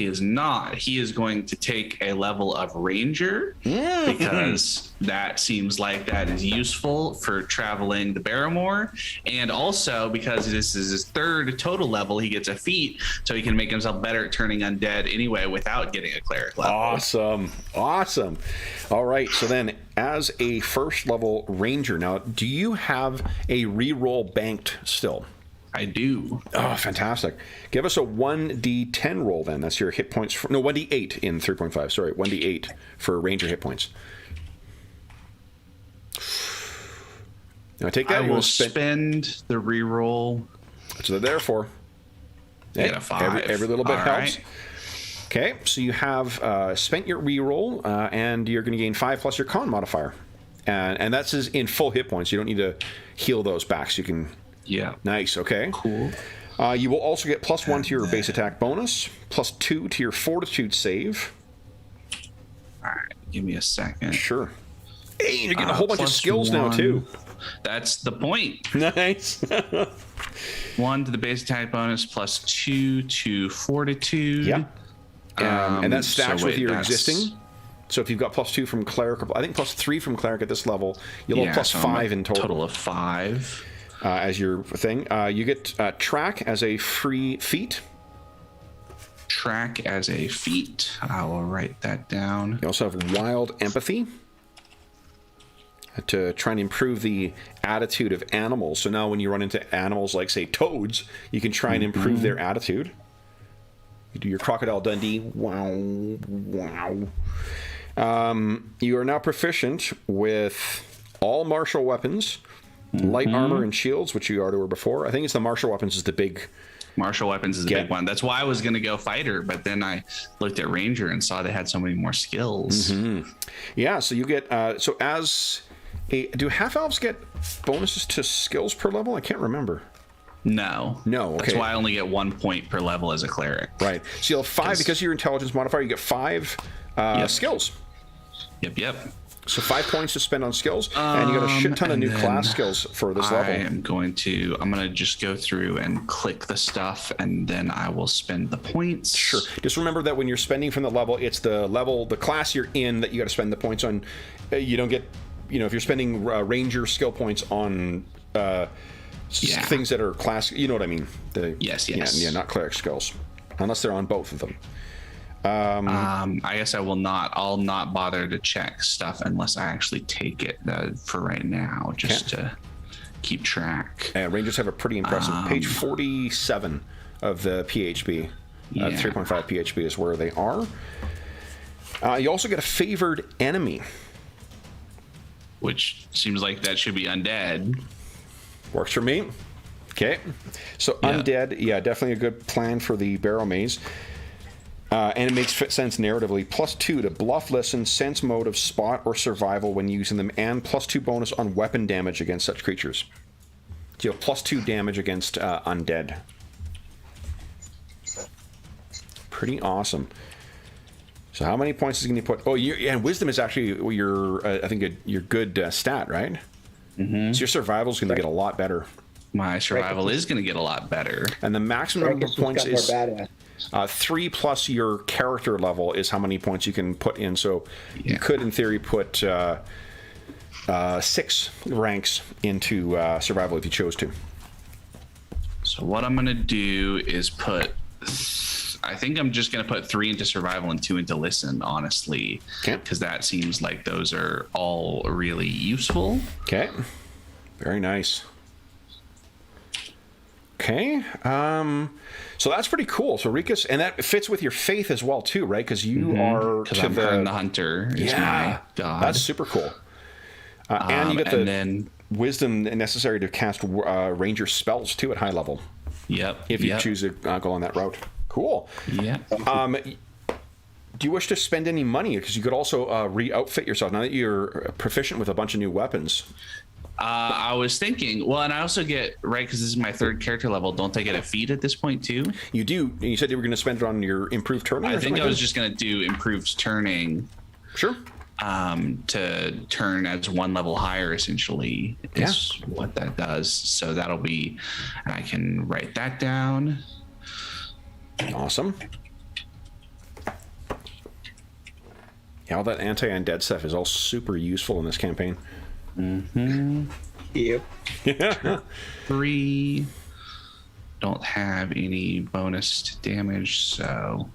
He is not. He is going to take a level of Ranger because that seems like that is useful for traveling the Barrowmore. And also because this is his third total level, he gets a feat so he can make himself better at turning undead anyway without getting a cleric level. Awesome. Awesome. All right. So then as a first level Ranger, now, do you have a reroll banked still? I do. Oh, fantastic. Give us a 1d10 roll then. That's your hit points. No, 1d8 in 3.5. Sorry, 1d8 for Ranger hit points. Now take that. I will spend the reroll. That's what they're there for. Get a 5. Every little bit All helps. right. Okay, so you have spent your reroll, and you're going to gain 5 plus your con modifier. And that's in full hit points. You don't need to heal those back, so you can... Yeah. Nice, okay. Cool. You will also get +1 to your base attack bonus, +2 to your fortitude save. All right, give me a second. Sure. Hey, you're getting a whole bunch of skills now, too. That's the point. Nice. 1 to the base attack bonus, +2 to fortitude. Yeah. And that stacks so with wait, your that's- existing. So if you've got +2 from cleric, I think +3 from cleric at this level, you'll have so I'm +5 in total. Total of 5. As your thing. You get track as a free feat. Track as a feat. I will write that down. You also have wild empathy to try and improve the attitude of animals. So now when you run into animals like, say, toads, you can try and improve their attitude. You do your Crocodile Dundee. Wow. Wow. You are now proficient with all martial weapons, light armor and shields, which you already were before. I think it's the martial weapons is the big... Martial weapons is the big one. That's why I was going to go fighter, but then I looked at Ranger and saw they had so many more skills. Yeah, so you get... so as a... Do half-elves get bonuses to skills per level? I can't remember. No. No, okay. That's why I only get 1 point per level as a cleric. Right. So you'll have 5, because of your intelligence modifier, you get 5 skills. Yep. So 5 points to spend on skills, and you got a shit ton of new class skills for this level. I'm going to just go through and click the stuff, and then I will spend the points. Sure. Just remember that when you're spending from the level, it's the class you're in that you got to spend the points on. You don't get, if you're spending Ranger skill points on things that are class, you know what I mean? Yes. Yeah, not cleric skills, unless they're on both of them. I guess I'll not bother to check stuff unless I actually take it for right now, just to keep track. Rangers have a pretty impressive page 47 of the PHP. 3.5 PHP is where they are. You also get a favored enemy, which seems like that should be undead. Works for me. Okay, so undead, definitely a good plan for the Barrowmaze. And it makes sense narratively. +2 to bluff, listen, sense motive, spot, or survival when using them, and +2 bonus on weapon damage against such creatures. So you have +2 damage against undead. Pretty awesome. So how many points is going to put? Oh, and wisdom is actually your, I think, your good stat, right? Mm-hmm. So your survival is going to get a lot better. My survival is going to get a lot better. And the maximum number of points is 3 plus your character level is how many points you can put in. So you could, in theory, put 6 ranks into survival if you chose to. So what I'm going to do is I think I'm just going to put 3 into survival and 2 into listen, honestly. Okay. Because that seems like those are all really useful. Okay. Very nice. Okay. So that's pretty cool. So Rikus, and that fits with your faith as well too, right? Because you are to I'm the hunter. Is my god. That's super cool. And you get the wisdom necessary to cast ranger spells too at high level. Yep. If you choose to go on that route. Cool. Yeah. Do you wish to spend any money? Because you could also re-outfit yourself now that you're proficient with a bunch of new weapons. I was thinking, well, and I also get, right, because this is my 3rd character level, don't I get a feat at this point too? You do. You said you were going to spend it on your improved turning? I think I was just going to do improved turning. Sure. To turn as 1 level higher, essentially, is what that does. So that'll be, and I can write that down. Awesome. Yeah, all that anti-undead stuff is all super useful in this campaign. Yep. Yeah. 3. Don't have any bonus to damage, so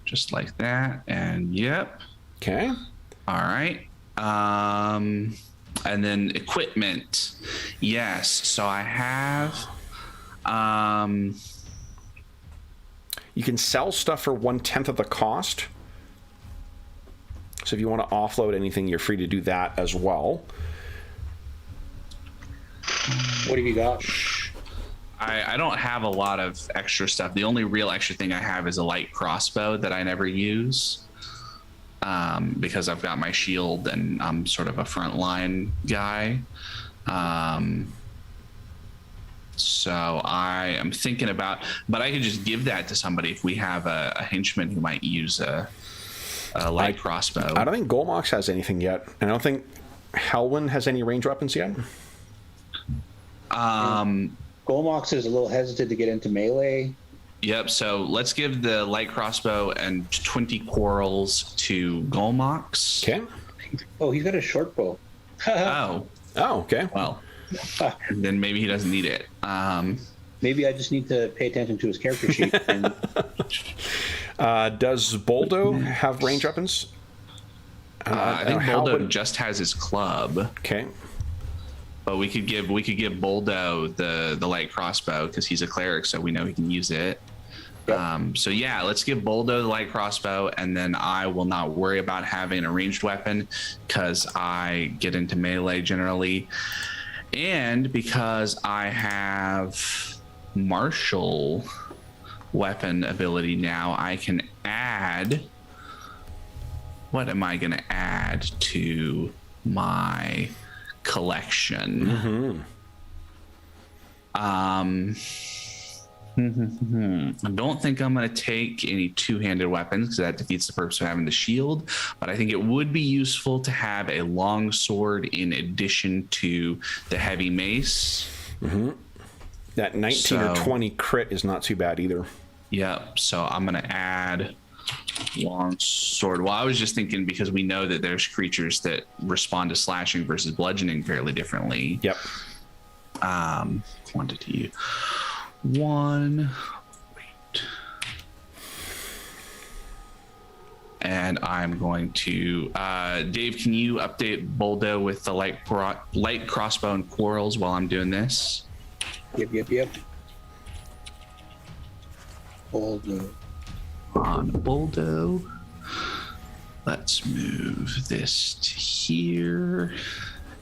just like that. And yep. Okay. All right. And then equipment. Yes. So I have. You can sell stuff for 1/10 of the cost. So if you want to offload anything, you're free to do that as well. What have you got? I don't have a lot of extra stuff. The only real extra thing I have is a light crossbow that I never use. Because I've got my shield and I'm sort of a frontline guy. So I am thinking about, but I could just give that to somebody if we have a henchman who might use a light crossbow. I don't think Golmox has anything yet. And I don't think Helwyn has any range weapons yet. Golmox is a little hesitant to get into melee. Yep. So let's give the light crossbow and 20 quarrels to Golmox. Okay. Oh, he's got a short bow. Oh, Okay. well, then maybe he doesn't need it. Maybe I just need to pay attention to his character sheet. And Does Boldo have range weapons? I think Helwyn- Boldo just has his club, Okay. but we could give Boldo the light crossbow because he's a cleric, so we know he can use it. Yep. So yeah, let's give Boldo the light crossbow, and then I will not worry about having a ranged weapon because I get into melee generally, and because I have martial weapon ability now, I can add. What am I going to add to my collection? I don't think I'm going to take any two-handed weapons because that defeats the purpose of having the shield, but I think it would be useful to have a long sword in addition to the heavy mace. That 19 or 20 crit is not too bad either. Yep. So I'm going to add long sword. Well, I was just thinking because we know that there's creatures that respond to slashing versus bludgeoning fairly differently. Yep. Quantity 1. Wait. And I'm going to Dave, can you update Boldo with the light crossbow and quarrels while I'm doing this? Yep. Boldo. On Boldo. Let's move this to here.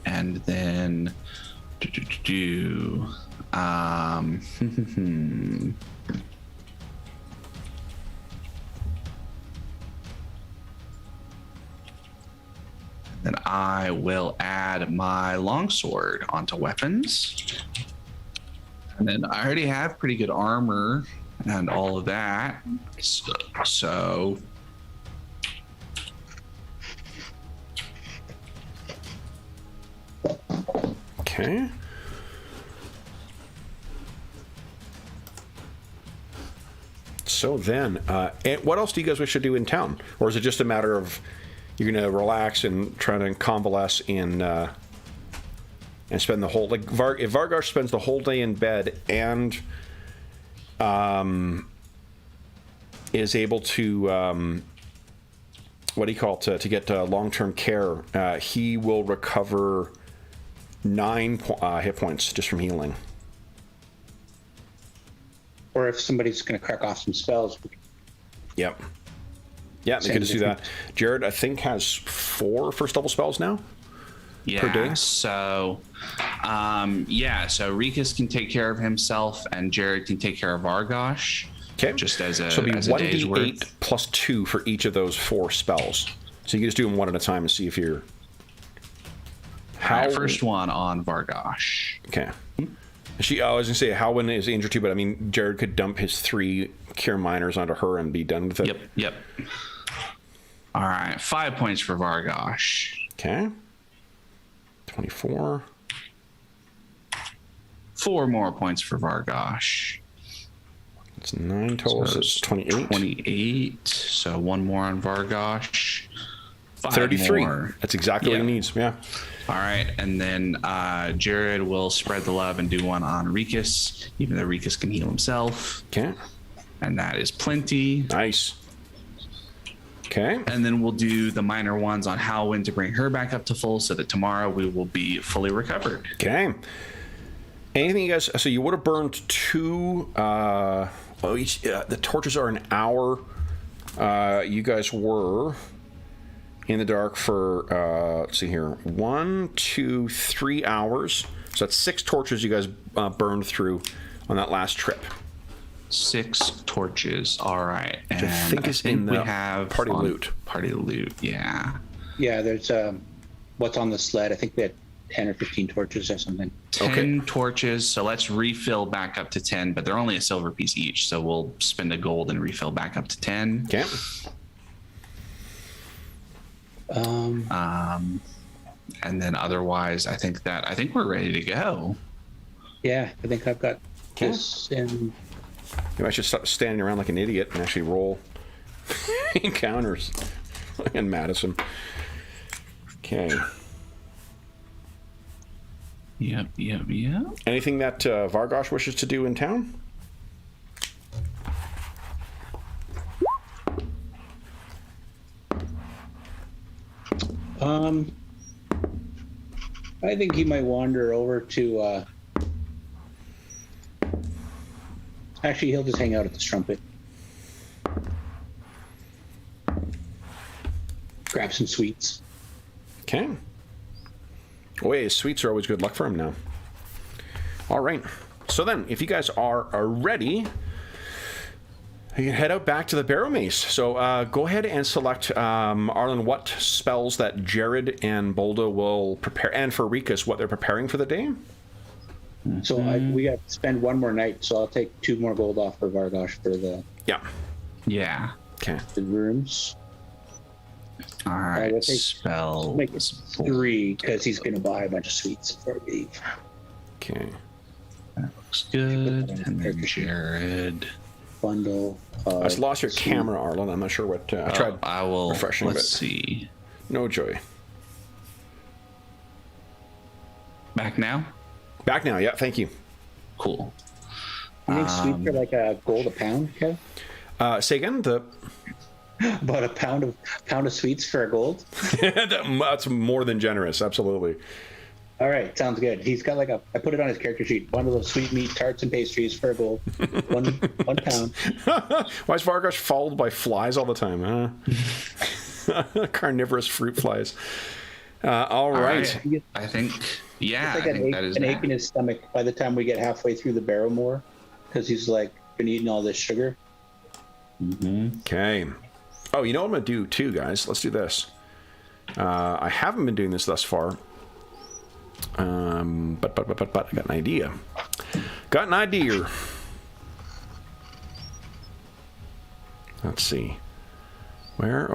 And then then I will add my longsword onto weapons. And then I already have pretty good armor and all of that. So Okay. So then, what else do you guys wish to do in town? Or is it just a matter of you're going to relax and try to convalesce and spend the whole... Like, if Vargosh spends the whole day in bed and is able to... what do you call it? To get long-term care, he will recover 9 hit points just from healing. Or if somebody's going to crack off some spells. Yep. Yeah, they could just do that. Jared, I think, has 4 first level spells now. Yeah. Per day? So, so Rikus can take care of himself, and Jared can take care of Vargosh. Okay. Just as a so it'll be day's 1d8 worth. plus 2 for each of those 4 spells. So you can just do them one at a time and see if you're. First one on Vargosh. Okay. I was gonna say Halwyn is injured too, but I mean Jared could dump his 3 cure minors onto her and be done with it. Yep. All right, 5 points for Vargosh. Okay. 24. 4 more points for Vargosh. It's 9 total, so it's 28. 28. So 1 more on Vargosh. 33. More. That's exactly what he needs. Yeah. All right, and then Jared will spread the love and do one on Rikus, even though Rikus can heal himself. Okay. And that is plenty. Nice. Okay. And then we'll do the minor ones on Halwyn to bring her back up to full so that tomorrow we will be fully recovered. Okay. Anything you guys... So you would have burned 2... the torches are an hour. You guys were in the dark for... let's see here. 1, 2, 3 hours. So that's 6 torches you guys burned through on that last trip. 6 torches. All right. And I think is in the we have party loot. Party loot, yeah. Yeah, there's what's on the sled. I think we had 10 or 15 torches or something. 10 torches. So let's refill back up to 10, but they're only a silver piece each. So we'll spend a gold and refill back up to 10. Okay. And then otherwise, I think we're ready to go. Yeah, I think I've got this in. Maybe I should stop standing around like an idiot and actually roll encounters in Madison. Okay. Yep. Anything that Vargosh wishes to do in town? I think he might wander over to. Actually, he'll just hang out at the Strumpet. Grab some sweets. Okay. Wait, sweets are always good luck for him now. All right. So then, if you guys are ready, you can head out back to the Barrowmaze. So go ahead and select, Arlen, what spells that Jared and Bolda will prepare, and for Rikus, what they're preparing for the day. So we got to spend one more night, so I'll take 2 more gold off for Vargosh for the Yeah. the rooms. All right. We'll Spell. make it 3 because he's going to buy a bunch of sweets before we leave. Okay. That looks good. And then Jared. Bundle. I just lost your camera, Arlen. I'm not sure what. I tried. I will. refreshing, Let's but see. No joy. Back now. Back now. Yeah. Thank you. Cool. You think sweets are like a gold a pound, Kev? Say again. About a pound of sweets for a gold? That's more than generous. Absolutely. All right, sounds good. He's got I put it on his character sheet. Bundle of sweet meat, tarts, and pastries for a gold. one pound. Why is Vargosh followed by flies all the time? Carnivorous fruit flies. All right. I think. Yeah. It's like an ache in his stomach by the time we get halfway through the Barrowmore, because he's been eating all this sugar. Okay. Oh, you know what I'm going to do too, guys? Let's do this. I haven't been doing this thus far. But I got an idea. Got an idea. Let's see. Where?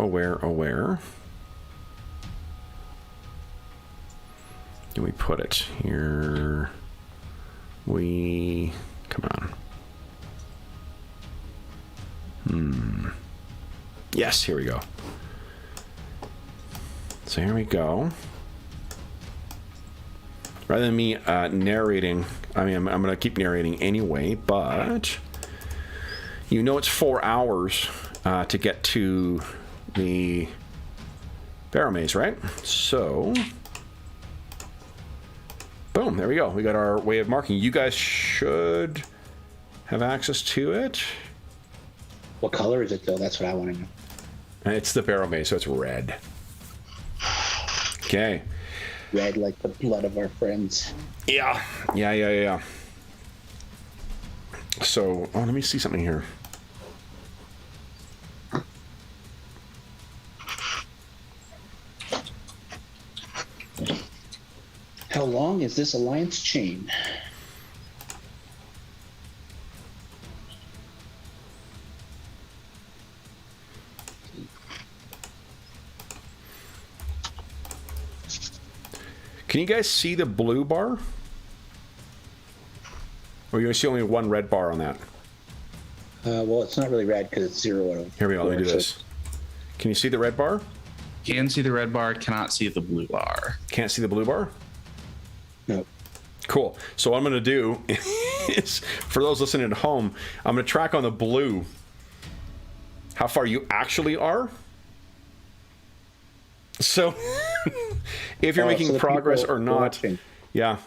Can we put it here? Come on. Yes, here we go. So here we go. Rather than me narrating, I mean, I'm going to keep narrating anyway, but you know it's 4 hours to get to the Barrowmaze, right? So, boom, there we go. We got our way of marking. You guys should have access to it. What color is it, though? That's what I want to know. It's the Barrowmaze, so it's red. Okay. Red like the blood of our friends. Yeah. So, let me see something here. How long is this alliance chain? Can you guys see the blue bar? Or you see only one red bar on that? Well, it's not really red because it's 0 out of. Here we go. Let me do so- this. Can you see the red bar? Can see the red bar, cannot see the blue bar. Can't see the blue bar? No. Cool. So what I'm going to do is, for those listening at home, I'm going to track on the blue how far you actually are. So if you're making so the progress people or not, watching, yeah,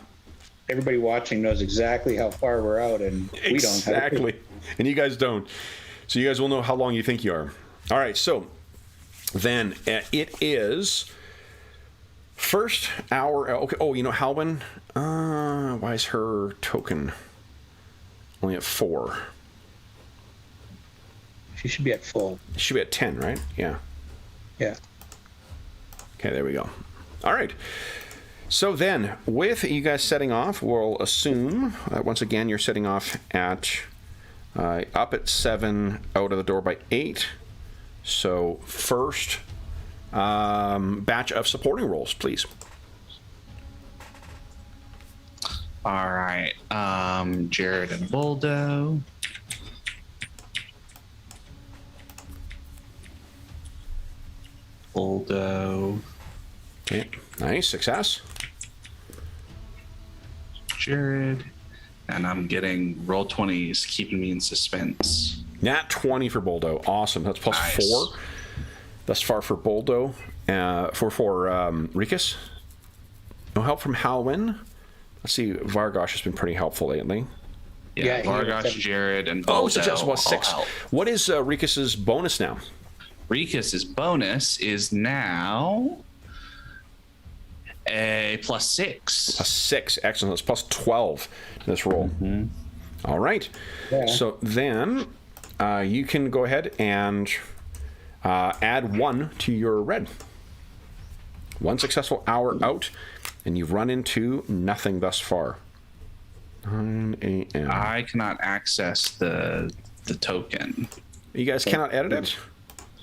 everybody watching knows exactly how far we're out, and we don't. exactly. And you guys don't. So you guys will know how long you think you are. All right. So then it is first hour. Okay. Oh, you know, Halwyn, why is her token only at 4? She should be at full. She should be at 10, right? Yeah. Yeah. Okay, there we go. All right. So then, with you guys setting off, we'll assume that once again you're setting off at up at 7, out of the door by 8. So first batch of supporting rolls, please. All right. Jared and Boldo. Boldo. Okay, nice success. Jared. And I'm getting roll 20s, keeping me in suspense. Nat 20 for Boldo. Awesome. That's plus Nice. 4 thus far for Boldo. For Rikus. No help from Halwyn. Let's see. Vargosh has been pretty helpful lately. Yeah, Yeah, Vargosh, he- Jared, and Oh, Boldo. success was all 6. help. What is Rikus's bonus now? Rikus's bonus is now a +6. A 6. Excellent. That's plus 12 in this roll. All right. Yeah. So then you can go ahead and add 1 to your red. 1 successful hour out, and you've run into nothing thus far. 9 a.m. I cannot access the token. You guys cannot edit it?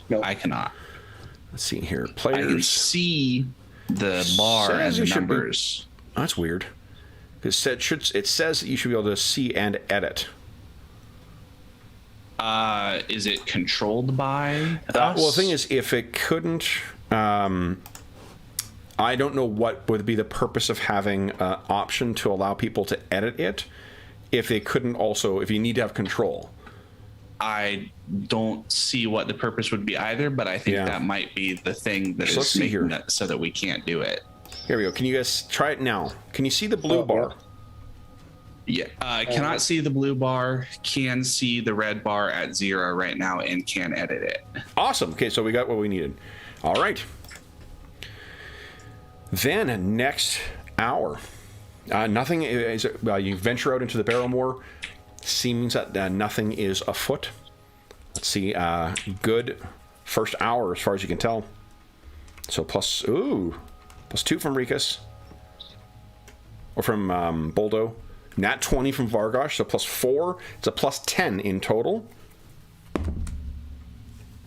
No. I cannot. Let's see here. I can Players. see the bar and Says you the should be- numbers. That's weird. It says that you should be able to see and edit. Is it controlled by us? Well, the thing is, if it couldn't, I don't know what would be the purpose of having an option to allow people to edit it if they couldn't also, if you need to have control. I don't see what the purpose would be either, but I think Yeah. that might be the thing that So let's is see making here. it so that we can't do it. Here we go. Can you guys try it now? Can you see the blue Oh, bar? Yeah, I cannot see the blue bar, can see the red bar at 0 right now, and can edit it. Awesome. Okay, so we got what we needed. All right. Then next hour, nothing is. You venture out into the Barrowmoor. Seems that nothing is afoot. Let's see. Good first hour as far as you can tell. So plus 2 from Rikus, or from Boldo. Nat 20 from Vargosh, so plus 4. It's a plus 10 in total.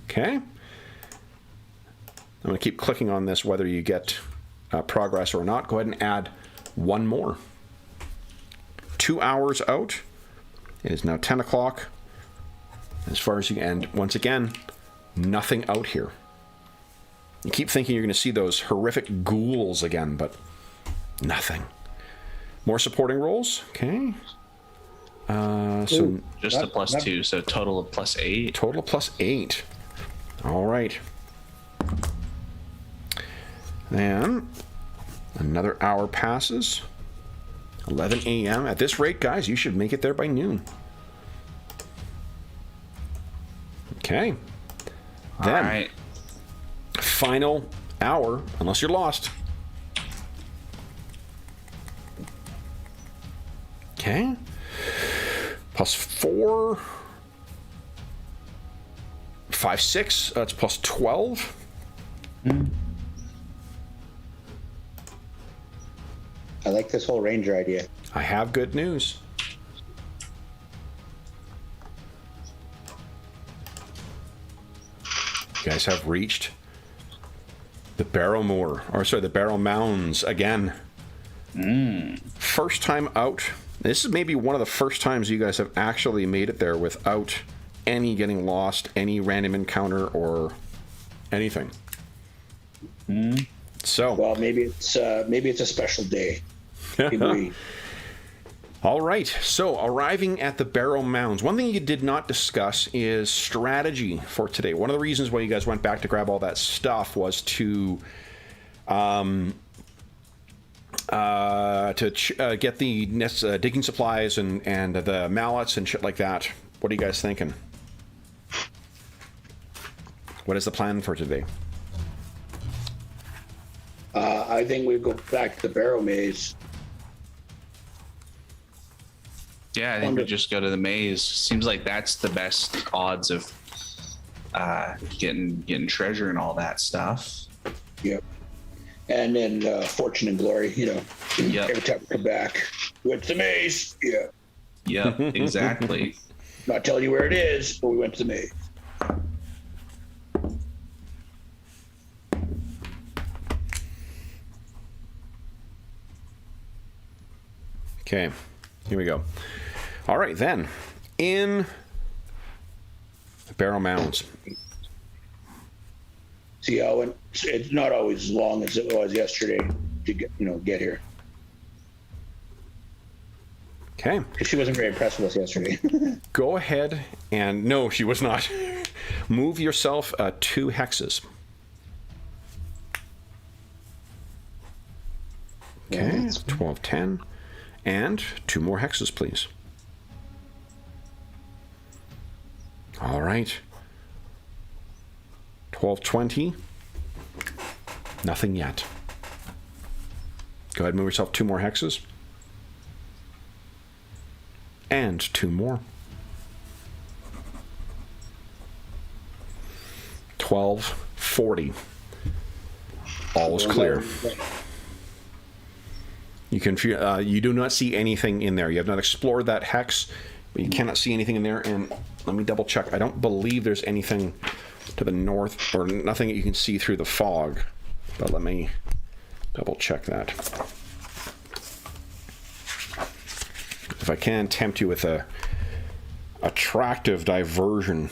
Okay. I'm going to keep clicking on this whether you get progress or not. Go ahead and add 1 more. 2 hours out. It is now 10 o'clock. As far as you can, and once again, nothing out here. You keep thinking you're going to see those horrific ghouls again, but nothing. More supporting rolls. Okay. So Just a Not- plus not- 2, so total of +8. total plus 8. All right. Then another hour passes. 11 a.m. At this rate, guys, you should make it there by noon. Okay. Then, All right. final hour, unless you're lost. Okay. Plus 4. 5, 6. That's plus 12. I like this whole ranger idea. I have good news. You guys have reached the Barrowmoor, or sorry, the Barrow Mounds again. First time out. This is maybe one of the first times you guys have actually made it there without any getting lost, any random encounter, or anything. So, Well, maybe it's a special day. Maybe all right. So, arriving at the Barrow Mounds. One thing you did not discuss is strategy for today. One of the reasons why you guys went back to grab all that stuff was to get the digging supplies and the mallets and shit like that. What are you guys thinking? What is the plan for today? I think we go back to the Barrowmaze. Yeah, I think we just go to the maze. Seems like that's the best odds of getting treasure and all that stuff. Yep. And then fortune and glory, Yep. every time we come back. Went to the maze. Yeah. Yep, exactly. Not telling you where it is, but we went to the maze. Okay, here we go. All right, then. In Barrow Mounds. See how it's not always as long as it was yesterday to get here. Okay. Because she wasn't very impressed with us yesterday. Go ahead and... No, she was not. Move yourself 2 hexes. Okay, 12, 10. And 2 more hexes, please. All right. 12, 20. Nothing yet. Go ahead and move yourself 2 more hexes. And 2 more. 12, 40. All is clear. You can you do not see anything in there. You have not explored that hex, but you cannot see anything in there. And let me double check. I don't believe there's anything to the north, or nothing that you can see through the fog. But let me double check that. If I can tempt you with a attractive diversion.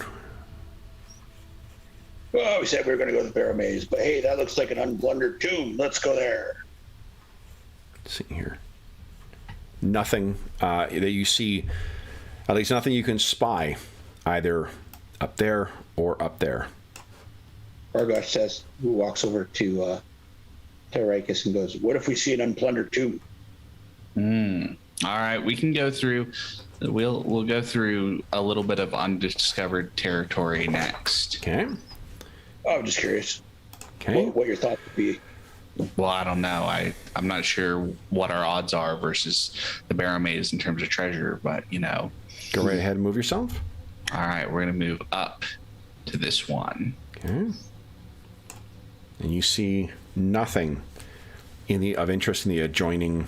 Oh, we said we were going to go to the Barrowmaze, but hey, that looks like an unplundered tomb. Let's go there. Let's see here. Nothing that you see, at least nothing you can spy, either up there or up there. Vargosh says, who walks over to Rikus and goes, "What if we see an unplundered tomb?" All right, we can go through. We'll go through a little bit of undiscovered territory next. Okay. Oh, I'm just curious. Okay. What your thoughts would be. Well, I don't know. I'm not sure what our odds are versus the Barrowmaze in terms of treasure, but Go right ahead and move yourself. All right, we're gonna move up to this one. Okay. And you see nothing of interest in the adjoining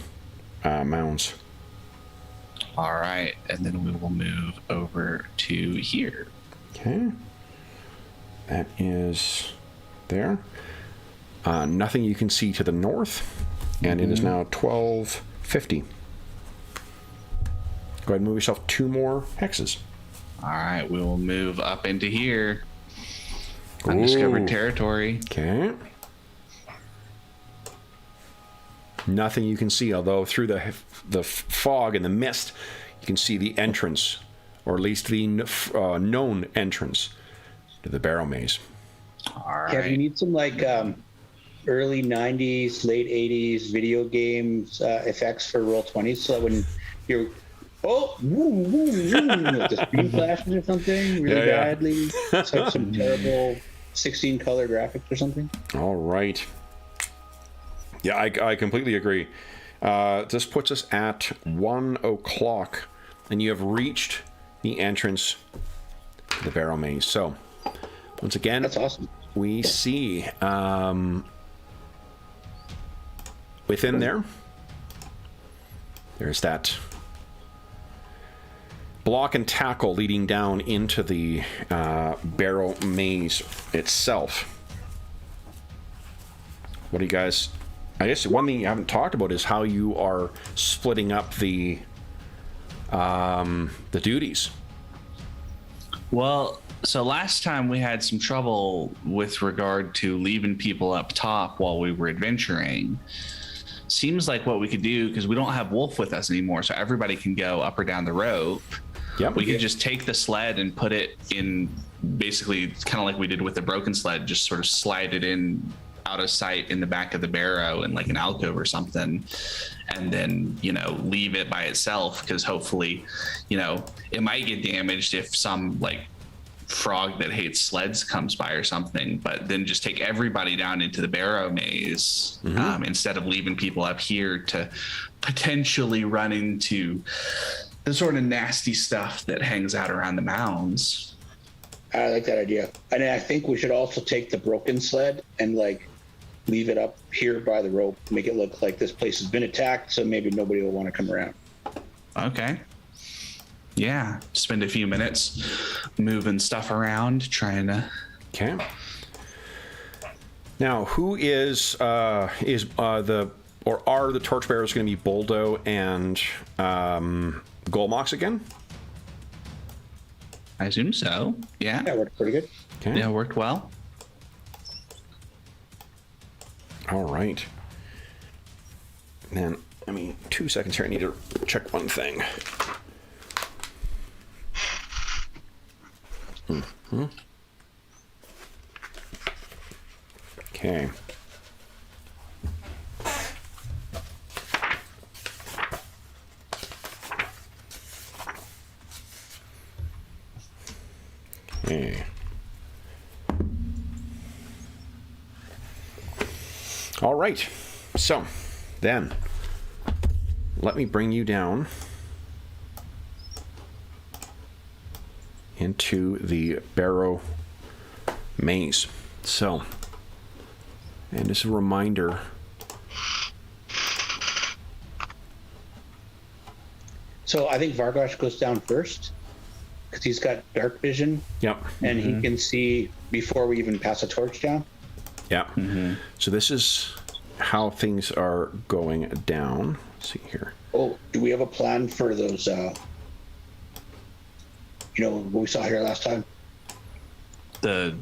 mounds. All right, and then we will move over to here. Okay. That is there. Nothing you can see to the north, and it is now 12:50. Go ahead and move yourself 2 more hexes. All right, we will move up into here. Undiscovered territory. Okay. Nothing you can see, although through the fog and the mist, you can see the entrance, or at least the known entrance to the Barrowmaze. All right. Kev, you need some early 90s, late 80s video games effects for Roll20, so that when you're woo, woo, woo, the screen flashes or something really badly. It's like some terrible 16 color graphics or something. All right. Yeah, I completely agree. This puts us at 1 o'clock, and you have reached the entrance to the Barrowmaze. So, once again, That's awesome. We see within there's that block and tackle leading down into the Barrowmaze itself. What do you guys... I guess one thing you haven't talked about is how you are splitting up the duties. Well, So last time we had some trouble with regard to leaving people up top while we were adventuring. Seems like what we could do, because we don't have Wolf with us anymore, so everybody can go up or down the rope. Yep. We could just take the sled and put it in, basically kind of like we did with the broken sled, just sort of slide it in out of sight in the back of the barrow in like an alcove or something, and then, you know, leave it by itself, because hopefully, you know, it might get damaged if some like frog that hates sleds comes by or something, but then just take everybody down into the Barrowmaze, instead of leaving people up here to potentially run into the sort of nasty stuff that hangs out around the mounds. I like that idea. And I think we should also take the broken sled and like leave it up here by the rope, make it look like this place has been attacked, so maybe nobody will want to come around. Okay. Yeah, spend a few minutes moving stuff around, trying to. Okay. Now, who is the or are the torchbearers going to be Boldo and Golmox again? I assume so. Yeah. That worked pretty good. Okay. Yeah, worked well. All right. Then, 2 seconds here. I need to check one thing. Okay. Okay. All right. So, then, let me bring you down into the Barrow Maze. So, and just a reminder. So I think Vargosh goes down first because he's got dark vision. Yep. And he can see before we even pass a torch down. Yeah. So this is how things are going down. Let's see here. Oh, do we have a plan for those, what we saw here last time? The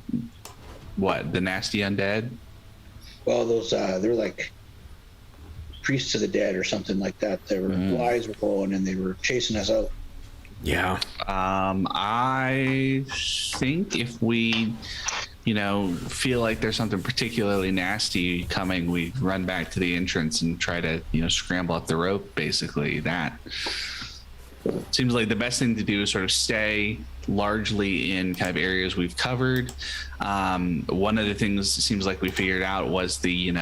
nasty undead? Well, those, they're like priests of the dead or something like that. Their eyes were glowing and they were chasing us out. Yeah. I think if we, feel like there's something particularly nasty coming, we run back to the entrance and try to, scramble up the rope, basically. That seems like the best thing to do is sort of stay largely in kind of areas we've covered. One of the things it seems like we figured out was the,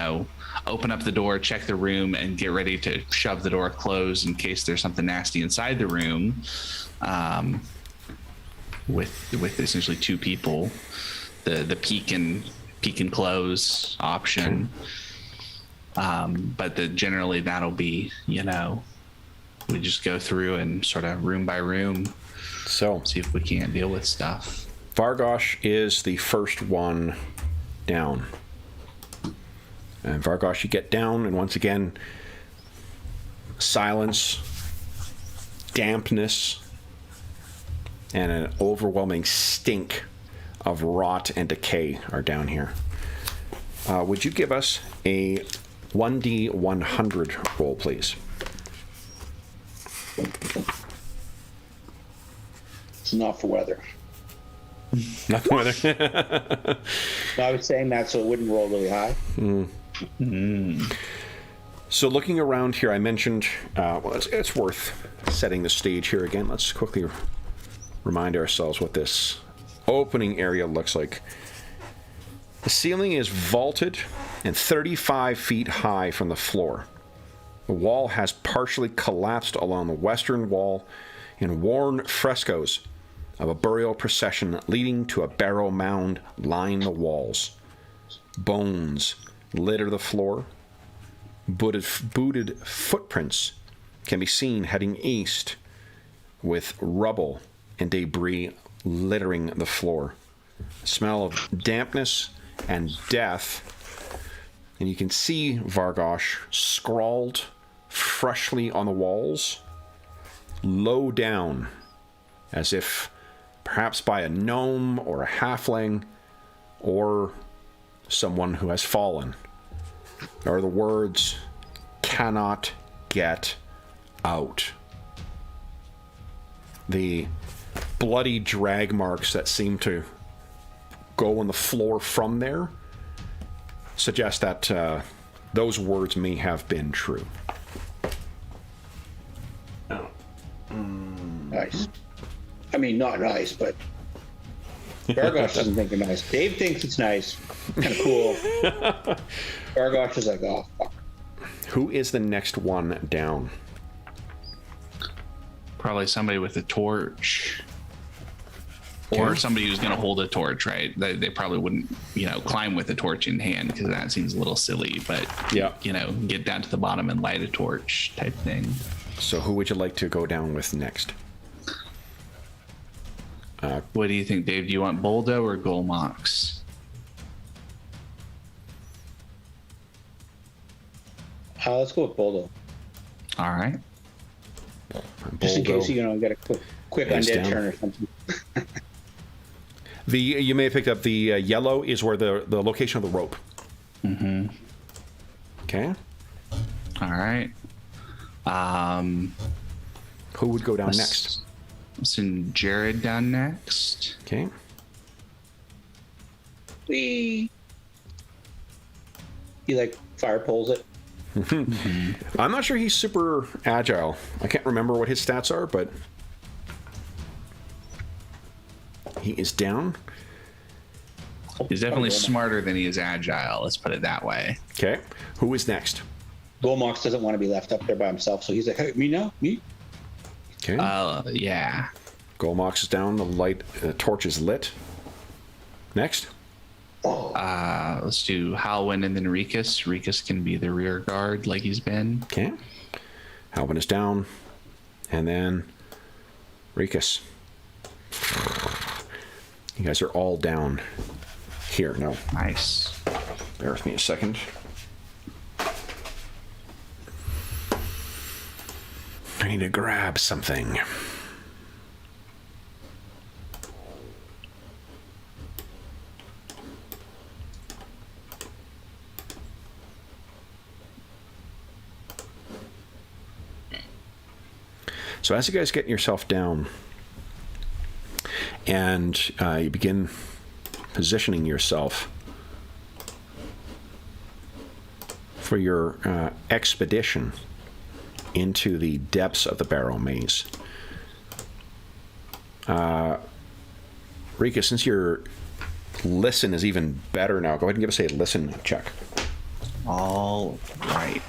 open up the door, check the room, and get ready to shove the door closed in case there's something nasty inside the room. With essentially two people, the peek and close option. But generally that'll be, we just go through and sort of room by room, So see if we can't deal with stuff. Vargosh is the first one down. And Vargosh, you get down, and once again, silence, dampness, and an overwhelming stink of rot and decay are down here. Would you give us a 1d100 roll, please? It's not for weather. Not the weather. No, I was saying that so it wouldn't roll really high. So looking around here, I mentioned, it's worth setting the stage here again. Let's quickly remind ourselves what this opening area looks like. The ceiling is vaulted and 35 feet high from the floor. The wall has partially collapsed along the western wall, and worn frescoes of a burial procession leading to a barrow mound line the walls. Bones litter the floor. Booted footprints can be seen heading east, with rubble and debris littering the floor. A smell of dampness and death, and you can see Vargosh scrawled freshly on the walls, low down, as if perhaps by a gnome or a halfling or someone who has fallen, are the words, "cannot get out." The bloody drag marks that seem to go on the floor from there suggest that those words may have been true. Nice. I mean, not nice, but Vargosh doesn't think it's nice. Dave thinks it's nice. Kind of cool. Vargosh is like, oh, fuck. Who is the next one down? Probably somebody with a torch. Or Okay. somebody who's going to hold a torch, right? They probably wouldn't, climb with a torch in hand because that seems a little silly. But, Yeah. Get down to the bottom and light a torch type thing. So who would you like to go down with next? What do you think, Dave? Do you want Boldo or Golmox? Let's go with Boldo. All right. Just in Boldo case you get a quick is undead down. turn or something. You may have picked up the yellow is where the location of the rope. Mm-hmm. Okay. All right. Who would go down next? Send Jared down next. Okay. Whee! He fire poles it. I'm not sure he's super agile. I can't remember what his stats are, but he is down. He's definitely smarter than he is agile. Let's put it that way. Okay. Who is next? Golmox doesn't want to be left up there by himself, so he's like, hey, me now? Me? Okay. Yeah. Golmox is down. The torch is lit. Next. Let's do Halwyn and then Rikus. Rikus can be the rear guard like he's been. Okay. Halvin is down. And then Rikus. You guys are all down here. No. Nice. Bear with me a second. I need to grab something. So as you guys get yourself down and you begin positioning yourself for your expedition into the depths of the Barrowmaze. Rika, since your listen is even better now, go ahead and give us a listen check. All right.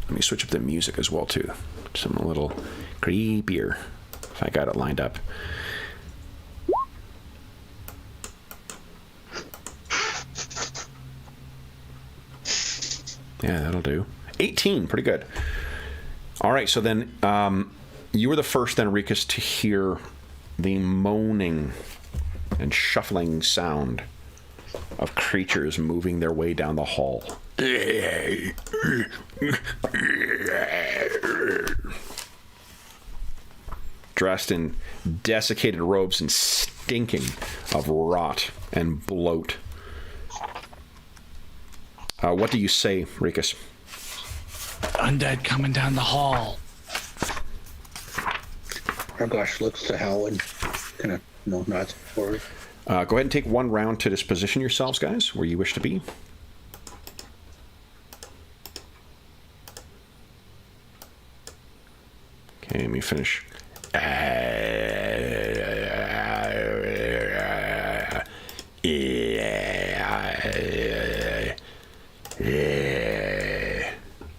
Let me switch up the music as well, too. Something a little creepier, if I got it lined up. Yeah, that'll do. 18, pretty good. All right, so then you were the first, then, Rikus, to hear the moaning and shuffling sound of creatures moving their way down the hall. Dressed in desiccated robes and stinking of rot and bloat. What do you say, Rikus? Undead coming down the hall. Vargosh looks to Halwyn, kind of nods forward. Go ahead and take one round to disposition yourselves, guys, where you wish to be. Okay, let me finish.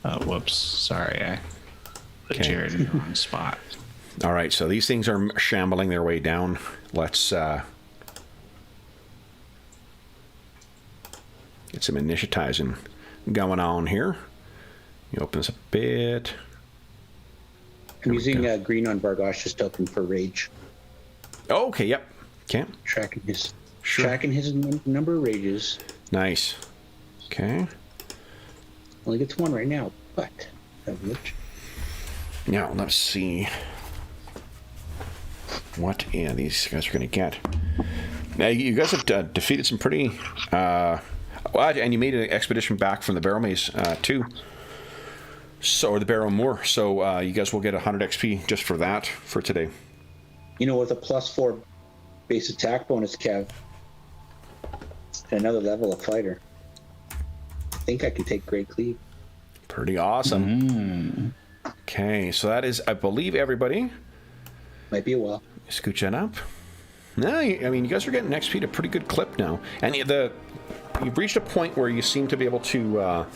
Oh, whoops. Sorry, I put Okay. Jared in the wrong spot. All right, so these things are shambling their way down. Let's get some initiatizing going on here. You open this a bit. I'm using green on Vargosh just open for rage. Oh, okay, yep. Okay, Tracking his Sure. number of rages. nice. Okay. Only gets one right now, but Now, let's see. what these guys are going to get. Now, you guys have defeated some pretty... and you made an expedition back from the Barrowmaze, too. So, or the Barrowmoor. So, you guys will get 100 XP just for that for today. You know, with a +4 base attack bonus, Kev, and another level of fighter, I think I can take Great Cleave. Pretty awesome. Okay, so that is, I believe, everybody. Might be a while. Scooch that up. No, I mean, you guys are getting XP at a pretty good clip now. And you've reached a point where you seem to be able to...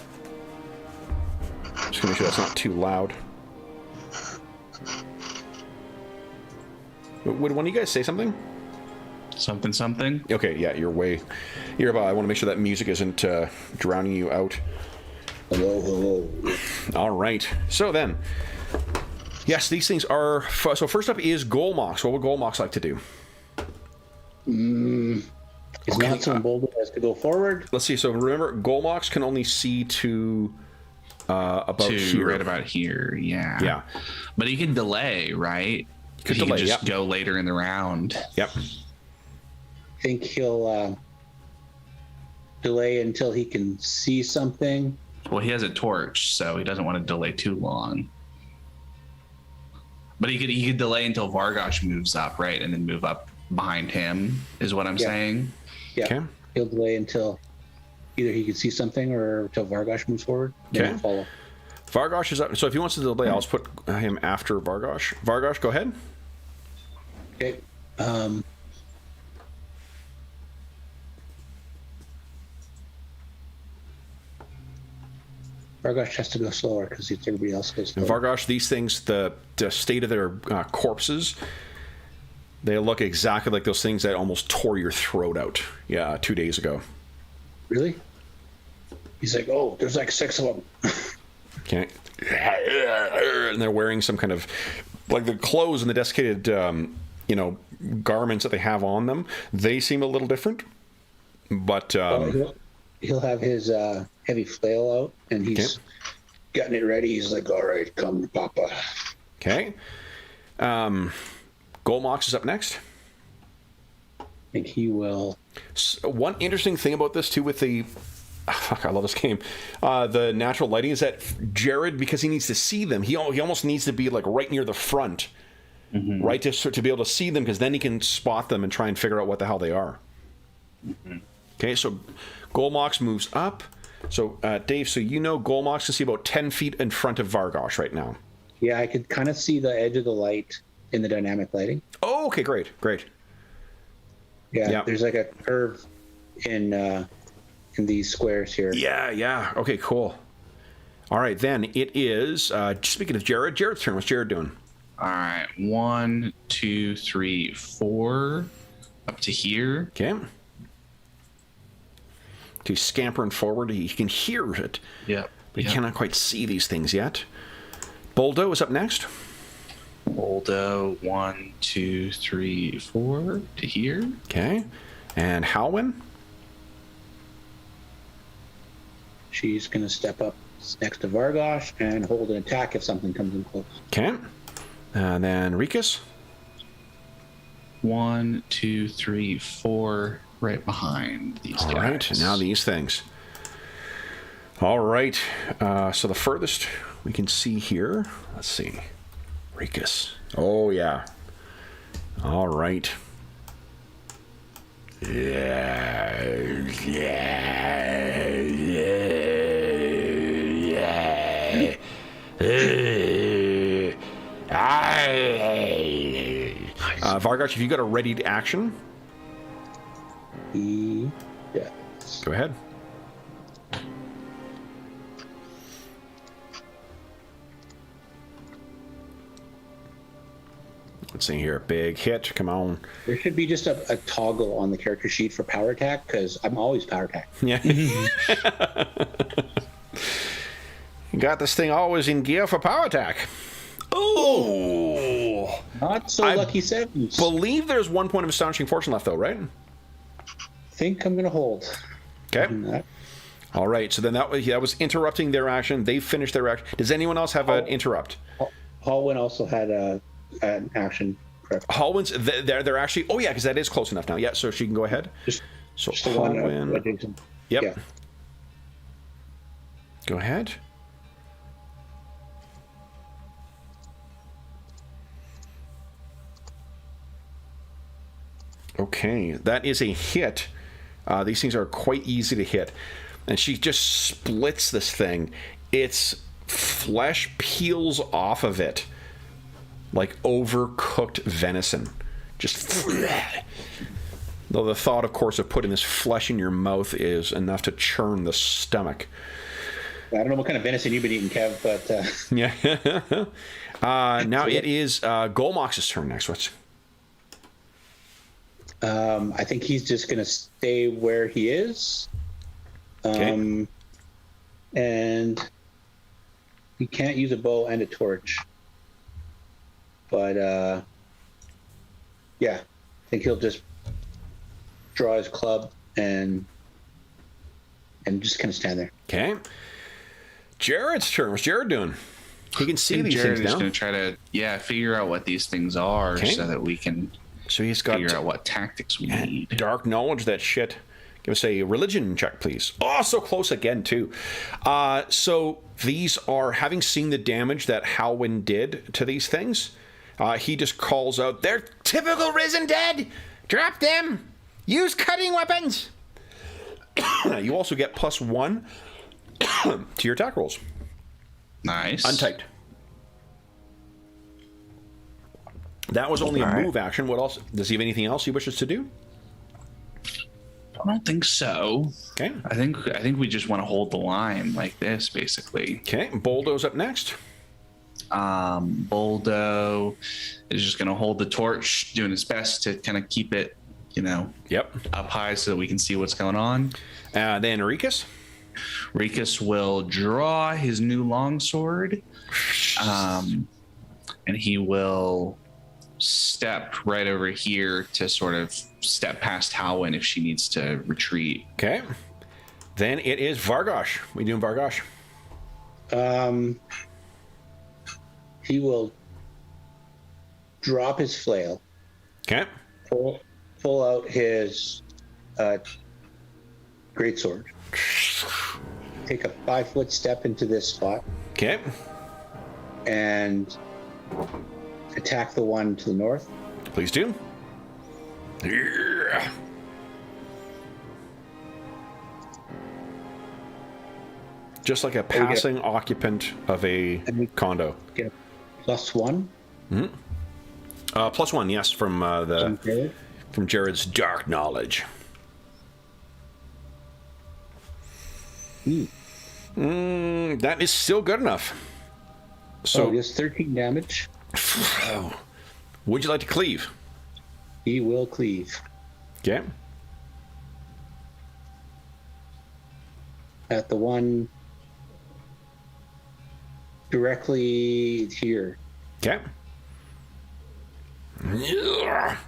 just going to make sure that's not too loud. Would one of you guys say something? Something. Okay, yeah, you're about. I want to make sure that music isn't drowning you out. Hello. All right. So then, yes, these things are... So first up is Golmox. What would Golmox like to do? Is not so bold as to go forward. Let's see. So remember, Golmox can only see to about here. Right about here, yeah. Yeah. But he can delay, right? Could he delay, can just go later in the round. Yep. I think he'll delay until he can see something. Well, he has a torch, so he doesn't want to delay too long. But he could delay until Vargosh moves up, right? And then move up behind him, is what I'm saying. Yeah. Okay. He'll delay until either he can see something or until Vargosh moves forward. Then he'll follow. Vargosh is up. So if he wants to delay, I'll just put him after Vargosh. Vargosh, go ahead. Okay. Vargosh has to go slower because everybody else goes slower. And Vargosh, these things, the state of their corpses, they look exactly like those things that almost tore your throat out. Yeah, 2 days ago. Really? He's like, oh, there's like 6 of them. Okay. And they're wearing some kind of, like the clothes and the desiccated, garments that they have on them. They seem a little different, but he'll have his heavy flail out, and he's gotten it ready. He's like, all right, come, Papa. Okay. Golmox is up next. I think he will. So one interesting thing about this, too, with the... I love this game. The natural lighting is that Jared, because he needs to see them, he almost needs to be like right near the front, right, to be able to see them, because then he can spot them and try and figure out what the hell they are. Okay, so Golmox moves up. So Dave, so Golmox can see about 10 feet in front of Vargosh right now. Yeah, I could kind of see the edge of the light in the dynamic lighting. Oh, okay, great. Yeah, there's like a curve in these squares here. Yeah. Okay, cool. All right, then it is, speaking of Jared's turn. What's Jared doing? All right, 1, 2, 3, 4, up to here. Okay. He's scampering forward. He can hear it. Yeah. But he cannot quite see these things yet. Boldo is up next. Boldo, 1, 2, 3, 4, to here. Okay. And Halwyn? She's going to step up next to Vargosh and hold an attack if something comes in close. Okay. And then Rikus? 1, 2, 3, 4, right behind these guys. All right, now these things. All right, so the furthest we can see here, let's see, Rikus. Oh, yeah. All right. Vargosh, if you got a readied action, Yeah. go ahead. Let's see here. Big hit. Come on. There should be just a toggle on the character sheet for power attack, because I'm always power attack. Yeah. You got this thing always in gear for power attack. Oh! Not so lucky sevens. Believe there's 1 point of astonishing fortune left, though, right? Think I'm going to hold. Okay. All right. So then that was interrupting their action. They finished their action. Does anyone else have an interrupt? Hallwyn also had an action correct. Hallwin's, they're actually, oh yeah, because that is close enough now. Yeah, so she can go ahead. So Just the one. Hallwin, yep. Yeah. Go ahead. Okay, that is a hit. These things are quite easy to hit. And she just splits this thing. Its flesh peels off of it like overcooked venison. Just... Though the thought, of course, of putting this flesh in your mouth is enough to churn the stomach. I don't know what kind of venison you've been eating, Kev, but... Yeah. Now it is Golmox's turn next. What's... I think he's just going to stay where he is. Okay. And he can't use a bow and a torch. But, yeah, I think he'll just draw his club and just kind of stand there. Okay. Jared's turn. What's Jared doing? He can see these Jared things is now. going to try to, figure out what these things are so that we can So he's got figure out what tactics we need. dark knowledge of that shit. Give us a religion check, please. Oh, so close again, too. So these are, having seen the damage that Halwyn did to these things, he just calls out, "They're typical risen dead! Drop them! Use cutting weapons!" You also get +1 to your attack rolls. Nice. Untyped. That was only a move action. What else? Does he have anything else he wishes to do? I don't think so. Okay. I think we just want to hold the line like this, basically. Okay. Boldo's up next. Boldo is just going to hold the torch, doing his best to kind of keep it, Yep. up high so that we can see what's going on. Then Rikus. Rikus will draw his new longsword, and he will step right over here to sort of step past Halwyn if she needs to retreat. Okay. Then it is Vargosh. What are you doing, Vargosh? He will drop his flail, Okay. pull out his greatsword, take a 5-foot step into this spot, Okay. and attack the one to the north. Please do. Yeah. Just like a passing occupant of a condo. Get a +1. +1, yes, from Jared's dark knowledge. That is still good enough. So, he has 13 damage. would you like to cleave? He will cleave Okay. at the one directly here. Okay. Yeah.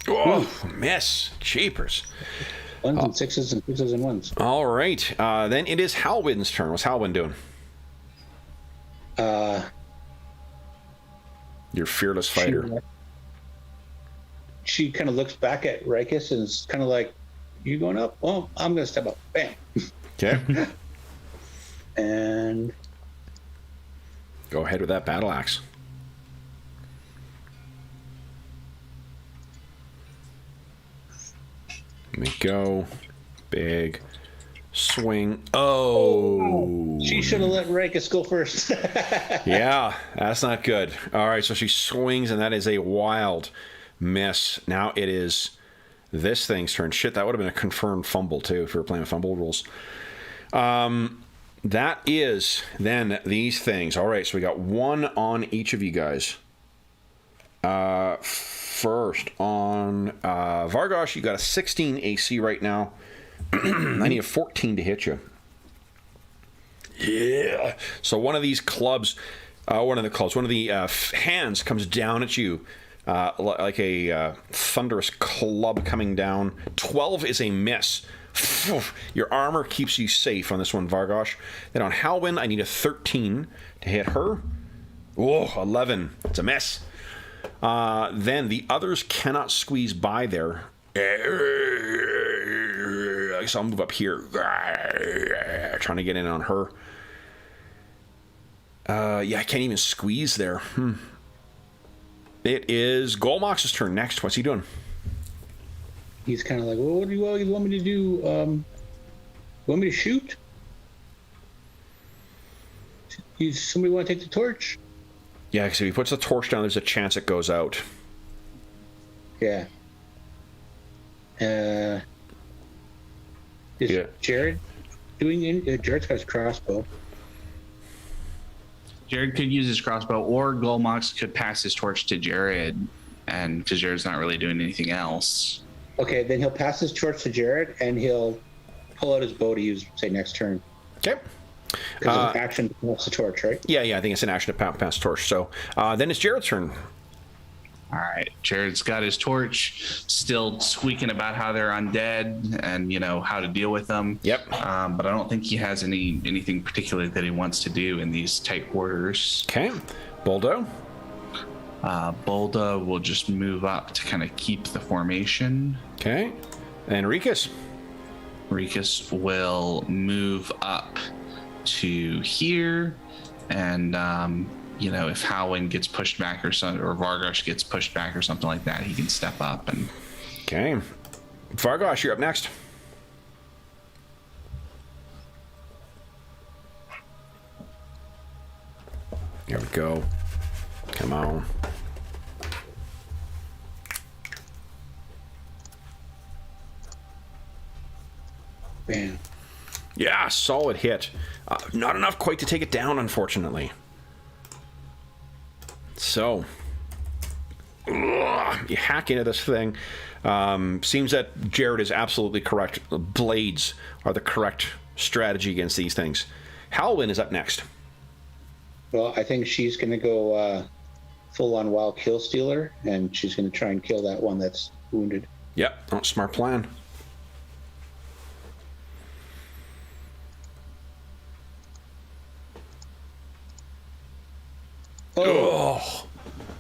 Oh, miss. Jeepers. Ones and sixes and sixes and ones. All right. Then it is Halwyn's turn. What's Halwyn doing? Your fearless fighter. She kind of looks back at Rikus and is kind of like, "You going up? Well, I'm going to step up." Bam. Okay. And Go ahead with that battle axe. Let me go. Big swing. Oh. she should have let Rikus go first. Yeah, that's not good. All right, so she swings, and that is a wild miss. Now it is this thing's turn. Shit, that would have been a confirmed fumble, too, if we were playing fumble rules. That is then these things. All right, so we got one on each of you guys. First, on Vargosh, you got a 16 AC right now. I need a 14 to hit you. Yeah. So one of these clubs, one of the hands comes down at you like a thunderous club coming down. 12 is a miss. Your armor keeps you safe on this one, Vargosh. Then on Halwyn, I need a 13 to hit her. Oh, 11. It's a miss. Then the others cannot squeeze by there. I guess I'll move up here. Trying to get in on her. Yeah, I can't even squeeze there. It is Golmox's turn next. What's he doing? He's kind of like, well, what do you want me to do? You want me to shoot? Somebody want to take the torch? Yeah, because if he puts the torch down, there's a chance it goes out. Yeah. Is Jared doing any? Jared's got his crossbow. Jared could use his crossbow, or Golmox could pass his torch to Jared, and because Jared's not really doing anything else. Okay, then he'll pass his torch to Jared, and he'll pull out his bow to use, say, next turn. Okay. Because it's an action to pass the torch, right? Yeah, I think it's an action to pass the torch. So then it's Jared's turn. All right, Jared's got his torch, still squeaking about how they're undead and how to deal with them. Yep. But I don't think he has anything particular that he wants to do in these tight quarters. Okay. Boldo. Bolda will just move up to kind of keep the formation. Okay. And Rikus. Rikus will move up to here, and if Howin gets pushed back or Vargosh gets pushed back or something like that, he can step up. And okay, Vargosh, you're up next. Here we go. Come on. Bam. Yeah, solid hit. Not enough quite to take it down, unfortunately. So, you hack into this thing. Seems that Jared is absolutely correct. Blades are the correct strategy against these things. Halwyn is up next. Well, I think she's going to go full-on wild kill stealer, and she's going to try and kill that one that's wounded. Yep, smart plan. Oh.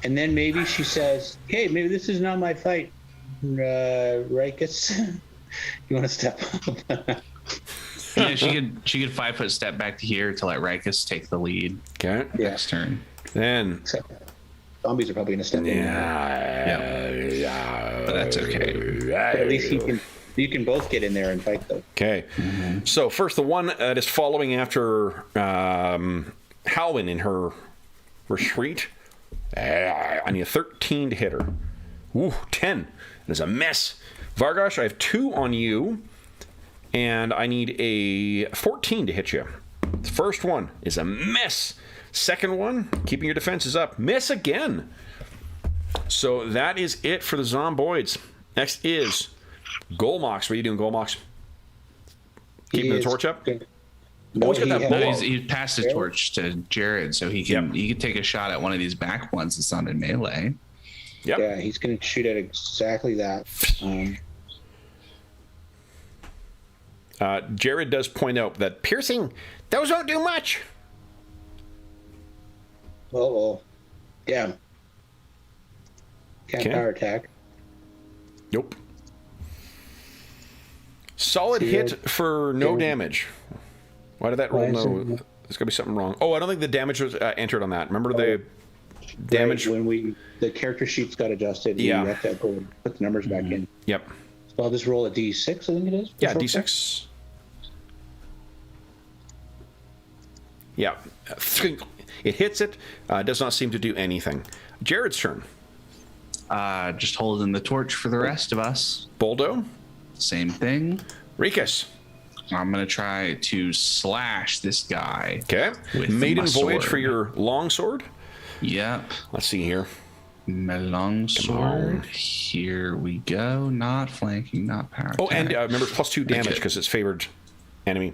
And then maybe she says, hey, maybe this is not my fight, Rikus. You want to step up? Yeah, she could 5 foot step back to here to let Rikus take the lead. Okay. Next turn. Then Except zombies are probably going to step in. Yeah. But that's okay. But at least you can both get in there and fight them. Okay. Mm-hmm. So first, the one that is following after Halwyn in her retreat. I need a 13 to hit her. Ooh, 10. It is a mess. Vargosh, I have 2 on you, and I need a 14 to hit you. The first one is a miss. Second one, keeping your defenses up. Miss again. So that is it for the zomboids. Next is Golmox. What are you doing, Golmox? Keeping the torch up? No, he's got that bow. He passed his torch to Jared, so he can take a shot at one of these back ones that's on in melee. Yep. Yeah, he's going to shoot at exactly that. Jared does point out that piercing, those won't do much. Yeah. Can't power attack. Nope. Solid hit for no damage. Why did that roll no? There's got to be something wrong. Oh, I don't think the damage was entered on that. Remember the damage? Right, when the character sheets got adjusted, you have to go and put the numbers back in. Yep. So I'll just roll a D6, I think it is. Yeah, D6. Yeah. It hits it. Does not seem to do anything. Jared's turn. Just holding the torch for the rest of us. Boldo. Same thing. Rikus. I'm going to try to slash this guy. Okay. Maiden voyage for your longsword. Yep. Let's see here. My longsword. Here we go. Not flanking, not power. Oh, attack. and remember, +2 damage because it's favored enemy.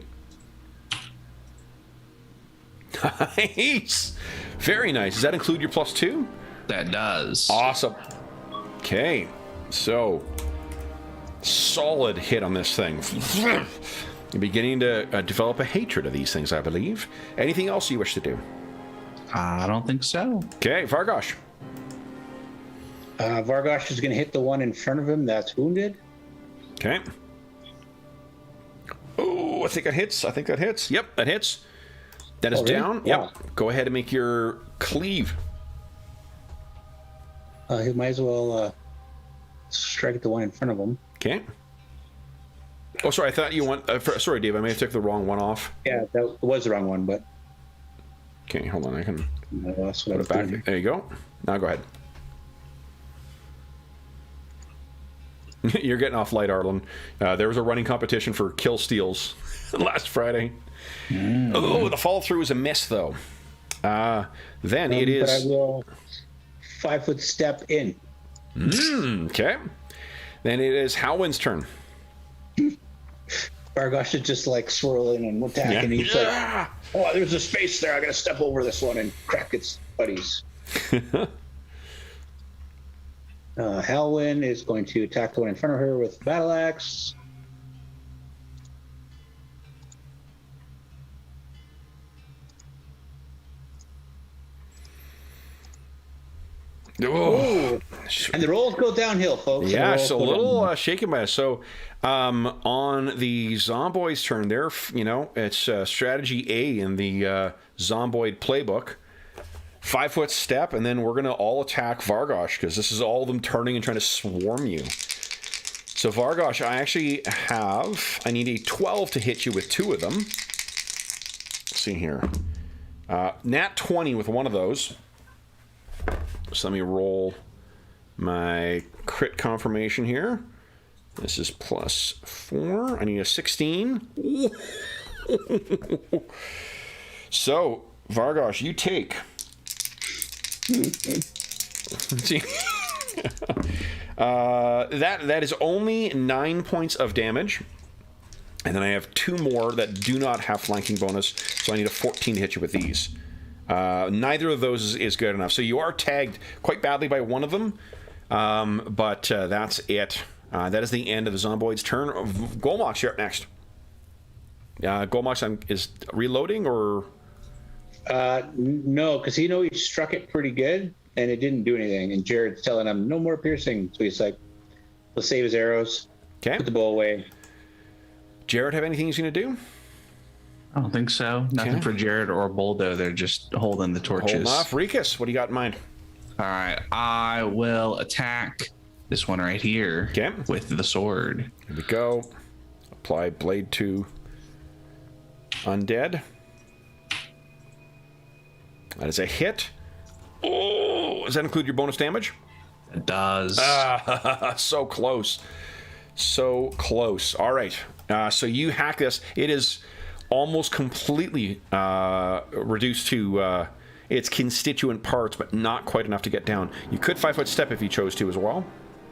Nice. Very nice. Does that include your +2? That does. Awesome. Okay. So, solid hit on this thing. You're beginning to develop a hatred of these things, I believe. Anything else you wish to do? I don't think so. Okay, Vargosh. Vargosh is going to hit the one in front of him that's wounded. Okay. Oh, I think that hits. Yep, that hits. That is really? down. Wow. Yep. Go ahead and make your cleave. He might as well strike at the one in front of him. Okay. Oh, sorry. I thought you want. Sorry, Dave. I may have took the wrong one off. Yeah, that was the wrong one, but. Okay, hold on. I can That's what put I was it back. doing. There you go. Now go ahead. You're getting off light, Arlen. There was a running competition for kill steals last Friday. Oh, the fall through is a miss, though. Then it is. But I will 5 foot step in. Okay. Then it is Halwyn's turn. Vargosh is just like swirling and attacking. He's like, oh, there's a space there. I got to step over this one and crack its buddies. Halwyn is going to attack the one in front of her with battle axe. Oh. And the rolls go downhill, folks. Yeah, it's a little shaken by us. So on the Zomboid's turn, there, it's strategy A in the Zomboid playbook. 5 foot step, and then we're going to all attack Vargosh because this is all of them turning and trying to swarm you. So Vargosh, I need a 12 to hit you with 2 of them. Let's see here. Nat 20 with one of those. So let me roll my crit confirmation here. This is +4. I need a 16. So, Vargosh, you take... See, that is only 9 points of damage. And then I have 2 more that do not have flanking bonus, so I need a 14 to hit you with these. Neither of those is good enough. So you are tagged quite badly by one of them, but that's it. That is the end of the Zomboid's turn. Golmox, you're up next. Golmox is reloading, or? No, because he struck it pretty good, and it didn't do anything. And Jared's telling him, no more piercing. So he's like, he'll save his arrows, put the bow away. Jared have anything he's going to do? I don't think so. Nothing for Jared or Boldo. They're just holding the torches. Hold off. Rikus, what do you got in mind? All right. I will attack this one right here with the sword. Here we go. Apply blade to undead. That is a hit. Oh, does that include your bonus damage? It does. So close. So close. All right. So you hack this. It is almost completely reduced to its constituent parts, but not quite enough to get down. You could 5 foot step if you chose to as well.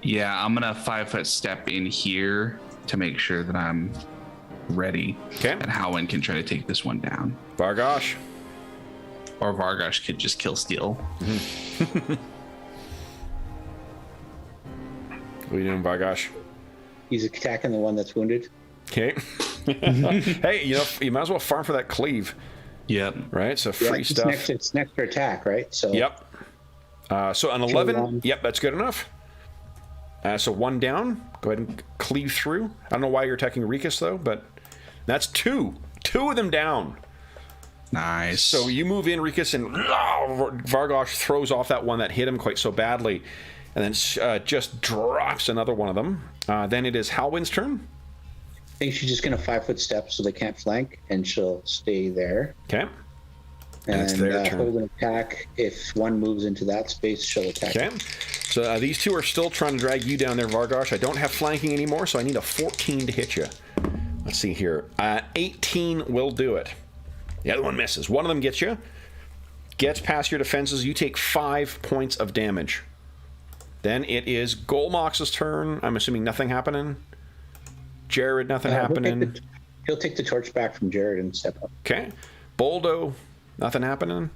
Yeah, I'm gonna 5 foot step in here to make sure that I'm ready. Okay. And Halwyn can try to take this one down. Vargosh. Or Vargosh could just kill steal. Mm-hmm. What are you doing, Vargosh? He's attacking the one that's wounded. Okay. Hey, you might as well farm for that cleave. Yep. Right? So free stuff. It's next for attack, right? So. Yep. So an 11. Yep, that's good enough. So 1 down. Go ahead and cleave through. I don't know why you're attacking Rikus, though, but that's 2. 2 of them down. Nice. So you move in, Rikus, and Vargosh throws off that one that hit him quite so badly, and then just drops another one of them. Then it is Halwyn's turn. I think she's just going to 5 foot step so they can't flank, and she'll stay there. Okay. And it's their turn. Hold an attack. If one moves into that space, she'll attack. Okay. So these two are still trying to drag you down there, Vargosh. I don't have flanking anymore, so I need a 14 to hit you. Let's see here. 18 will do it. The other one misses. One of them gets you. Gets past your defenses. You take 5 points of damage. Then it is Golmox's turn. I'm assuming nothing happening. Jared, nothing happening. He'll take the torch back from Jared and step up. Okay. Boldo, nothing happening.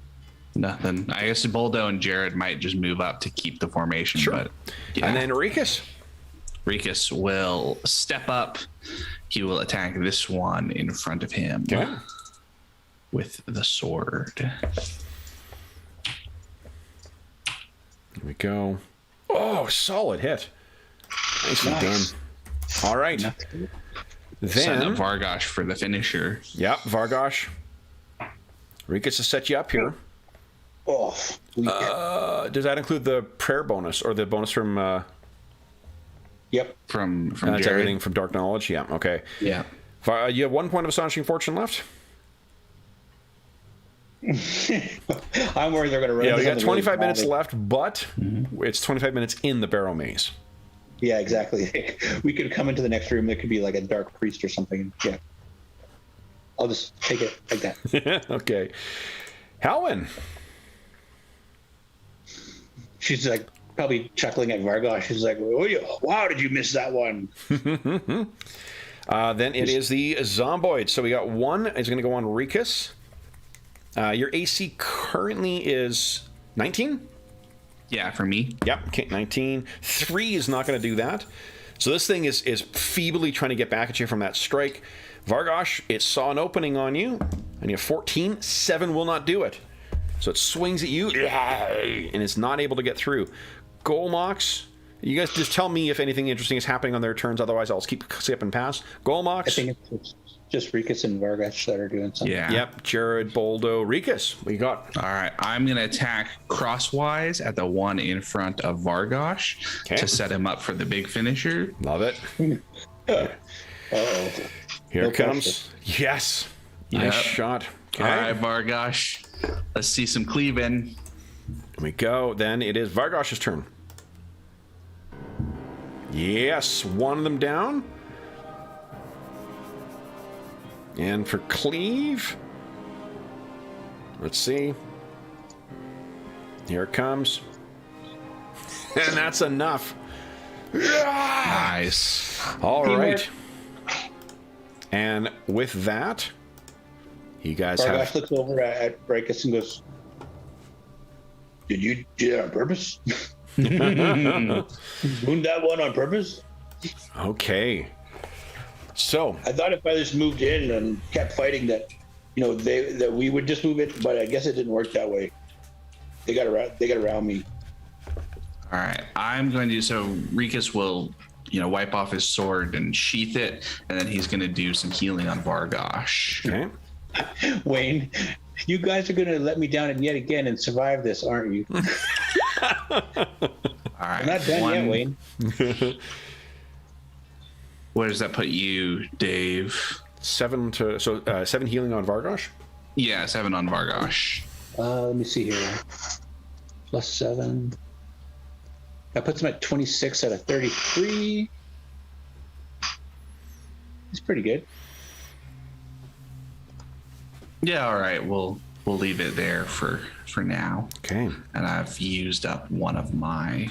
Nothing. I guess Boldo and Jared might just move up to keep the formation. Sure. But, yeah. And then Rikus. Rikus will step up. He will attack this one in front of him with the sword. Here we go. Oh, solid hit. Nicely Nice. done. All right. Setting Then, up Vargosh for the finisher. yep, Vargosh. Rikus has set you up here. Oh, Does that include the prayer bonus or the bonus from? yep. From That's Jared. everything from Dark Knowledge. Yeah. Okay. Yeah. You have 1 point of astonishing fortune left. I'm worried they're going to run. Yeah, into we got something 25 really minutes bad. left, but it's 25 minutes in the Barrowmaze. Yeah, exactly. We could come into the next room. There could be like a dark priest or something. Yeah. I'll just take it like that. Okay. Halwyn. She's like probably chuckling at Vargosh. She's like, wow, did you miss that one? Then it is the Zomboid. So we got one. It's going to go on Rikus. Your AC currently is 19? Yeah, for me. Yep, okay, 19. 3 is not going to do that. So this thing is feebly trying to get back at you from that strike. Vargosh, it saw an opening on you, and you have 14. 7 will not do it. So it swings at you, and it's not able to get through. Golmox, you guys just tell me if anything interesting is happening on their turns, otherwise I'll keep skipping past. Golmox. I think it's just Rikus and Vargosh that are doing something. Yeah. Yep, Jared, Boldo, Rikus. What you got? All right. I'm going to attack crosswise at the one in front of Vargosh Okay. to set him up for the big finisher. Love it. Uh-oh. Here No it comes. Yes. Nice Yep. shot. Okay. All right, Vargosh. Let's see some cleaving. Here we go. Then it is Vargosh's turn. Yes, one of them down. And for cleave, let's see. Here it comes. And that's enough. Nice. All Teamwork. right. And with that, you guys Vargosh have... looks over at Rikus and goes, did you do that on purpose? Wound that one on purpose? Okay. So, I thought if I just moved in and kept fighting that, that we would just move it, but I guess it didn't work that way. They got around me. All right. I'm going to, so Rikus will, wipe off his sword and sheath it, and then he's going to do some healing on Vargosh. okay. Wayne, you guys are going to let me down yet again and survive this, aren't you? All right. I'm not done yet, Wayne. Where does that put you, Dave? 7 healing on Vargosh. Yeah, 7 on Vargosh. Let me see here. +7. That puts him at 26 out of 33. He's pretty good. Yeah, all right. We'll leave it there for now. Okay. And I've used up one of my.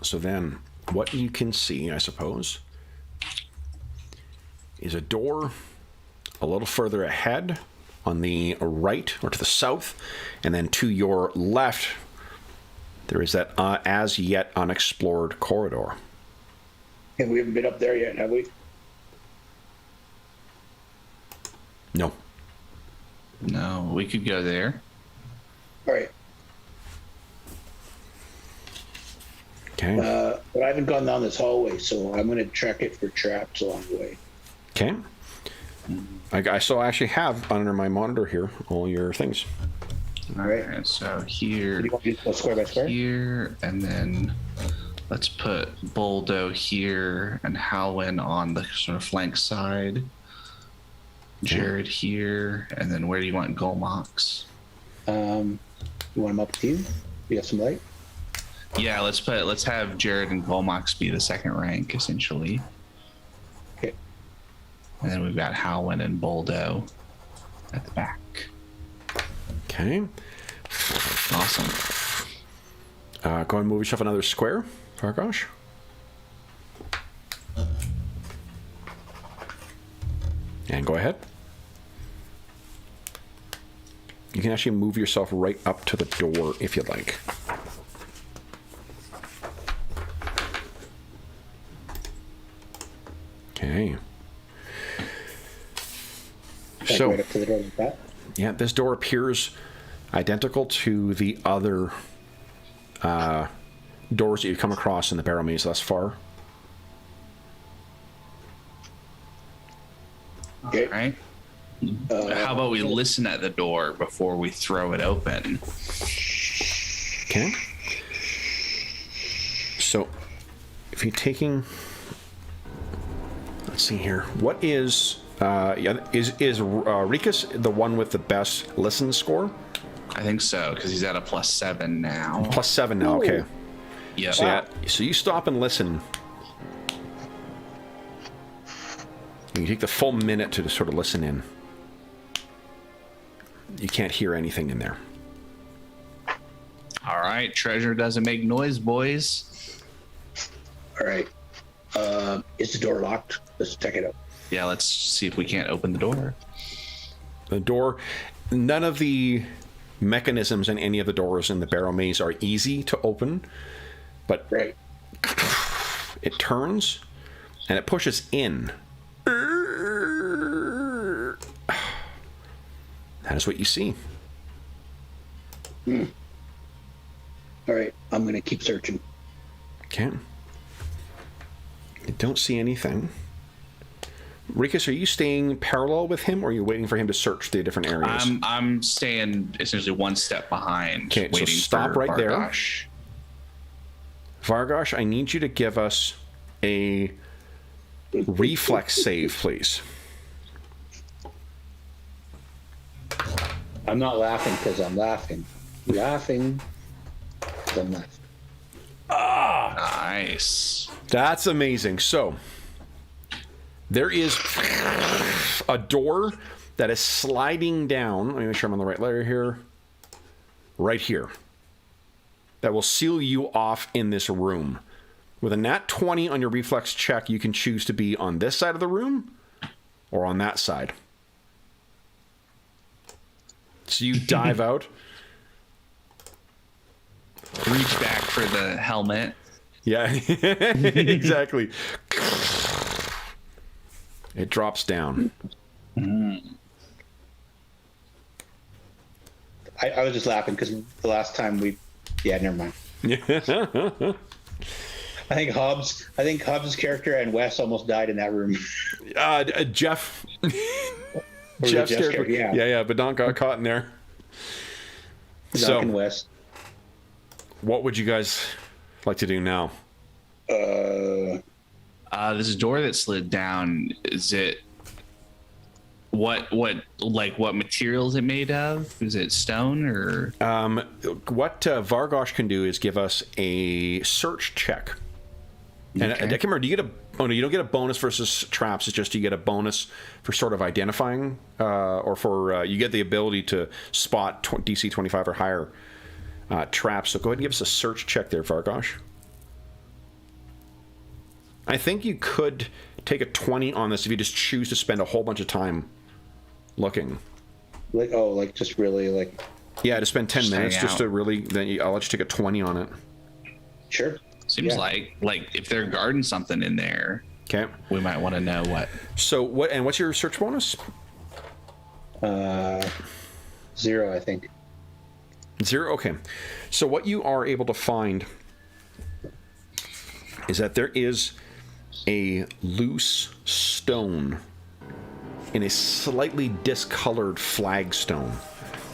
So then, what you can see, I suppose, is a door a little further ahead on the right or to the south, and then to your left, there is that as yet unexplored corridor. And we haven't been up there yet, have we? No. No, we could go there. All right. Okay. But I haven't gone down this hallway, so I'm going to check it for traps along the way. Okay. I still actually have under my monitor here all your things. All right. So here, You want me to go square by square? here, and then let's put Boldo here and Halwyn on the sort of flank side. Jared here, and then where do you want Golmox? You want them up to you? You have some light? Yeah, let's have Jared and Golmox be the second rank essentially, Okay. and then we've got Halwyn and Boldo at the back. Okay. Awesome. Go ahead and move yourself another square, Vargosh. And go ahead. You can actually move yourself right up to the door if you'd like. Okay. So, Right up to the door like that. yeah, this door appears identical to the other doors that you've come across in the Barrowmaze thus far. Okay. All right. How about we listen at the door before we throw it open? Okay. So, if you're taking, let's see here. What is is Rikus the one with the best listen score? I think so, because he's at a +7 now. +7 now. Okay. Yeah. So, so you stop and listen. You take the full minute to just sort of listen in. You can't hear anything in there. All right. Treasure doesn't make noise, boys. All right. Is the door locked? Let's check it out. Yeah, let's see if we can't open the door. The door, none of the mechanisms in any of the doors in the Barrowmaze are easy to open, but Right. it turns and it pushes in. That is what you see. All right. I'm going to keep searching. Okay. You don't see anything. Rikus, are you staying parallel with him, or are you waiting for him to search the different areas? I'm staying essentially one step behind. Okay, so waiting stop for right there. Vargosh. Vargosh, I need you to give us a reflex save, please. I'm not laughing because I'm laughing. Laughing because I'm laughing. Nice. That's amazing. So, there is a door that is sliding down. Let me make sure I'm on the right layer here. Right here. That will seal you off in this room. With a nat 20 on your reflex check, you can choose to be on this side of the room or on that side. So you dive out. Reach back for the helmet. Yeah, exactly. It drops down. I was just laughing because the last time yeah, never mind. I think Hobbs' character and Wes almost died in that room. Jeff. Or Jeff's Jeff's character. yeah. Yeah, but Don got caught in there. Doc and Wes. What would you guys like to do now? This door that slid down, is it what material is it made of? Is it stone or What Vargosh can do is give us a search check. And I can't remember, do you get you don't get a bonus versus traps, it's just you get a bonus for sort of identifying, or for, you get the ability to spot DC 25 or higher traps. So go ahead and give us a search check there, Vargosh. I think you could take a 20 on this if you just choose to spend a whole bunch of time looking. Just really Yeah, to spend 10 Just minutes hang just out. to really, then I'll let you take a 20 on it. Sure. seems Yeah. like if they're guarding something in there, Okay. we might want to know what. So what's your search bonus? 0, I think. 0? Okay. So what you are able to find is that there is a loose stone in a slightly discolored flagstone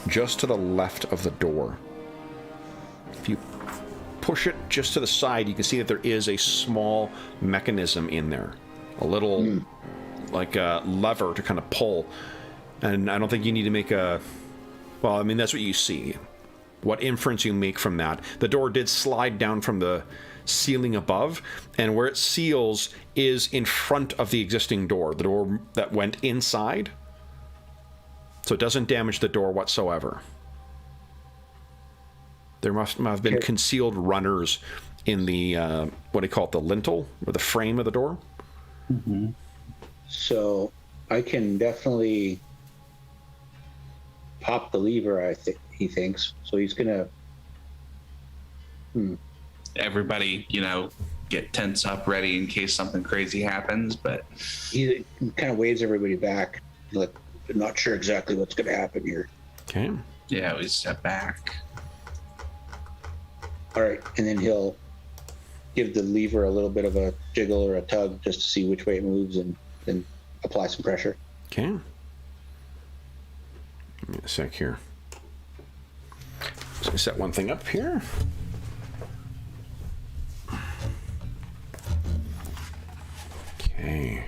just to the left of the door. If you push it just to the side, you can see that there is a small mechanism in there. A little, like a lever to kind of pull. And I don't think you need to make a... Well, I mean, that's what you see. What inference you make from that. The door did slide down from the ceiling above, and where it seals is in front of the existing door, the door that went inside. So it doesn't damage the door whatsoever. There must have been concealed runners in the, what do you call it, the lintel, or the frame of the door. Mm-hmm. So I can definitely pop the lever, he thinks. So he's going to... Everybody, get tense up, ready in case something crazy happens. But He kind of waves everybody back. Like, not sure exactly what's going to happen here. Okay. yeah, we step back. All right. And then he'll give the lever a little bit of a jiggle or a tug just to see which way it moves, and then apply some pressure. Okay. Give me a sec here. So set one thing up here. Okay.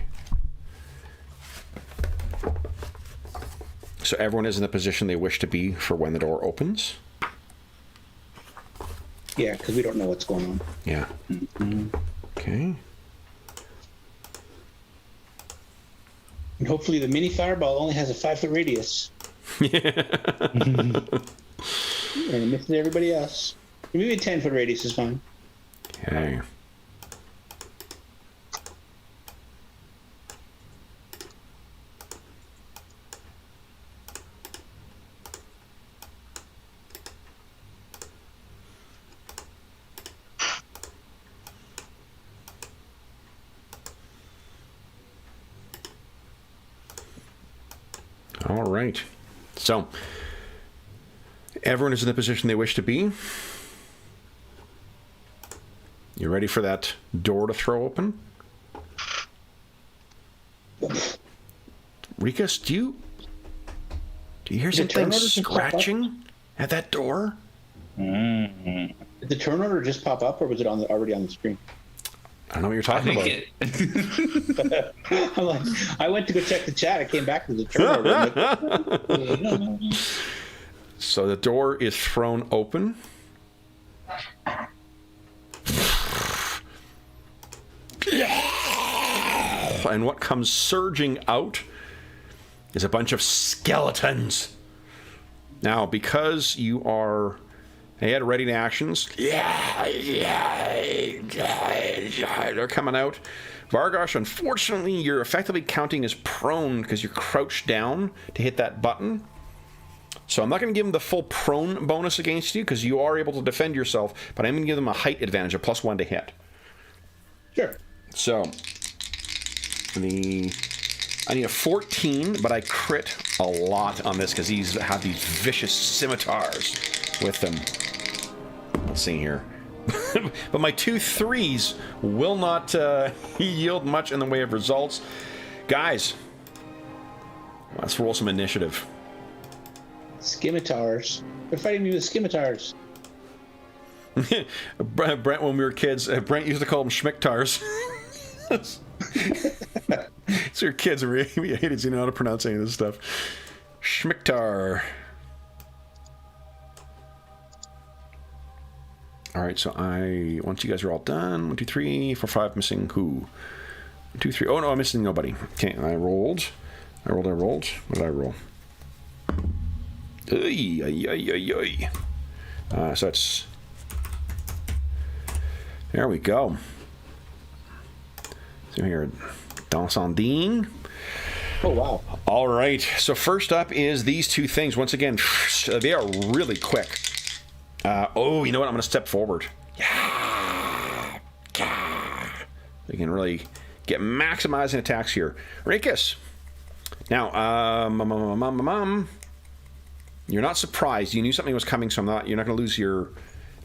So everyone is in the position they wish to be for when the door opens? Yeah, because we don't know what's going on. Yeah. Mm-hmm. Okay. And hopefully the mini fireball only has a 5-foot radius. Yeah. And it misses everybody else. Maybe a 10-foot radius is fine. Okay. All right. So, everyone is in the position they wish to be. You ready for that door to throw open? Rikus, do you hear something scratching at that door? Did the turn order just pop up, or was it already on the screen? I don't know what you're talking about. I'm like, I went to go check the chat. I came back to the turn order. So the door is thrown open. And what comes surging out is a bunch of skeletons. Now, because you are at ready to actions, they're coming out. Vargosh, unfortunately, you're effectively counting as prone because you're crouched down to hit that button. So I'm not going to give them the full prone bonus against you because you are able to defend yourself, but I'm going to give them a height advantage of +1 to hit. Sure. So I need a 14, but I crit a lot on this because these have these vicious scimitars with them. Let's see here. But my 2 3s will not yield much in the way of results. Guys, let's roll some initiative. Scimitars. They're fighting me with scimitars. Brent, when we were kids, Brent used to call them schmicktars. So your kids are really hated to know how to pronounce any of this stuff. Schmicktar. All right, so once you guys are all done, 1, 2, 3, 4, 5, missing who? 1, 2, 3. Oh no, I'm missing nobody. Okay, I rolled. What did I roll? So it's. There we go. So here, Dansandine. Oh, wow. All right. So first up is these 2 things. Once again, they are really quick. You know what? I'm going to step forward. Yeah. We can really get maximizing attacks here. Rikus. Now, you're not surprised. You knew something was coming, so you're not going to lose your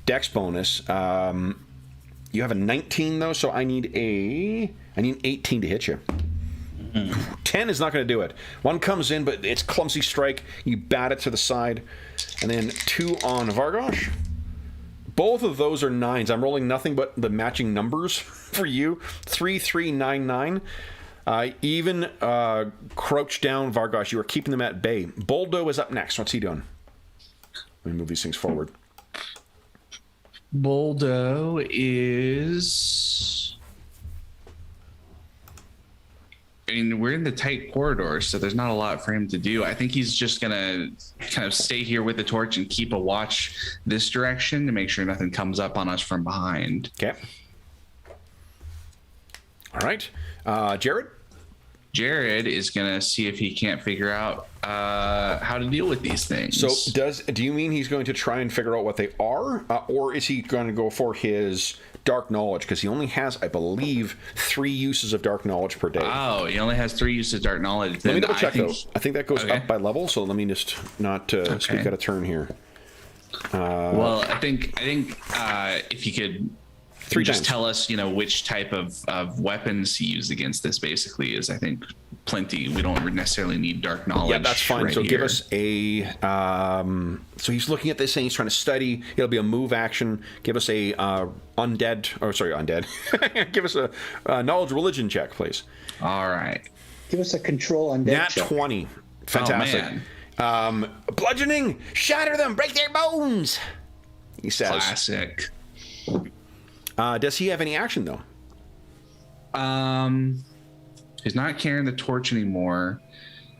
dex bonus. You have a 19 though, so I need 18 to hit you. 10 is not going to do it. 1 comes in, but it's clumsy strike. You bat it to the side, and then 2 on Vargosh. Both of those are 9s. I'm rolling nothing but the matching numbers for you. 3, 3, 9, 9. Even crouch down, Vargosh. You are keeping them at bay. Boldo is up next. What's he doing? Let me move these things forward. Boldo is. I mean, we're in the tight corridor, so there's not a lot for him to do. I think he's just gonna kind of stay here with the torch and keep a watch this direction to make sure nothing comes up on us from behind. Okay. All right. Jared? Jared is gonna see if he can't figure out how to deal with these things. So do you mean he's going to try and figure out what they are, or is he going to go for his dark knowledge? Because he only has, I believe, 3 uses of dark knowledge per day. Oh, he only has 3 uses of dark knowledge. Let me double check though. I think that goes up by level. So let me just not speak out of turn here. Well, I think if you could 3 just times. tell us, which type of weapons to use against this. Basically, is I think plenty. We don't necessarily need dark knowledge. Yeah, that's fine. Right so here. give us a. So he's looking at this thing. He's trying to study. It'll be a move action. Give us a undead. Give us a knowledge religion check, please. All right. Give us a control undead Nat check. 20. Fantastic. Oh, man. Bludgeoning, shatter them, break their bones. He says. Classic. Does he have any action though? He's not carrying the torch anymore.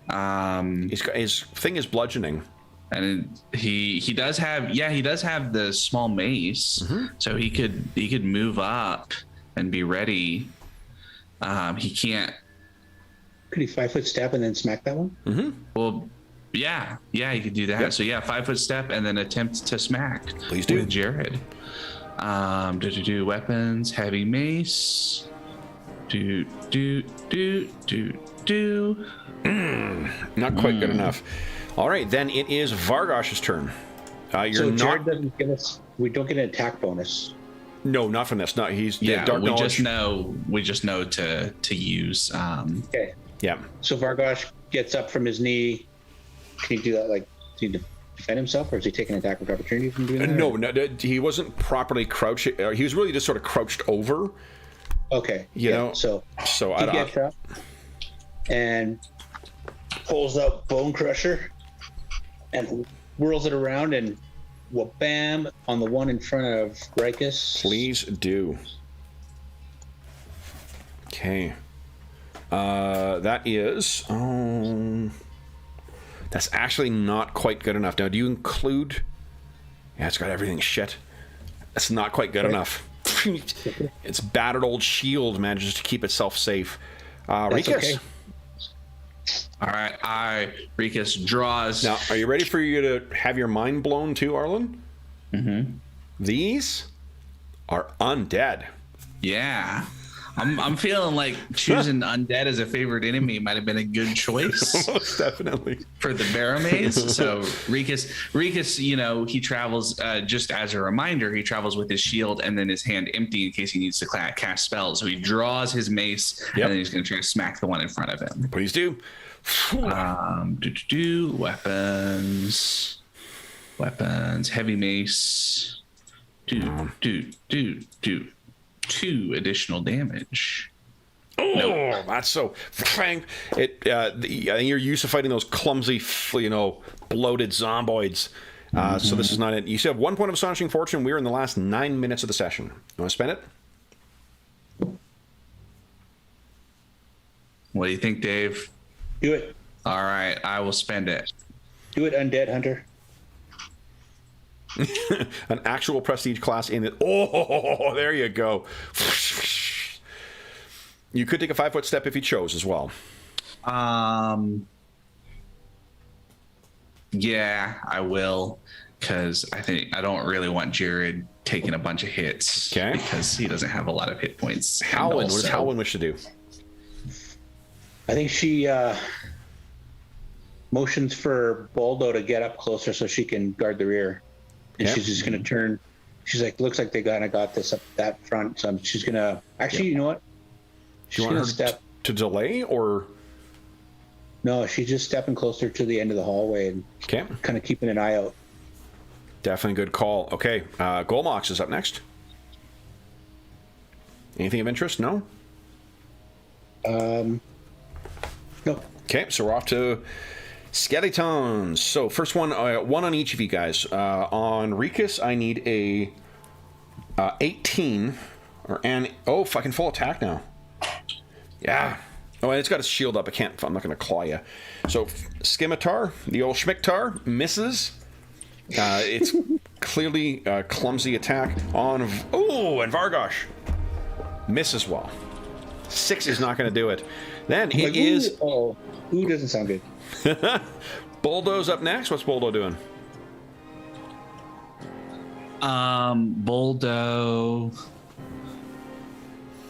His thing is bludgeoning. And he does have the small mace, so he could move up and be ready. He can't. Could he 5-foot step and then smack that one? Well, yeah, he could do that. Yep. So 5-foot step and then attempt to smack. Please do. With Jared. Do weapons, heavy mace. Do. Not quite good enough. All right, then it is Vargosh's turn. You're So not. Jared doesn't give us. We don't get an attack bonus. No, not from this. Not he's. Yeah, dark we knowledge. just know to use. Okay. Yeah. So Vargosh gets up from his knee. Can he do that? Like, does he defend himself, or is he taking an attack of opportunity from doing that? No, he wasn't properly crouching. He was really just sort of crouched over. Okay. You know, So So he I gets don't. up and pulls out Bone Crusher and whirls it around and bam on the one in front of Rikus. Please do. Okay. That is. That's actually not quite good enough. Now, do you include? Yeah, it's got everything shit. That's not quite good enough. Its battered old shield manages to keep itself safe. Rikus. Okay. All right, Rikus draws. Now, are you ready for you to have your mind blown too, Arlen? Mm-hmm. These are undead. Yeah. I'm feeling like choosing undead as a favorite enemy might have been a good choice. Most definitely. For the Barrowmaze. So Rikus, he travels, just as a reminder, he travels with his shield and then his hand empty in case he needs to cast spells. So he draws his mace and then he's going to try to smack the one in front of him. Please do. Weapons, heavy mace. Do 2 additional damage. Oh, that's so. I think you're used to fighting those clumsy, bloated zomboids. So this is not it. You still have 1 point of astonishing fortune. We're in the last 9 minutes of the session. You want to spend it? What do you think, Dave? Do it. All right, I will spend it. Do it, Undead Hunter. An actual prestige class in it. Oh, there you go. You could take a 5-foot step if you chose as well. Yeah, I will, because I don't really want Jared taking a bunch of hits. Okay. Because he doesn't have a lot of hit points. Howlin, what does Howlin wish to do? I think she motions for Boldo to get up closer so she can guard the rear. And she's just going to turn. She's like, looks like they kind of got this up that front. So she's going to. Actually, you know what? She's going to step. To delay or? No, she's just stepping closer to the end of the hallway and kind of keeping an eye out. Definitely good call. Okay, Golmox is up next. Anything of interest? No? No. Okay, so we're off to Skeletons. So first one on each of you guys. On Rikus, I need a 18 fucking full attack now. Yeah. Oh, and it's got a shield up. I'm not going to claw you. So Scimitar, the old Schmicktar, misses. It's clearly a clumsy attack on. And Vargosh misses well. 6 is not going to do it. Then it is. Ooh doesn't sound good. Boldo's up next. What's Boldo doing? Boldo.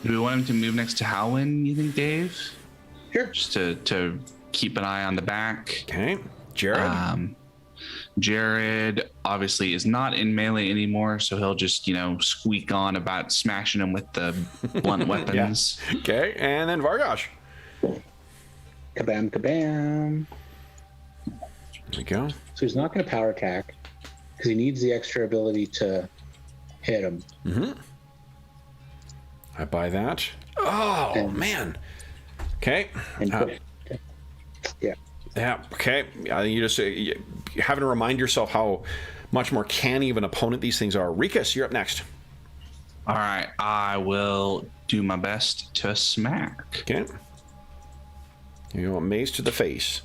Do we want him to move next to Howin, you think, Dave? Sure. Just to keep an eye on the back. Okay. Jared? Jared obviously is not in melee anymore, so he'll just, squeak on about smashing him with the blunt weapons. Yeah. Okay, and then Vargosh. Kabam, kabam. There we go. So he's not going to power attack because he needs the extra ability to hit him. Mm-hmm. I buy that. Oh, man. Okay. Yeah. Yeah, okay. You just you having to remind yourself how much more canny of an opponent these things are. Rikus, you're up next. All right, I will do my best to smack. Okay. You go, mace to the face.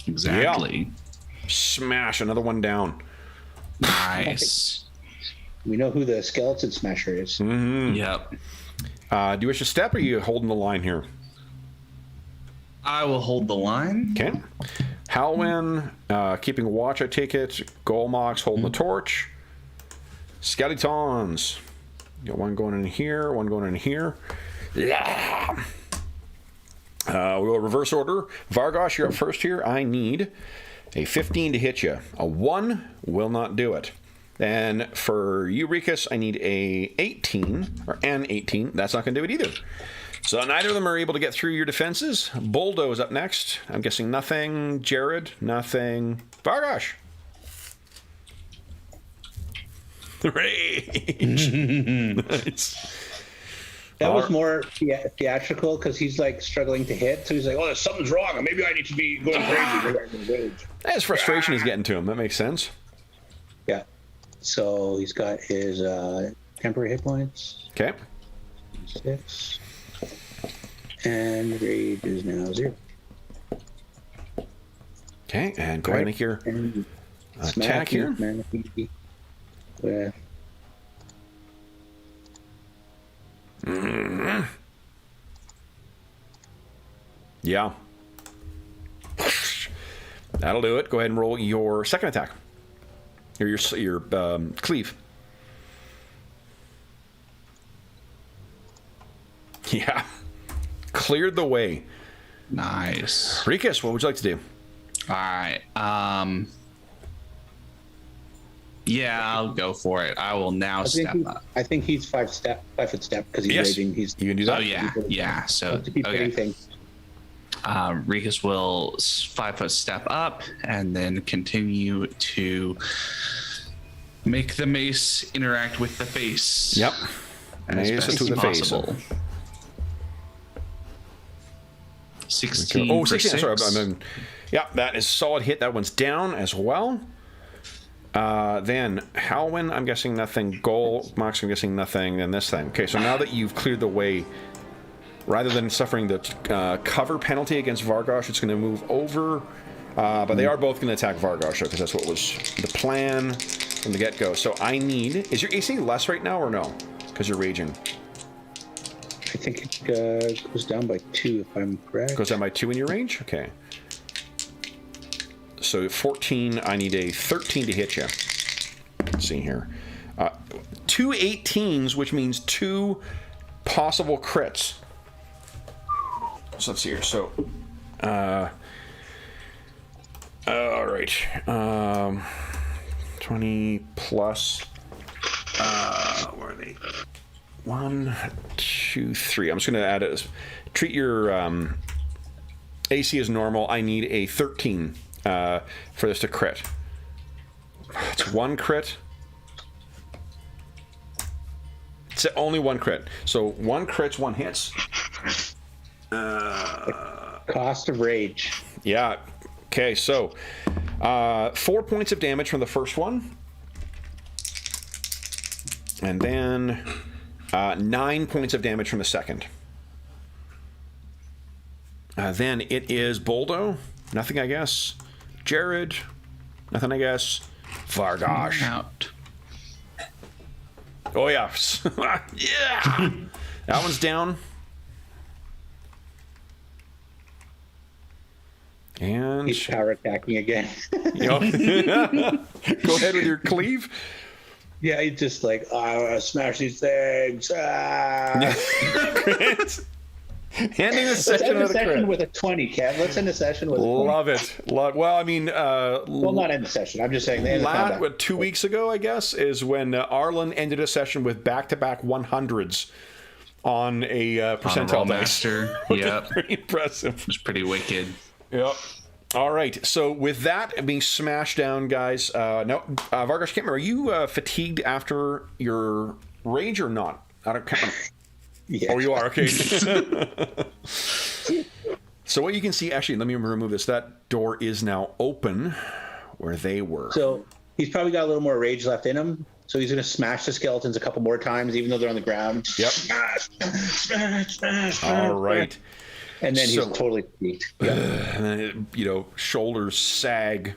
Exactly. Yeah. Smash another one down. Nice. We know who the skeleton smasher is. Mm-hmm. Yep. Do you wish to step, or are you holding the line here? I will hold the line. Okay. Halwyn, keeping watch, I take it. Golmox holding the torch. Skeletons. You got one going in here, one going in here. Yeah. We'll reverse order. Vargosh, you're up first here. I need a 15 to hit you. A 1 will not do it. And for you, Rikus, I need a 18, or an 18. That's not going to do it either. So neither of them are able to get through your defenses. Boldo is up next. I'm guessing nothing. Jared, nothing. Vargosh. Rage. Nice. That was more theatrical because he's like struggling to hit. So he's like, "Oh, something's wrong. Maybe I need to be going crazy." His frustration is getting to him. That makes sense. Yeah. So he's got his temporary hit points. Okay. 6. And rage is now 0. Okay, and go ahead and make your attack here. With Yeah. That'll do it. Go ahead and roll your second attack. Or your cleave. Yeah. Cleared the way. Nice. Rikus, what would you like to do? All right. Yeah, I'll go for it. I will now step up. I think he's 5 foot step because he's raging. You can do that. Oh yeah. So to keep hitting things. Rikus will 5 foot step up and then continue to make the mace interact with the face. Yep. As Mace best to the face. possible. 16. Oh, for 16. Sorry. 6. Yeah, that is a solid hit. That one's down as well. Then Halwyn, I'm guessing nothing. Golmox, I'm guessing nothing. And this thing. Okay, so now that you've cleared the way, rather than suffering the cover penalty against Vargosh, it's going to move over. But they are both going to attack Vargosh, because that's what was the plan from the get-go. So I need... Is your AC less right now or no? Because you're raging. I think it goes down by 2 if I'm correct. Goes down by 2 in your range? Okay. So 14, I need a 13 to hit you. Let's see here. 2 18s, which means 2 possible crits. So let's see here. So, all right. 20 plus, where are they? 1, 2, 3. I'm just going to add it. Treat your AC as normal. I need a 13 for this to crit. It's 1 crit. It's only 1 crit. So 1 crits, 1 hits. Cost of rage. Yeah. Okay, so 4 points of damage from the first one. And then 9 points of damage from the second. Then it is Boldo. Nothing, I guess. Jared. Nothing, I guess. Vargosh. Out. Oh, yeah. Yeah. That one's down. And He's power attacking again. Go ahead with your cleave. Yeah, he's just like, I want to smash these things. Ending the Let's session end the with a session crit. with a 20, Kev. Let's end the session with a 20. Love it. Well, I mean, Well, not end the session. I'm just saying the end of combat. what, 2 weeks ago, I guess, is when Arlen ended a session with back-to-back 100s on a percentile dice. Master. Which is Yep. pretty impressive. It's pretty wicked. Yep. All right. So with that being smashed down, guys. Now, Vargosh, can't remember. Are you fatigued after your rage or not? I don't. Can't remember. Yeah. Oh, you are. Okay. So what you can see, actually, let me remove this. That door is now open, where they were. So he's probably got a little more rage left in him. So he's going to smash the skeletons a couple more times, even though they're on the ground. Yep. Smash. All right. And then So- he's totally beat. Yeah. And then, shoulders sag.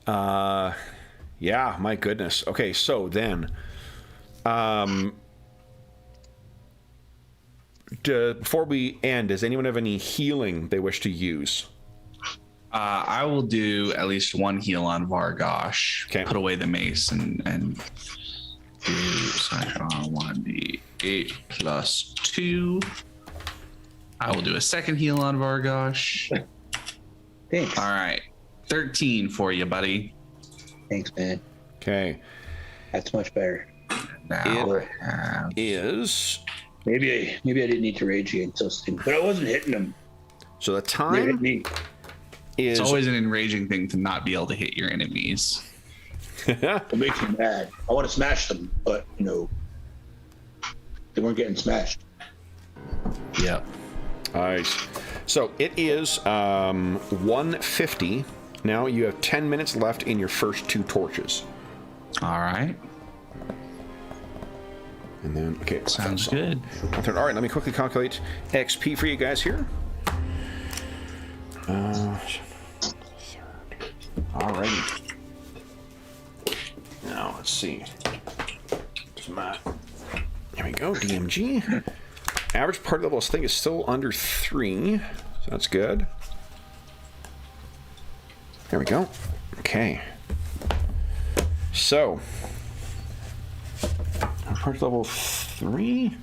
Yeah, my goodness. Okay, so then, before we end, does anyone have any healing they wish to use? I will do at least one heal on Vargosh. Okay. Put away the mace and do Cyclone 1d8 plus 2. I will do a second heal on Vargosh. Thanks. All right. 13 for you, buddy. Thanks, man. Okay, That's much better. Now I have is Maybe I didn't need to rage against those things, but I wasn't hitting them. so the They hit time me. is It's always an enraging thing to not be able to hit your enemies. It makes me mad. I want to smash them, but they weren't getting smashed. Yep. Nice. So it is 1:50. Now you have 10 minutes left in your first 2 torches. All right. And then, okay. Sounds good. All right, let me quickly calculate XP for you guys here. Alrighty. Now, let's see. There we go, DMG. Average party level, I think, is still under 3. So that's good. There we go. Okay. So, party level 3. I'm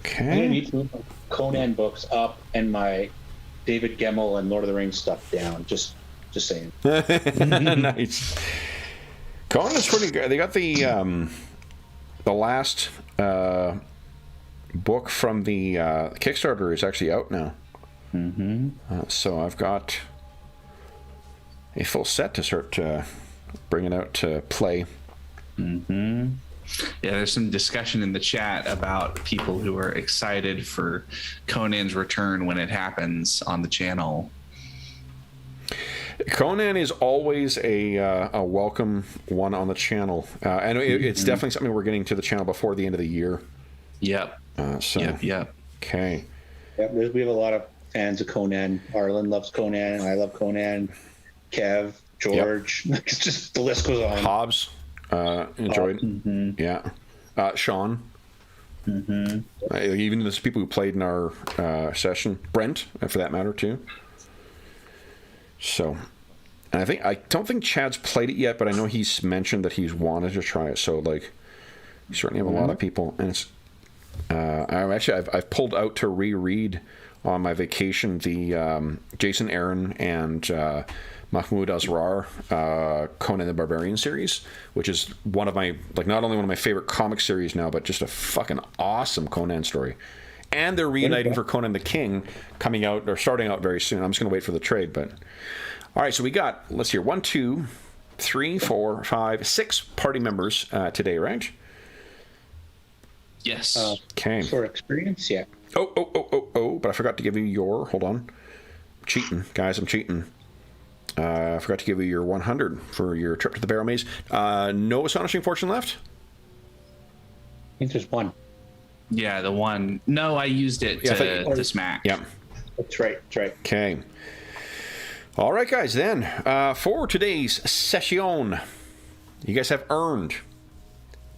gonna Okay. need to move my Conan books up and my David Gemmell and Lord of the Rings stuff down. Just saying. Nice. Conan's pretty good. They got the last book from the Kickstarter is actually out now. So I've got a full set to start bringing out to play. Yeah, there's some discussion in the chat about people who are excited for Conan's return when it happens on the channel. Conan is always a welcome one on the channel, and it's definitely something we're getting to the channel before the end of the year. Yep. Yep. Okay. Yep, we have a lot of fans of Conan. Arlen loves Conan, and I love Conan. Kev, George, it's just the list goes on. Hobbs enjoyed. Yeah. Sean. Even the people who played in our session. Brent, for that matter, too. So, and I don't think Chad's played it yet, but I know he's mentioned that he's wanted to try it. So, like, you certainly have a lot of people, and it's. I've pulled out to reread on my vacation the Jason Aaron and Mahmoud Asrar Conan the Barbarian series, which is one of my, like, not only one of my favorite comic series now, but just a fucking awesome Conan story. And they're reuniting for Conan the King coming out, or starting out very soon. I'm just going to wait for the trade, but... All right, so we got, let's hear, 1, 2, 3, 4, 5, 6 party members today, right? Yes. Okay. For experience, yeah. Oh, but I forgot to give you your, hold on. Cheating, guys, I'm cheating. I forgot to give you your 100 for your trip to the Barrowmaze. No Astonishing Fortune left? I think there's one. Yeah, the one. No, I used it to smack. Yeah. That's right. Okay. All right, guys, then. For today's session, you guys have earned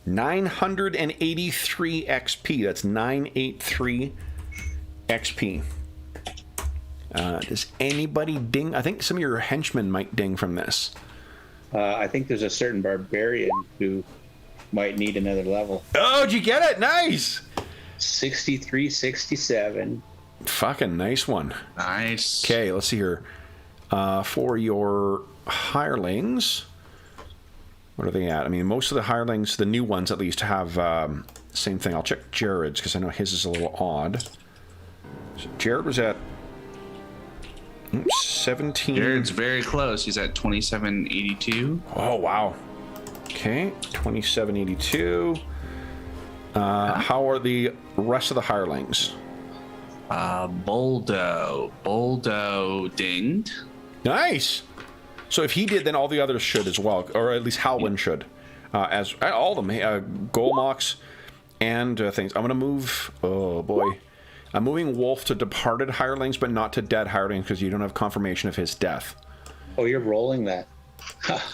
983 XP. That's 983 XP. Does anybody ding? I think some of your henchmen might ding from this. I think there's a certain barbarian who might need another level. Oh, did you get it? Nice. 63, 67. Fucking nice one. Nice. Okay, let's see here. For your hirelings, what are they at? I mean, most of the hirelings, the new ones at least, have same thing. I'll check Jared's because I know his is a little odd. So Jared was at 17. Jared's very close. He's at 2782. Oh, wow. Okay, 2782. How are the rest of the hirelings? Boldo dinged. Nice. So if he did, then all the others should as well, or at least Howlin should, as all of them. Golmox and things. I'm gonna move. Oh boy, I'm moving Wolf to departed hirelings, but not to dead hirelings because you don't have confirmation of his death. Oh, you're rolling that.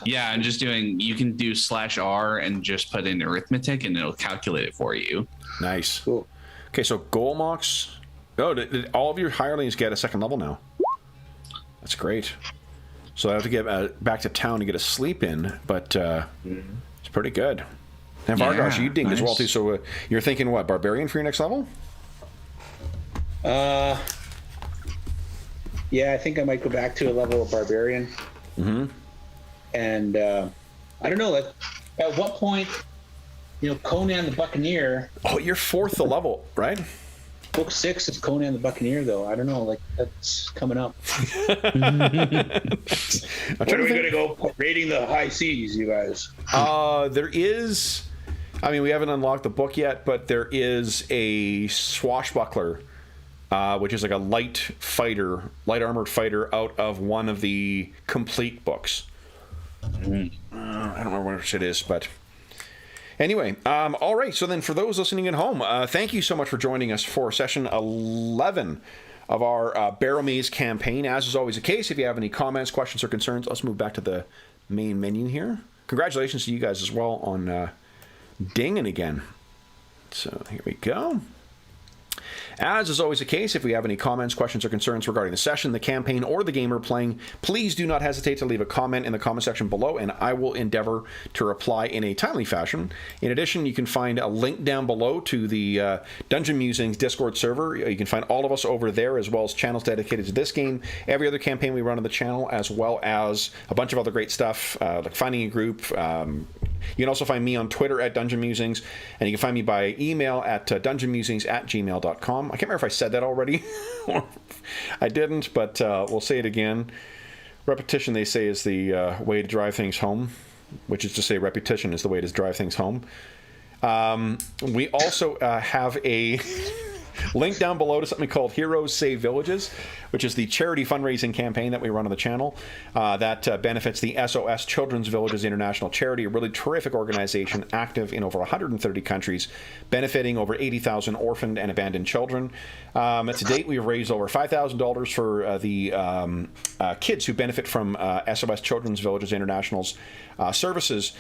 Yeah, I'm just doing. You can do /R and just put in arithmetic, and it'll calculate it for you. Nice. Cool. Okay, so Golmox. Oh, did all of your hirelings get a second level now? That's great. So I have to get back to town to get a sleep in, but it's pretty good. And Vargosh, Yeah, you dinged as well nice. too. So you're thinking what, Barbarian for your next level? Yeah, I think I might go back to a level of Barbarian. Mm-hmm. And I don't know. At what point, Conan the Buccaneer. Oh, you're fourth the level, right? Book 6 is Conan the Buccaneer, though. I don't know. Like, that's coming up. I'm When are we going to go raiding the high seas, you guys? There is, I mean, we haven't unlocked the book yet, but there is a swashbuckler, which is like a light armored fighter out of one of the complete books. I don't remember which it is, but anyway, all right. So then for those listening at home, thank you so much for joining us for session 11 of our Barrowmaze campaign. As is always the case, if you have any comments, questions, or concerns, let's move back to the main menu here. Congratulations to you guys as well on dinging again. So here we go. As is always the case, if we have any comments, questions, or concerns regarding the session, the campaign, or the game we're playing, please do not hesitate to leave a comment in the comment section below, and I will endeavor to reply in a timely fashion. In addition, you can find a link down below to the Dungeon Musings Discord server. You can find all of us over there, as well as channels dedicated to this game, every other campaign we run on the channel, as well as a bunch of other great stuff, like finding a group. You can also find me on Twitter at Dungeon Musings, and you can find me by email at dungeonmusings@gmail.com. I can't remember if I said that already. I didn't, but we'll say it again. Repetition, they say, is the way to drive things home, which is to say repetition is the way to drive things home. We also have a link down below to something called Heroes Save Villages, which is the charity fundraising campaign that we run on the channel that benefits the SOS Children's Villages International Charity, a really terrific organization active in over 130 countries, benefiting over 80,000 orphaned and abandoned children. To date, we have raised over $5,000 for the kids who benefit from SOS Children's Villages International's services.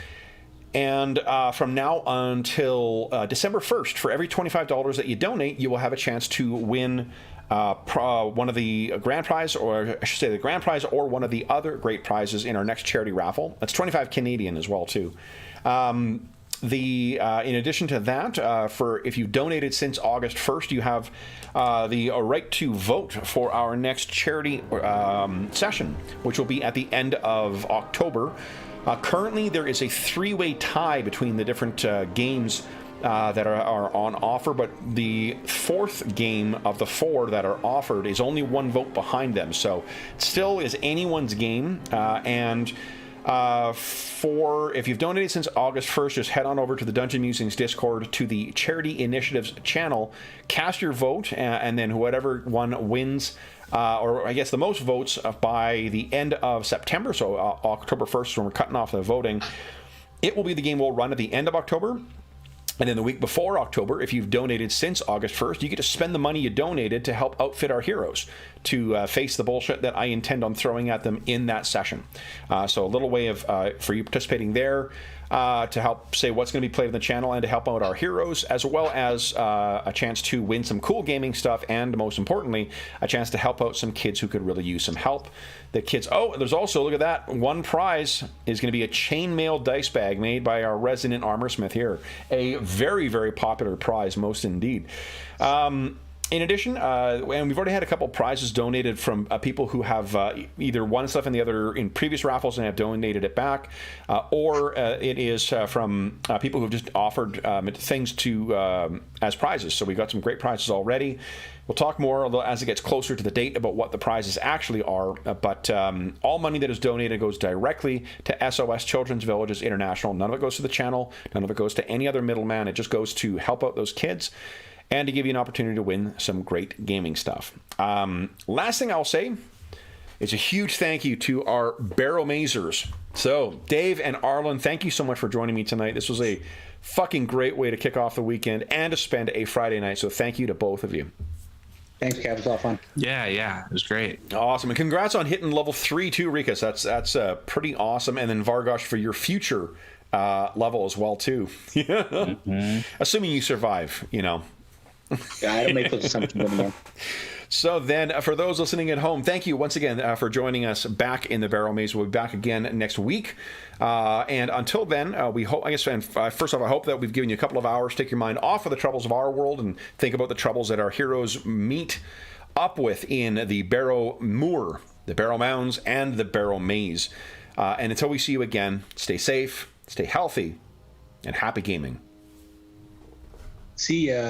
And from now until December 1st, for every $25 that you donate, you will have a chance to win one of the grand prize, or I should say the grand prize, or one of the other great prizes in our next charity raffle. That's 25 Canadian as well, too. In addition to that, for if you've donated since August 1st, you have the right to vote for our next charity session, which will be at the end of October. Currently, there is a three-way tie between the different games that are on offer, but the fourth game of the four that are offered is only one vote behind them, so it still is anyone's game. And if you've donated since August 1st, just head on over to the Dungeon Musings Discord to the Charity Initiatives channel, cast your vote, and then whatever one wins, or I guess the most votes by the end of September, so October 1st when we're cutting off the voting, it will be the game we'll run at the end of October. And then the week before October, if you've donated since August 1st, you get to spend the money you donated to help outfit our heroes, to face the bullshit that I intend on throwing at them in that session. So a little way of for you participating there to help say what's going to be played on the channel and to help out our heroes, as well as a chance to win some cool gaming stuff, and most importantly, a chance to help out some kids who could really use some help. The kids, oh, there's also, look at that, one prize is going to be a chainmail dice bag made by our resident armorsmith here. A very, very popular prize, most indeed. In addition, and we've already had a couple prizes donated from people who have either won stuff in previous raffles and have donated it back, or it is from people who've just offered things to as prizes. So we've got some great prizes already. We'll talk more as it gets closer to the date about what the prizes actually are, but all money that is donated goes directly to SOS Children's Villages International. None of it goes to the channel. None of it goes to any other middleman. It just goes to help out those kids and to give you an opportunity to win some great gaming stuff. Last thing I'll say is a huge thank you to our Barrowmazers. So, Dave and Arlen, thank you so much for joining me tonight. This was a fucking great way to kick off the weekend and to spend a Friday night, so thank you to both of you. Thanks, Kev. It was all fun. Yeah, it was great. Awesome, and congrats on hitting level 3 too, Rikas. That's pretty awesome. And then Vargosh for your future level as well too. Assuming you survive, you know. Yeah, I don't make those assumptions anymore. So then, for those listening at home, thank you once again for joining us back in the Barrowmaze. We'll be back again next week. And until then, we hope, I guess, and first off, I hope that we've given you a couple of hours to take your mind off of the troubles of our world and think about the troubles that our heroes meet up with in the Barrow Moor, the Barrow Mounds, and the Barrowmaze. And until we see you again, stay safe, stay healthy, and happy gaming. See ya.